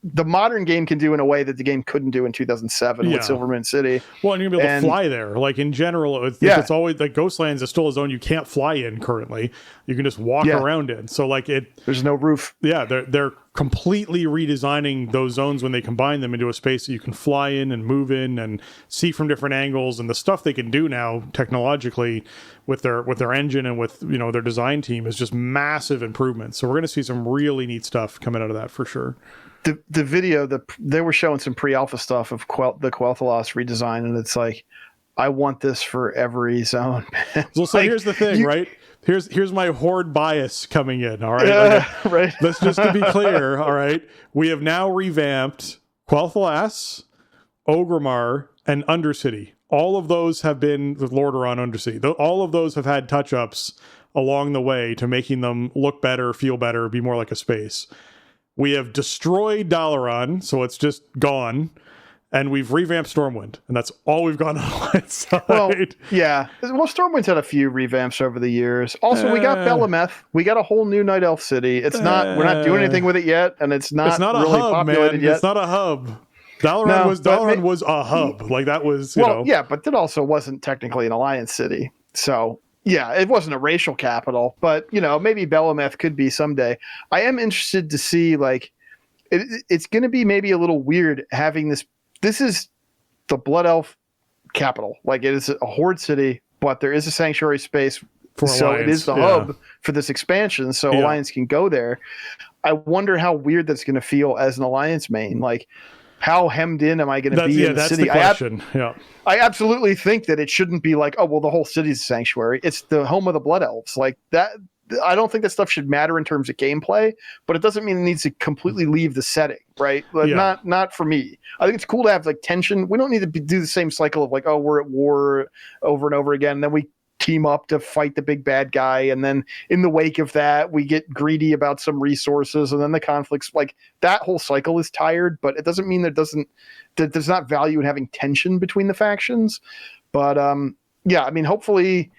the modern game can do in a way that the game couldn't do in 2007 with Silvermoon City. Well, and you're going to be able to fly there. Like in general, it's always like Ghostlands is still a zone you can't fly in currently. You can just walk around in. So like there's no roof. Yeah, they're completely redesigning those zones when they combine them into a space that you can fly in and move in and see from different angles. And the stuff they can do now technologically with their engine and with their design team is just massive improvements. So we're going to see some really neat stuff coming out of that for sure. The video, they were showing some pre-alpha stuff of the Quel'Thalas redesign, and it's like, I want this for every zone. So here's the thing, right? Here's my horde bias coming in, all right? Right. Let's just to be clear, all right? We have now revamped Quel'Thalas, Orgrimmar, and Undercity. All of those have been with Lordaeron Undercity. All of those have had touch-ups along the way to making them look better, feel better, be more like a space. We have destroyed Dalaran, so it's just gone, and we've revamped Stormwind, and that's all we've got on its side. Well, yeah. Well, Stormwind's had a few revamps over the years. Also, we got Belemeth. We got a whole new Night Elf city. We're not doing anything with it yet, and it's not really a hub, populated yet. It's not a hub. Dalaran was a hub. Like that was, yeah, but that also wasn't technically an alliance city. So yeah, it wasn't a racial capital, but maybe Belemeth could be someday. I am interested to see, like, it's going to be maybe a little weird having this. This is the Blood Elf capital. Like, it is a horde city, but there is a sanctuary space, so Alliance, it is the hub for this expansion. So Alliance can go there. I wonder how weird that's going to feel as an Alliance main. Like, how hemmed in am I going to be in the city? The question. I absolutely think that it shouldn't be like, oh, well, the whole city's a sanctuary. It's the home of the Blood Elves. Like that. I don't think that stuff should matter in terms of gameplay, but it doesn't mean it needs to completely leave the setting, right? Like, not for me. I think it's cool to have like tension. We don't need to do the same cycle of like, oh, we're at war over and over again. And then we team up to fight the big bad guy, and then in the wake of that we get greedy about some resources, and then the conflicts. Like, that whole cycle is tired, but it doesn't mean that there's not value in having tension between the factions. But I mean, hopefully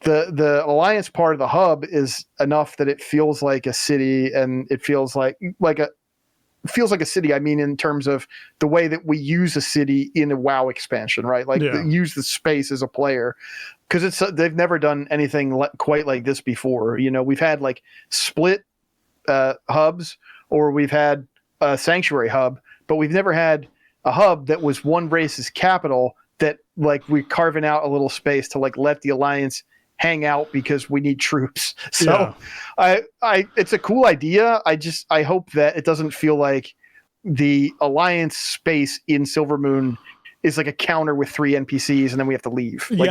the Alliance part of the hub is enough that it feels like a city, and it feels like a city. I mean, in terms of the way that we use a city in a WoW expansion, right? Like, use the space as a player, because they've never done anything quite like this before. We've had like split hubs, or we've had a sanctuary hub, but we've never had a hub that was one race's capital that like we're carving out a little space to like let the Alliance hang out because we need troops. So it's a cool idea. I hope that it doesn't feel like the Alliance space in Silvermoon is like a counter with 3 NPCs and then we have to leave. Like,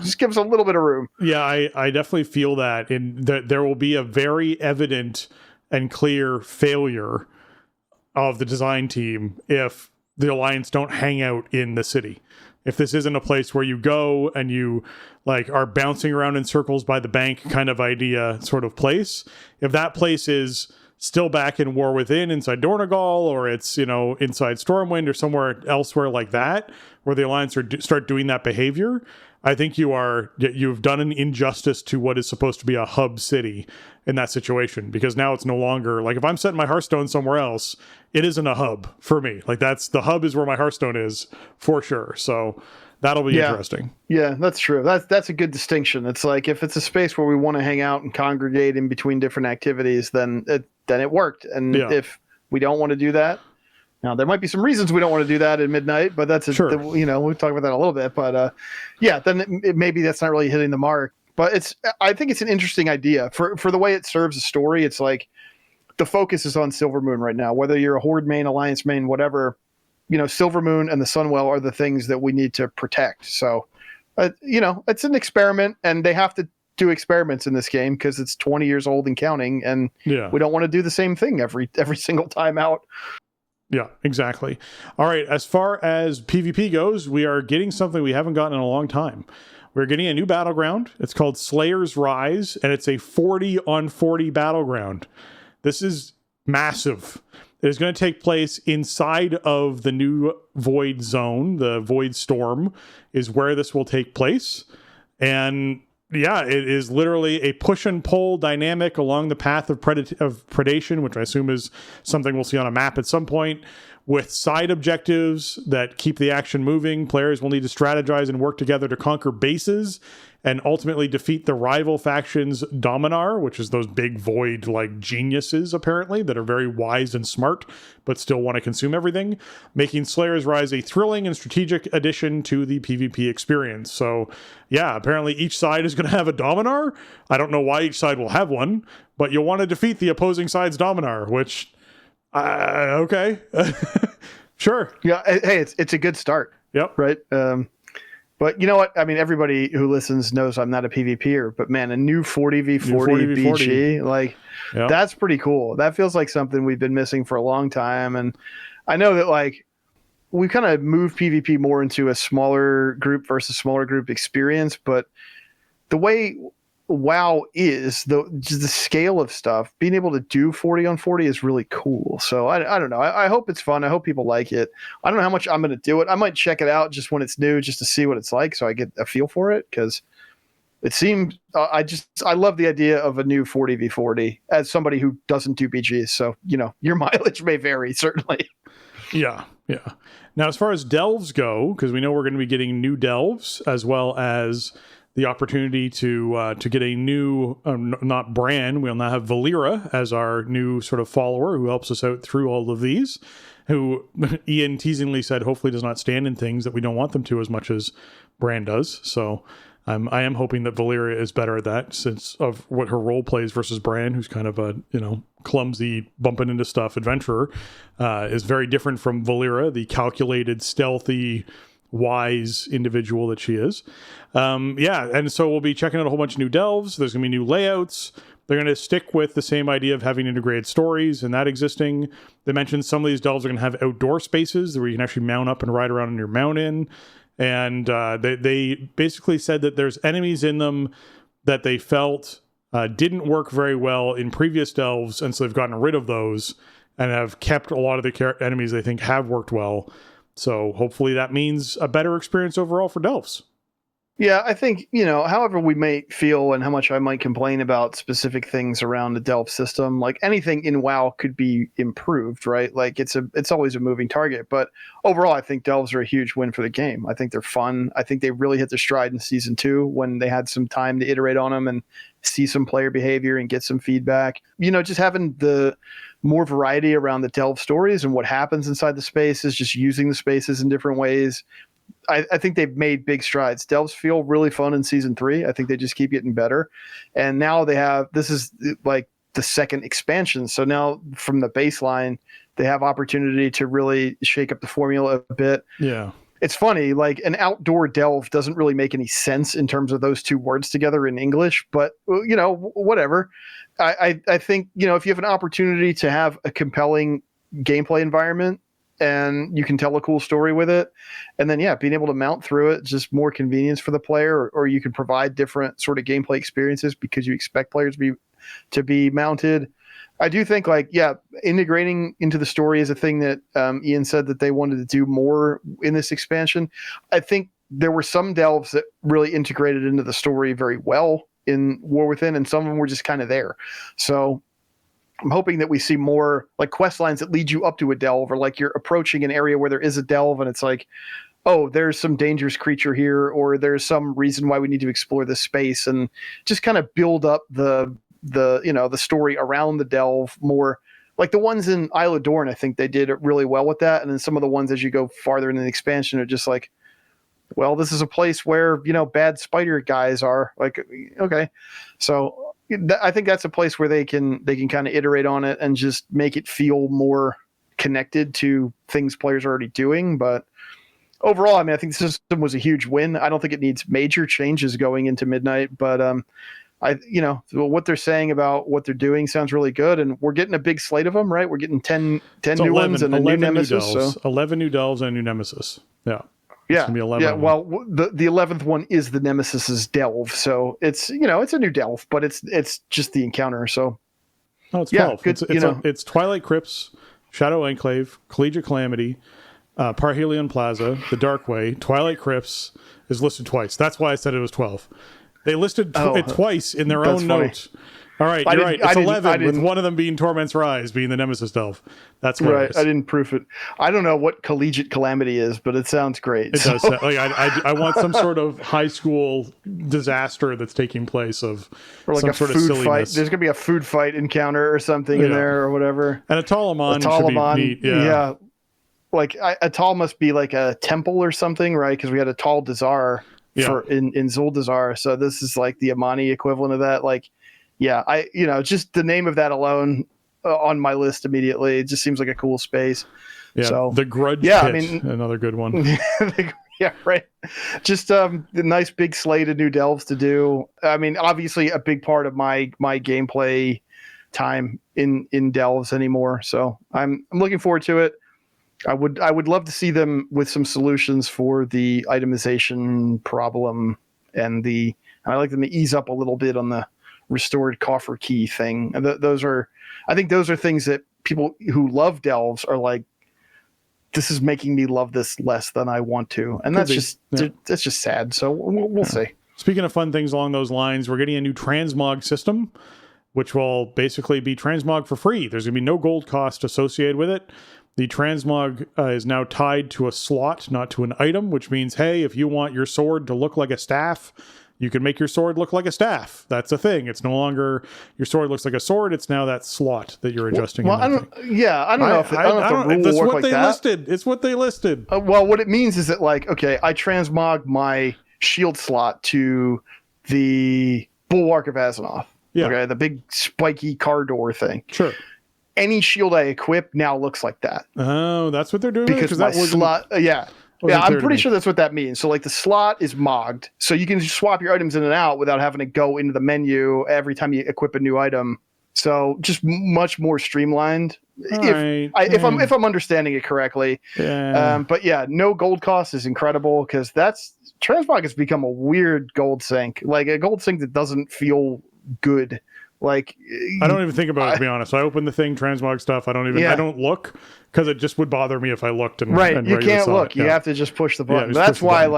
just give us a little bit of room. Yeah, I definitely feel that. And there will be a very evident and clear failure of the design team if the Alliance don't hang out in the city. if this isn't a place where you go and you like are bouncing around in circles by the bank kind of idea sort of place, if that place is still back in War Within inside Dornogal, or it's, inside Stormwind or somewhere elsewhere like that, where the Alliance start doing that behavior, I think you've done an injustice to what is supposed to be a hub city in that situation, because now it's no longer like if I'm setting my Hearthstone somewhere else, it isn't a hub for me. Like the hub is where my Hearthstone is for sure. So that'll be interesting. Yeah, that's true. That's a good distinction. It's like if it's a space where we want to hang out and congregate in between different activities, then it worked. And if we don't want to do that, now there might be some reasons we don't want to do that at midnight, but that's sure. We'll talk about that a little bit. But then maybe that's not really hitting the mark. But I think it's an interesting idea for the way it serves a story. It's like the focus is on Silvermoon right now, whether you're a Horde main, Alliance main, whatever. Silvermoon and the Sunwell are the things that we need to protect. So, it's an experiment, and they have to do experiments in this game because it's 20 years old and counting, and we don't want to do the same thing every single time out. Yeah, exactly. All right, as far as PvP goes, we are getting something we haven't gotten in a long time. We're getting a new battleground. It's called Slayer's Rise, and it's a 40-on-40 battleground. This is massive. It is going to take place inside of the new Void Zone. The Void Storm is where this will take place. And yeah, it is literally a push and pull dynamic along the path of predation, which I assume is something we'll see on a map at some point, with side objectives that keep the action moving. Players will need to strategize and work together to conquer bases and ultimately defeat the rival faction's Dominar, which is those big void-like geniuses, apparently, that are very wise and smart, but still want to consume everything, making Slayer's Rise a thrilling and strategic addition to the PvP experience. So, yeah, apparently each side is going to have a Dominar. I don't know why each side will have one, but you'll want to defeat the opposing side's Dominar, which, okay. Sure. Yeah, hey, it's a good start. Yep. Right? But you know what? I mean, everybody who listens knows I'm not a PvPer, but man, a new 40v40 BG, that's pretty cool. That feels like something we've been missing for a long time. And I know that we kind of moved PvP more into a smaller group versus smaller group experience, but the way WoW is, the scale of stuff, being able to do 40-on-40 is really cool. So I don't know. I hope it's fun. I hope people like it. I don't know how much I'm going to do it. I might check it out just when it's new, just to see what it's like, so I get a feel for it, because it seems I love the idea of a new 40v40 as somebody who doesn't do BGs. So your mileage may vary, certainly. Yeah. Now, as far as delves go, because we know we're going to be getting new delves, as well as the opportunity to get a new, not Bran, we'll now have Valera as our new sort of follower who helps us out through all of these, who Ian teasingly said hopefully does not stand in things that we don't want them to as much as Bran does. So I am hoping that Valera is better at that, since of what her role plays versus Bran, who's kind of a, clumsy, bumping into stuff adventurer, is very different from Valera, the calculated, stealthy, wise individual that she is. And so we'll be checking out a whole bunch of new delves. There's going to be new layouts. They're going to stick with the same idea of having integrated stories and that existing. They mentioned some of these delves are going to have outdoor spaces where you can actually mount up and ride around on your mount in. And they basically said that there's enemies in them that they felt didn't work very well in previous delves, and so they've gotten rid of those and have kept a lot of the enemies they think have worked well. So hopefully that means a better experience overall for delves. Yeah, I think, however we may feel and how much I might complain about specific things around the delve system, like anything in WoW could be improved, right? Like it's always a moving target, but overall I think delves are a huge win for the game. I think they're fun. I think they really hit their stride in season 2 when they had some time to iterate on them and see some player behavior and get some feedback. Just having the more variety around the delve stories and what happens inside the spaces, just using the spaces in different ways. I think they've made big strides. Delves feel really fun in season 3. I think they just keep getting better. And now this is like the second expansion. So now from the baseline, they have opportunity to really shake up the formula a bit. Yeah. It's funny, like an outdoor delve doesn't really make any sense in terms of those two words together in English, but whatever. I think, if you have an opportunity to have a compelling gameplay environment and you can tell a cool story with it. And then, being able to mount through it, just more convenience for the player, or you can provide different sort of gameplay experiences because you expect players to be mounted. I do think integrating into the story is a thing that Ian said that they wanted to do more in this expansion. I think there were some delves that really integrated into the story very well in War Within, and some of them were just kind of there. So I'm hoping that we see more like quest lines that lead you up to a delve, or like you're approaching an area where there is a delve and it's like, oh, there's some dangerous creature here, or there's some reason why we need to explore this space, and just kind of build up the story around the delve more. Like the ones in Isle of Dorn, I think they did it really well with that. And then some of the ones as you go farther in the expansion are just like, well, this is a place where, bad spider guys are. Like, okay. So I think that's a place where they can kind of iterate on it and just make it feel more connected to things players are already doing. But overall, I think the system was a huge win. I don't think it needs major changes going into Midnight, but what they're saying about what they're doing sounds really good, and we're getting a big slate of them, right? We're getting 10 new ones and a new nemesis. New 11 new delves and a new nemesis. Yeah. Yeah. Well, the 11th one is the Nemesis's delve, so it's it's a new delve, but it's just the encounter. So it's 12. It's Twilight Crypts, Shadow Enclave, Collegiate Calamity, Parhelion Plaza, the Dark Way, Twilight Crypts is listed twice. That's why I said it was 12. They listed it twice in their own note. All right, you're right. It's 11, with one of them being Torment's Rise, being the Nemesis delve. That's right. I didn't proof it. I don't know what Collegiate Calamity is, but it sounds great. It does. I want some sort of high school disaster that's taking place or like some sort of silliness. Fight. There's going to be a food fight encounter or something in there or whatever. And a Talaman should be neat. Yeah. Like a Tal must be like a temple or something, right? Because we had a Tal Dazar in Zuldazar. So this is like the Amani equivalent of that. Like, yeah, just the name of that alone on my list immediately. It just seems like a cool space. Yeah, so, the Grudge Pit, another good one. Yeah, right. Just the nice big slate of new delves to do. Obviously a big part of my gameplay time in delves anymore. So I'm looking forward to it. I would love to see them with some solutions for the itemization problem, and I like them to ease up a little bit on the restored coffer key thing. I think those are things that people who love delves are like, this is making me love this less than I want to, and that's just sad. So we'll see. Speaking of fun things along those lines, we're getting a new transmog system, which will basically be transmog for free. There's going to be no gold cost associated with it. The transmog is now tied to a slot, not to an item, which means, hey, if you want your sword to look like a staff, you can make your sword look like a staff. That's a thing. It's no longer your sword looks like a sword. It's now that slot that you're adjusting. Well, I don't know if the rule will work like that. Listed. It's what they listed. Well, what it means is that, like, okay, I transmog my shield slot to the Bulwark of Azeroth. Yeah. Okay, the big spiky car door thing. Sure. Any shield I equip now looks like that. Oh, that's what they're doing? Because my slot, I'm pretty sure that's what that means. So like the slot is mogged, so you can just swap your items in and out without having to go into the menu every time you equip a new item. So just much more streamlined. If I'm understanding it correctly. Yeah. But yeah, no gold cost is incredible, because transmog has become a weird gold sink, like a gold sink that doesn't feel good. Like, I don't even think about it, to be honest. I open the thing, transmog stuff. I don't look, because it just would bother me if I looked and you can't look. You have to just push the button. That's why,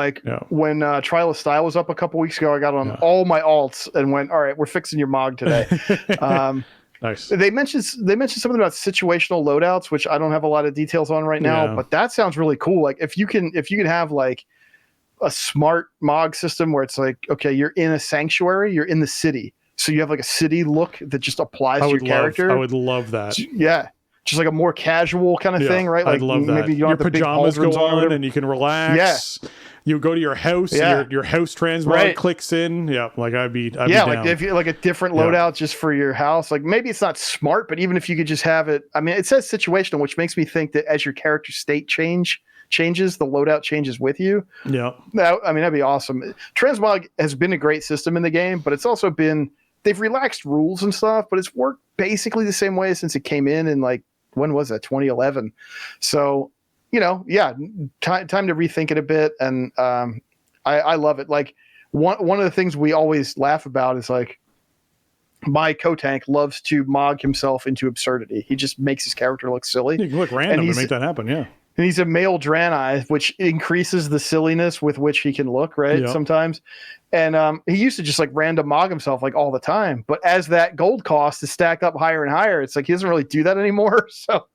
when Trial of Style was up a couple weeks ago, I got on all my alts and went, all right, we're fixing your mog today. Nice. They mentioned something about situational loadouts, which I don't have a lot of details on right now, but that sounds really cool. Like if you can have like a smart mog system where it's like, okay, you're in a sanctuary, you're in the city. So you have like a city look that just applies to your character. I would love that. Yeah. Just like a more casual kind of thing, right? Like I'd love that. Maybe you don't your pajamas go on and you can relax. Yeah. You go to your house, your house transmog clicks in. Yeah, like I'd be down. Like if you like a different loadout just for your house. Like maybe it's not smart, but even if you could just have it, it says situational, which makes me think that as your character state changes, the loadout changes with you. Yeah. That'd be awesome. Transmog has been a great system in the game, but it's also been, they've relaxed rules and stuff, but it's worked basically the same way since it came in like, when was that? 2011. So time to rethink it a bit. And I love it. Like one of the things we always laugh about is like, my co-tank loves to mog himself into absurdity. He just makes his character look silly. You can look random and make that happen, yeah. And he's a male Draenei, which increases the silliness with which he can look, right? Yep. Sometimes. And he used to just like random mog himself like all the time. But as that gold cost is stacked up higher and higher, it's like he doesn't really do that anymore. So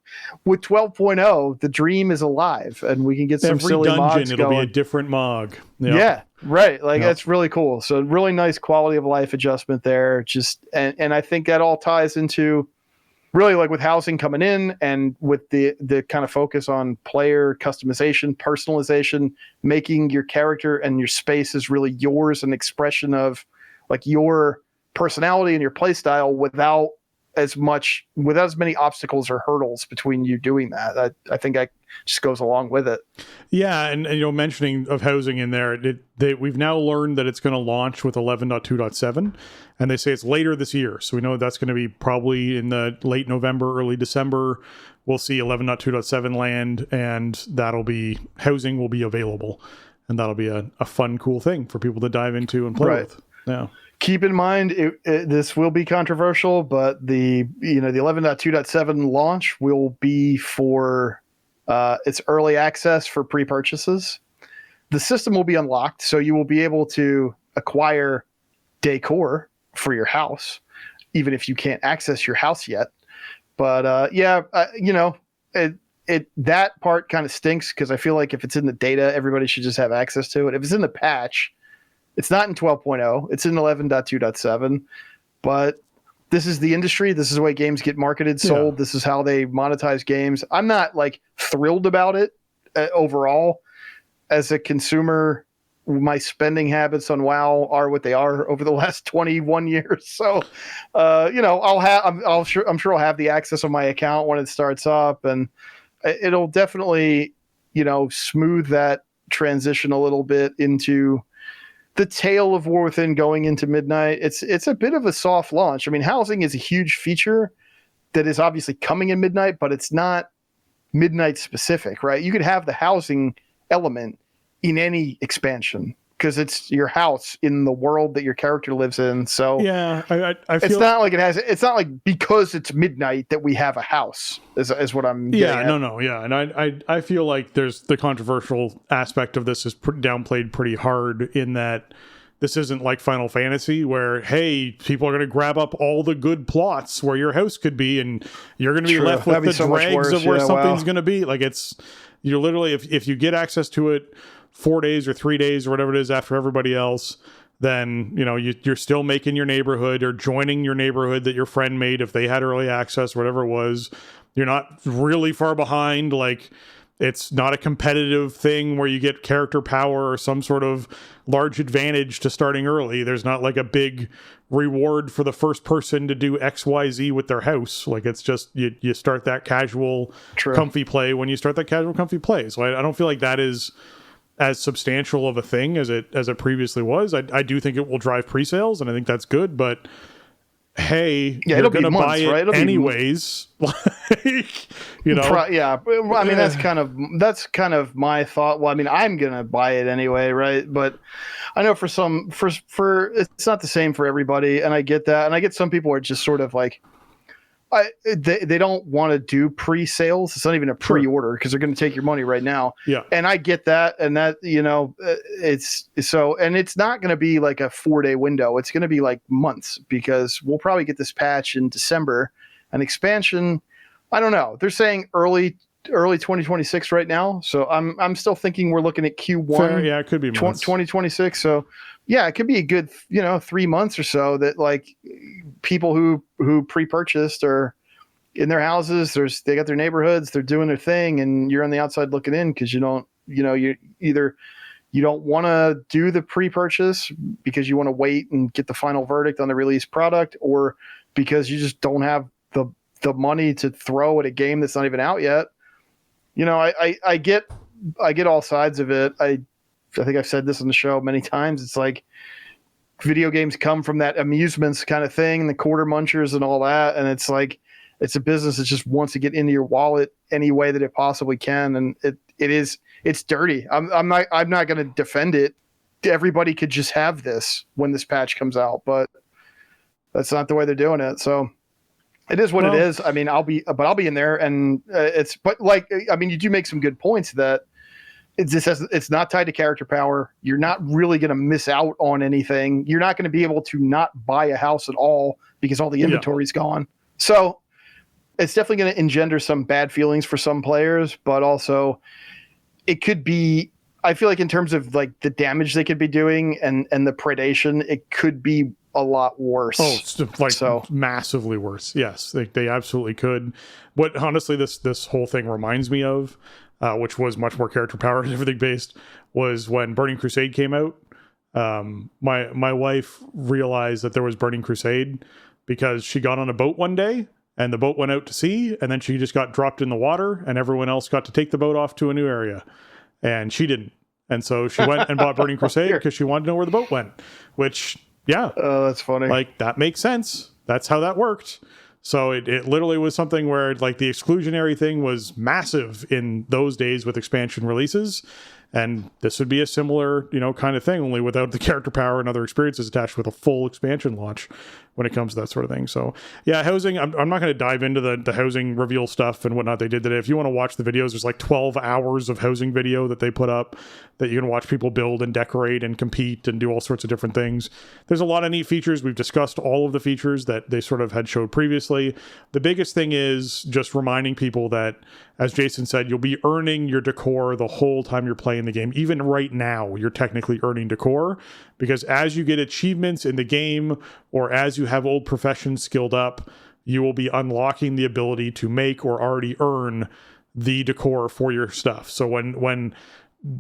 with 12.0, the dream is alive and we can get some silly mods it'll going. Be a different mog. Yep. Yeah, right. Like that's really cool. So really nice quality of life adjustment there. Just and I think that all ties into really like with housing coming in and with the kind of focus on player customization, personalization, making your character and your space is really yours, an expression of like your personality and your play style without as many obstacles or hurdles between you doing that. I think that just goes along with it. Yeah, and mentioning of housing in there, we've now learned that it's going to launch with 11.2.7, and they say it's later this year. So we know that's going to be probably in the late November, early December. We'll see 11.2.7 land, and housing will be available, and that'll be a fun, cool thing for people to dive into and play with. Yeah. Keep in mind, this will be controversial, but the 11.2.7 launch will be for its early access for pre-purchases. The system will be unlocked, so you will be able to acquire decor for your house, even if you can't access your house yet. But that part kind of stinks because I feel like if it's in the data, everybody should just have access to it. If it's in the patch, it's not in 12.0. It's in 11.2.7. But this is the industry. This is the way games get marketed, sold. Yeah. This is how they monetize games. I'm not like thrilled about it overall. As a consumer, my spending habits on WoW are what they are over the last 21 years. So, I'm sure I'll have the access on my account when it starts up, and it'll definitely, smooth that transition a little bit into the tale of War Within going into Midnight. It's a bit of a soft launch. I mean, housing is a huge feature that is obviously coming in Midnight, but it's not Midnight specific, right? You could have the housing element in any expansion because it's your house in the world that your character lives in. So yeah, I feel it's not like it's not like because it's Midnight that we have a house is what I'm getting at. No. Yeah. And I feel like there's the controversial aspect of this is downplayed pretty hard in that this isn't like Final Fantasy where, hey, people are going to grab up all the good plots where your house could be and you're going to be left with the dregs of where something's going to be. Like you're literally, if you get access to it 4 days or 3 days or whatever it is after everybody else, then you're still making your neighborhood or joining your neighborhood that your friend made if they had early access, whatever it was. You're not really far behind. Like it's not a competitive thing where you get character power or some sort of large advantage to starting early. There's not like a big reward for the first person to do XYZ with their house. Like it's just you start that casual comfy play when you start that casual comfy play. So I don't feel like that is as substantial of a thing as it previously was. I do think it will drive pre-sales, and I think that's good, but hey, you're going to buy it anyways. Yeah. I mean, that's kind of my thought. Well, I mean, I'm going to buy it anyway, right? But I know for it's not the same for everybody, and I get that. And I get some people are just sort of like, they don't want to do pre-sales. It's not even a pre-order because they're going to take your money right now. Yeah. And I get that. And that, it's so, and it's not going to be like a 4-day window. It's going to be like months because we'll probably get this patch in December. An expansion, I don't know. They're saying early 2026 right now. So I'm still thinking we're looking at Q1. Fair, yeah, it could be 2026. So yeah, it could be a good, 3 months or so that like people who pre-purchased are in their houses. They got their neighborhoods, they're doing their thing, and you're on the outside looking in because you don't want to do the pre-purchase because you want to wait and get the final verdict on the release product, or because you just don't have the money to throw at a game that's not even out yet. I get all sides of it. I think I've said this on the show many times. It's like video games come from that amusements kind of thing, the quarter munchers and all that. And it's like, it's a business that just wants to get into your wallet any way that it possibly can. And it's dirty. I'm not going to defend it. Everybody could just have this when this patch comes out, but that's not the way they're doing it. So it is what it is. I mean, I'll be in there, and you do make some good points that it's not tied to character power. You're not really going to miss out on anything. You're not going to be able to not buy a house at all because all the inventory's gone. So it's definitely going to engender some bad feelings for some players, but also it could be, I feel like in terms of like the damage they could be doing and the predation, it could be a lot worse. Massively worse. Yes, they absolutely could. What honestly this whole thing reminds me of, which was much more character power and everything based, was when Burning Crusade came out. My wife realized that there was Burning Crusade because she got on a boat one day and the boat went out to sea, and then she just got dropped in the water, and everyone else got to take the boat off to a new area, and she didn't. And so she went and bought Burning Crusade because she wanted to know where the boat went, which, yeah. Oh, that's funny. Like, that makes sense. That's how that worked. So it literally was something where, like, the exclusionary thing was massive in those days with expansion releases. And this would be a similar, kind of thing, only without the character power and other experiences attached with a full expansion launch when it comes to that sort of thing. So, yeah, housing, I'm not going to dive into the housing reveal stuff and whatnot they did today. If you want to watch the videos, there's like 12 hours of housing video that they put up that you can watch people build and decorate and compete and do all sorts of different things. There's a lot of neat features. We've discussed all of the features that they sort of had showed previously. The biggest thing is just reminding people that, as Jason said, you'll be earning your decor the whole time you're playing the game. Even right now, you're technically earning decor, because as you get achievements in the game or as you have old professions skilled up, you will be unlocking the ability to make or already earn the decor for your stuff. So when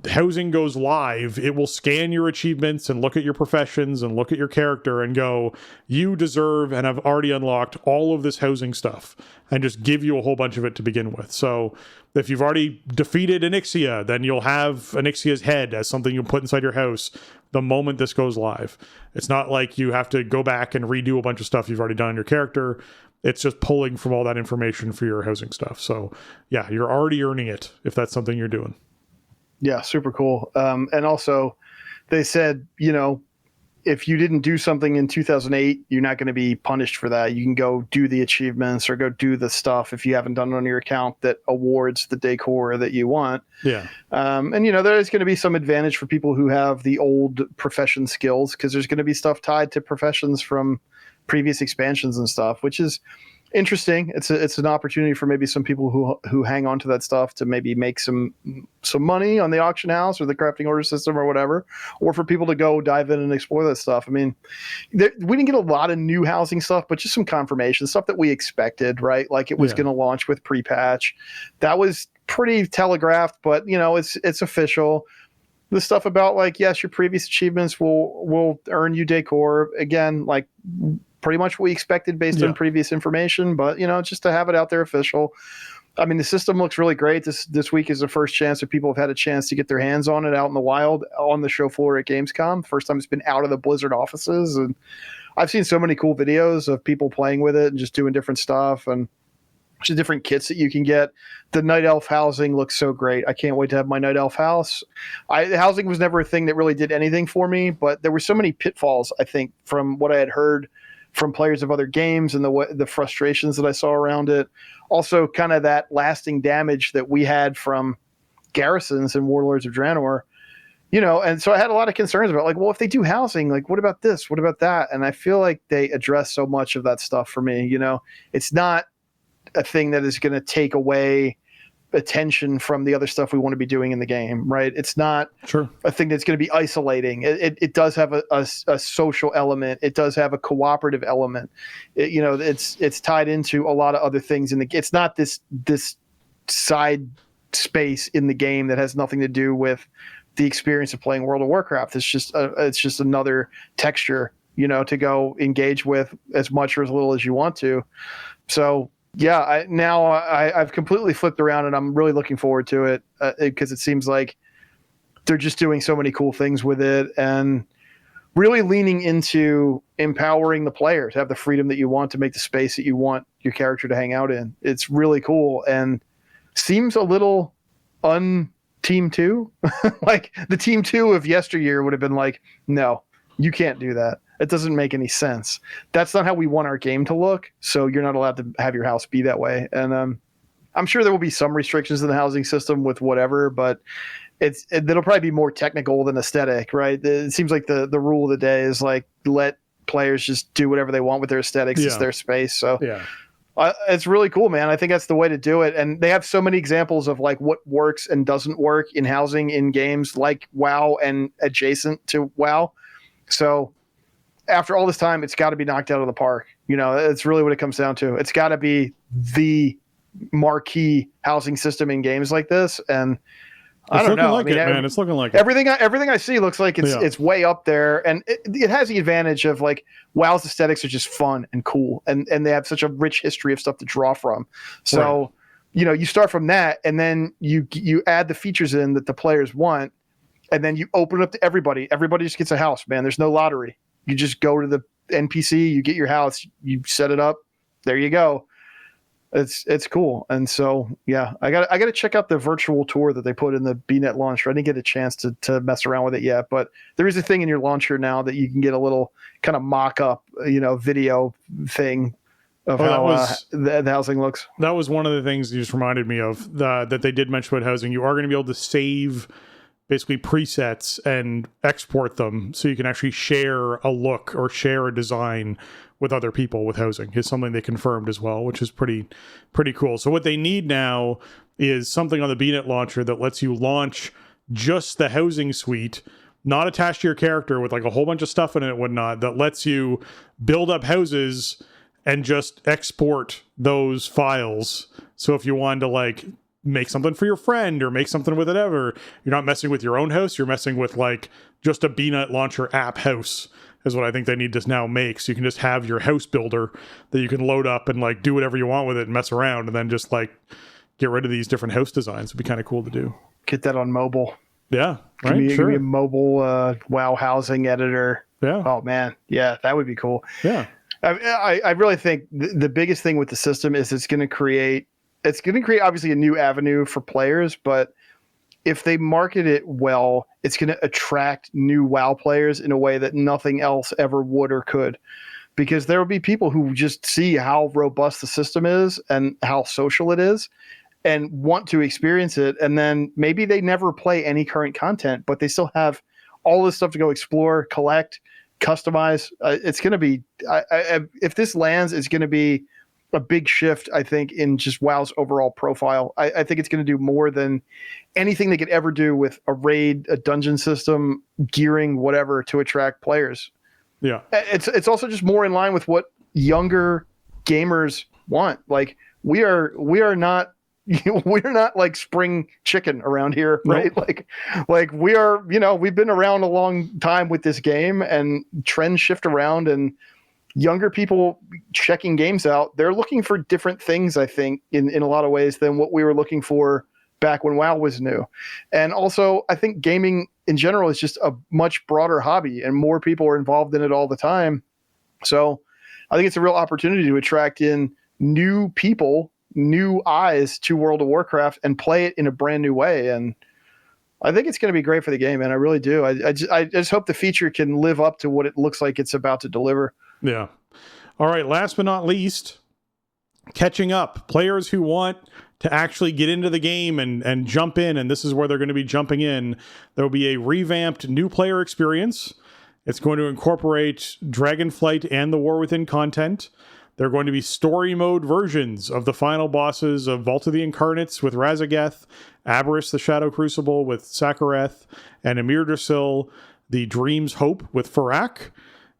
housing goes live, it will scan your achievements and look at your professions and look at your character and go, you deserve and have already unlocked all of this housing stuff, and just give you a whole bunch of it to begin with. So if you've already defeated Onyxia, then you'll have Onyxia's head as something you'll put inside your house the moment this goes live. It's not like you have to go back and redo a bunch of stuff you've already done on your character. It's just pulling from all that information for your housing stuff. So yeah, you're already earning it if that's something you're doing. Yeah, super cool. And also, they said, if you didn't do something in 2008, you're not going to be punished for that. You can go do the achievements or go do the stuff if you haven't done it on your account that awards the decor that you want. Yeah. And, there is going to be some advantage for people who have the old profession skills, because there's going to be stuff tied to professions from previous expansions and stuff, which is interesting. It's an opportunity for maybe some people who hang on to that stuff to maybe make some money on the auction house or the crafting order system or whatever, or for people to go dive in and explore that stuff. I mean, we didn't get a lot of new housing stuff, but just some confirmation stuff that we expected, right? Like it was going to launch with pre-patch. That was pretty telegraphed, but it's official. The stuff about like, yes, your previous achievements will earn you decor again, like pretty much what we expected based on previous information, but just to have it out there official. I mean, the system looks really great. This week is the first chance that people have had a chance to get their hands on it out in the wild on the show floor at Gamescom. First time it's been out of the Blizzard offices, and I've seen so many cool videos of people playing with it and just doing different stuff and just different kits that you can get. The Night Elf housing looks so great. I can't wait to have my Night Elf house. The housing was never a thing that really did anything for me, but there were so many pitfalls, I think, from what I had heard from players of other games and the frustrations that I saw around it. Also, kind of that lasting damage that we had from garrisons and Warlords of Draenor, and so I had a lot of concerns about, like, well, if they do housing, like, what about this? What about that? And I feel like they address so much of that stuff for me. It's not a thing that is going to take away attention from the other stuff we want to be doing in the game, right? It's not a thing that's going to be isolating. It does have a social element. It does have a cooperative element. It's tied into a lot of other things it's not this side space in the game that has nothing to do with the experience of playing World of Warcraft. It's just another texture, to go engage with as much or as little as you want to. So yeah, I've completely flipped around, and I'm really looking forward to it because it seems like they're just doing so many cool things with it and really leaning into empowering the player to have the freedom that you want to make the space that you want your character to hang out in. It's really cool and seems a little Team 2. Like the Team 2 of yesteryear would have been like, no, you can't do that. It doesn't make any sense. That's not how we want our game to look. So you're not allowed to have your house be that way. And I'm sure there will be some restrictions in the housing system with whatever, but it'll probably be more technical than aesthetic, right? It seems like the rule of the day is like, let players just do whatever they want with their aesthetics. It's their space. So it's really cool, man. I think that's the way to do it. And they have so many examples of like what works and doesn't work in housing in games like WoW and adjacent to WoW. So after all this time, it's got to be knocked out of the park. You know, it's really what it comes down to. It's got to be the marquee housing system in games like this. And I don't know. Like it's looking like everything I see looks like it's way up there, and it has the advantage of like WoW's aesthetics are just fun and cool, and they have such a rich history of stuff to draw from. So, you know, you start from that, and then you add the features in that the players want, and then you open it up to everybody. Everybody just gets a house, man. There's no lottery. You just go to the NPC, you get your house, you set it up, there you go. It's cool. And so, yeah, I got to check out the virtual tour that they put in the BNet launcher. I didn't get a chance to mess around with it yet, but there is a thing in your launcher now that you can get a little kind of mock-up, you know, video thing of how the housing looks. That was one of the things you just reminded me of, that they did mention about housing. You are going to be able to save basically presets and export them so you can actually share a look or share a design with other people with housing is something they confirmed as well, which is pretty cool. So what they need now is something on the BNet launcher that lets you launch just the housing suite, not attached to your character with like a whole bunch of stuff in it and whatnot, that lets you build up houses and just export those files. So if you wanted to like make something for your friend or make something with whatever, you're not messing with your own house, you're messing with like just a BNet launcher app house is what I think they need to now make. So you can just have your house builder that you can load up and like do whatever you want with it and mess around, and then just like get rid of these different house designs. It'd be kind of cool to do. Get that on mobile. Yeah, right. Give me a mobile WoW housing editor. Yeah. Oh man, yeah, that would be cool. Yeah. I really think the biggest thing with the system is it's going to create obviously a new avenue for players, but if they market it well, it's going to attract new WoW players in a way that nothing else ever would or could. Because there will be people who just see how robust the system is and how social it is and want to experience it. And then maybe they never play any current content, but they still have all this stuff to go explore, collect, customize. It's going to be, if this lands, it's going to be a big shift, I think, in just WoW's overall profile. I think it's going to do more than anything they could ever do with a raid, a dungeon system, gearing, whatever, to attract players. Yeah. It's also just more in line with what younger gamers want. Like we are not we're not like spring chicken around here, right? Nope. Like we are, you know, we've been around a long time with this game, and trends shift around, and younger people checking games out, they're looking for different things, I think, in a lot of ways than what we were looking for back when WoW was new. And also, I think gaming in general is just a much broader hobby, and more people are involved in it all the time. So I think it's a real opportunity to attract in new people, new eyes to World of Warcraft and play it in a brand new way. And I think it's going to be great for the game, man. I really do. I just hope the feature can live up to what it looks like it's about to deliver. Yeah. All right. Last but not least, catching up. Players who want to actually get into the game and jump in, and this is where they're going to be jumping in. There will be a revamped new player experience. It's going to incorporate Dragonflight and the War Within content. There are going to be story mode versions of the final bosses of Vault of the Incarnates with Razageth, Aberys the Shadow Crucible with Sakareth, and Emir Drasil, the Dream's Hope with Farak.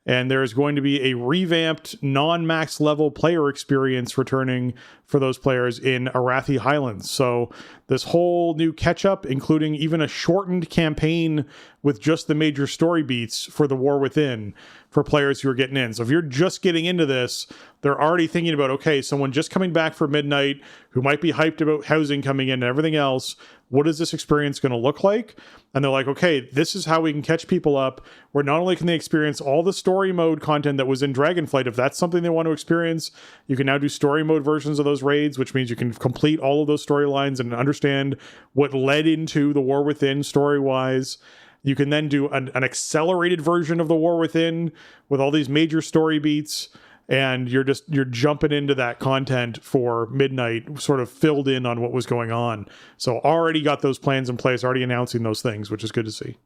And there's going to be a revamped non-max level player experience returning for those players in Arathi Highlands. So this whole new catch-up, including even a shortened campaign with just the major story beats for the War Within for players who are getting in. So if you're just getting into this, they're already thinking about, okay, someone just coming back for Midnight who might be hyped about housing coming in and everything else. What is this experience going to look like? And they're like, okay, this is how we can catch people up, where not only can they experience all the story mode content that was in Dragonflight, if that's something they want to experience, you can now do story mode versions of those those raids, which means you can complete all of those storylines and understand what led into the War Within story-wise. You can then do an accelerated version of the War Within with all these major story beats, and you're jumping into that content for Midnight, sort of filled in on what was going on. So already got those plans in place, already announcing those things, which is good to see.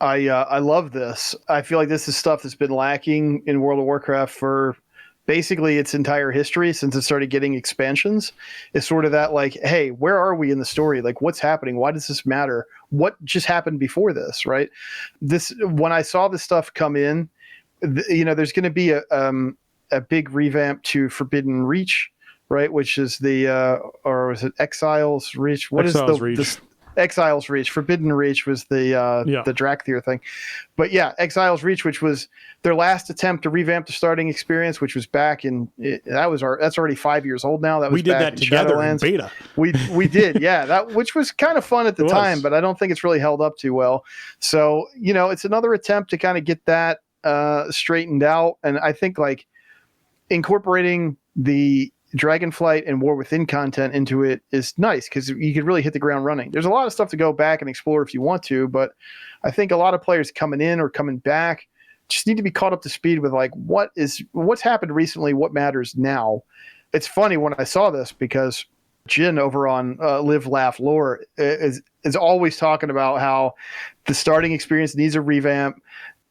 I love this. I feel like this is stuff that's been lacking in World of Warcraft for basically its entire history since it started getting expansions. It's sort of that like, hey, where are we in the story? Like, what's happening? Why does this matter? What just happened before this, right? When I saw this stuff come in, there's going to be a big revamp to Forbidden Reach, right? Which is or was it Exiles Reach? Exiles Reach. Forbidden Reach was the Drakthir thing. But yeah, Exiles Reach, which was their last attempt to revamp the starting experience, which was back in that's already 5 years old now. That was we did that together in beta. We did, yeah. Which was kind of fun at the time, but I don't think it's really held up too well. So, it's another attempt to kind of get that straightened out. And I think like incorporating the Dragonflight and War Within content into it is nice because you could really hit the ground running. There's a lot of stuff to go back and explore if you want to, but I think a lot of players coming in or coming back just need to be caught up to speed with like what's happened recently, what matters now. It's funny when I saw this because Jin over on Live Laugh Lore is always talking about how the starting experience needs a revamp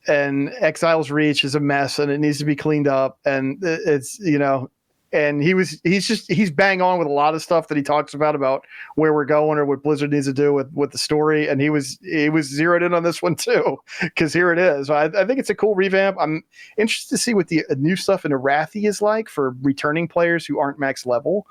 and Exiles Reach is a mess and it needs to be cleaned up, and it's and he's bang on with a lot of stuff that he talks about where we're going or what Blizzard needs to do with the story. And he was zeroed in on this one too, because here it is. I think it's a cool revamp. I'm interested to see what the new stuff in Arathi is like for returning players who aren't max level,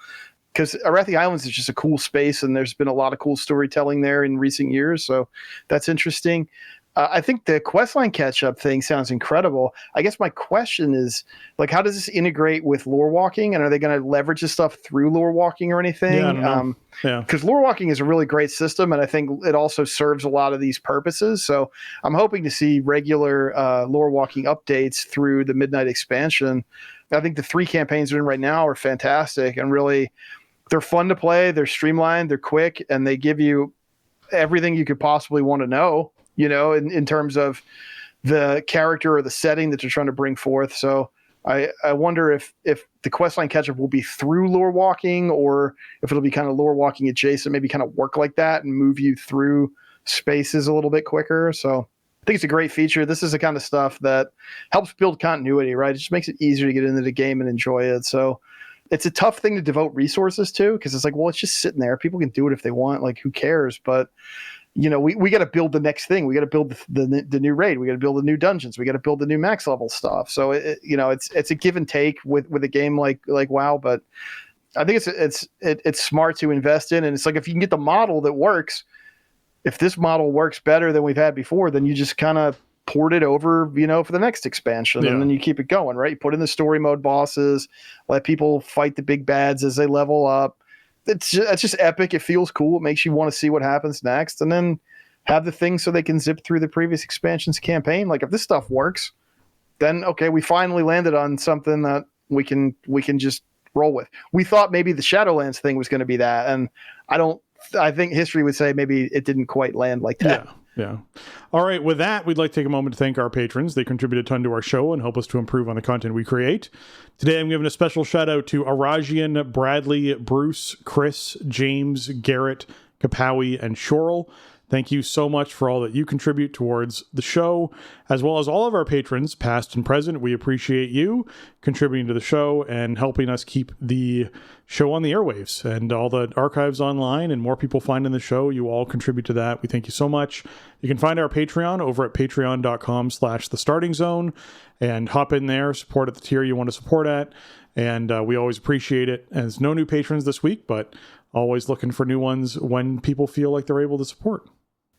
because Arathi Islands is just a cool space and there's been a lot of cool storytelling there in recent years. So that's interesting. I think the questline catch-up thing sounds incredible. I guess my question is, like, how does this integrate with lore walking? And are they going to leverage this stuff through lore walking or anything? Yeah, I don't know. Because lore walking is a really great system, and I think it also serves a lot of these purposes. So I'm hoping to see regular lore walking updates through the Midnight expansion. I think the 3 campaigns we're in right now are fantastic, and really, they're fun to play, they're streamlined, they're quick, and they give you everything you could possibly want to know, in terms of the character or the setting that you're trying to bring forth. So I wonder if the questline catch-up will be through lore walking or if it'll be kind of lore walking adjacent, maybe kind of work like that and move you through spaces a little bit quicker. So I think it's a great feature. This is the kind of stuff that helps build continuity, right? It just makes it easier to get into the game and enjoy it. So it's a tough thing to devote resources to because it's like, well, it's just sitting there. People can do it if they want. Like, who cares? But we got to build the next thing. We got to build the new raid. We got to build the new dungeons. We got to build the new max level stuff. So it's a give and take with a game like WoW. But I think it's smart to invest in. And it's like if you can get the model that works, if this model works better than we've had before, then you just kind of port it over, for the next expansion, and then you keep it going, right? You put in the story mode bosses, let people fight the big bads as they level up. It's just epic. It feels cool. It makes you want to see what happens next, and then have the thing so they can zip through the previous expansions campaign. Like if this stuff works, then okay, we finally landed on something that we can just roll with. We thought maybe the Shadowlands thing was going to be that, and I think history would say maybe it didn't quite land like that. Yeah. All right. With that, we'd like to take a moment to thank our patrons. They contribute a ton to our show and help us to improve on the content we create. Today, I'm giving a special shout out to Arajian, Bradley, Bruce, Chris, James, Garrett, Kapawi, and Shorel. Thank you so much for all that you contribute towards the show, as well as all of our patrons, past and present. We appreciate you contributing to the show and helping us keep the show on the airwaves and all the archives online and more people finding the show. You all contribute to that. We thank you so much. You can find our Patreon over at patreon.com/thestartingzone and hop in there, support at the tier you want to support at. And we always appreciate it. And there's no new patrons this week, but always looking for new ones when people feel like they're able to support.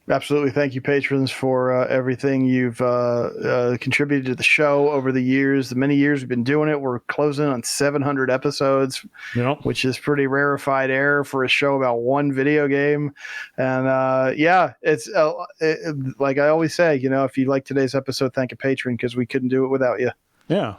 Absolutely. Thank you, patrons, for everything you've contributed to the show over the years. The many years we've been doing it. We're closing on 700 episodes, which is pretty rarefied air for a show about one video game. And it's like I always say, if you like today's episode, thank a patron because we couldn't do it without you. Yeah.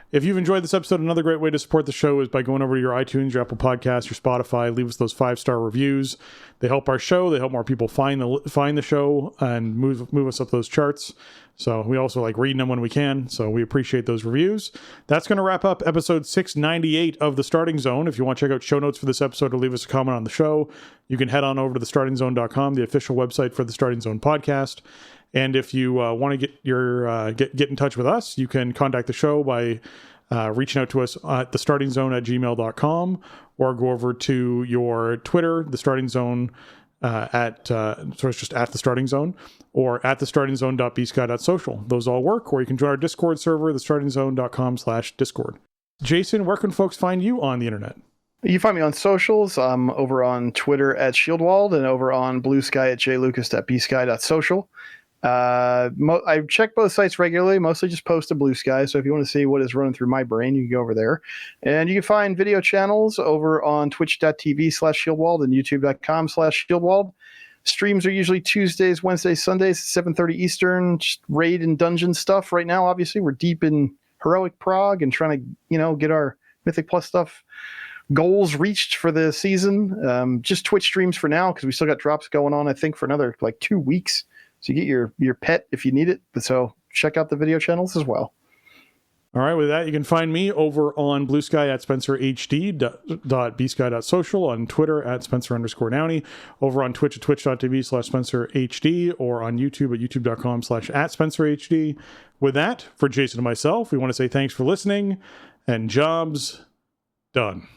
If you've enjoyed this episode, another great way to support the show is by going over to your iTunes, your Apple Podcasts, your Spotify. Leave us those 5-star reviews. They help our show. They help more people find the show and move us up those charts. So we also like reading them when we can. So we appreciate those reviews. That's going to wrap up episode 698 of The Starting Zone. If you want to check out show notes for this episode or leave us a comment on the show, you can head on over to thestartingzone.com, the official website for the Starting Zone podcast. And if you want to get in touch with us, you can contact the show by reaching out to us at thestartingzone@gmail.com, or go over to your Twitter, the Starting Zone, it's just at the Starting Zone, or at thestartingzone.bsky.social. Those all work. Or you can join our Discord server, thestartingzone.com/discord. Jason, where can folks find you on the internet? You find me on socials. I'm over on Twitter at Shieldwald and over on Blue Sky at jlucas.bsky.social. I check both sites regularly, mostly just post to Blue Sky. So if you want to see what is running through my brain, you can go over there. And you can find video channels over on twitch.tv/Shieldwald and youtube.com/Shieldwald. Streams are usually Tuesdays, Wednesdays, Sundays, 7:30 Eastern, just raid and dungeon stuff. Right now, obviously, we're deep in Heroic Prague and trying to, get our Mythic Plus stuff goals reached for the season. Just Twitch streams for now, because we still got drops going on, I think, for another 2 weeks. So you get your pet if you need it. So check out the video channels as well. All right, with that, you can find me over on Blue Sky at spencerhd.bsky.social, on Twitter at Spencer_Downey, over on Twitch at twitch.tv/SpencerHD, or on YouTube at youtube.com/@SpencerHD. With that, for Jason and myself, we want to say thanks for listening, and jobs done.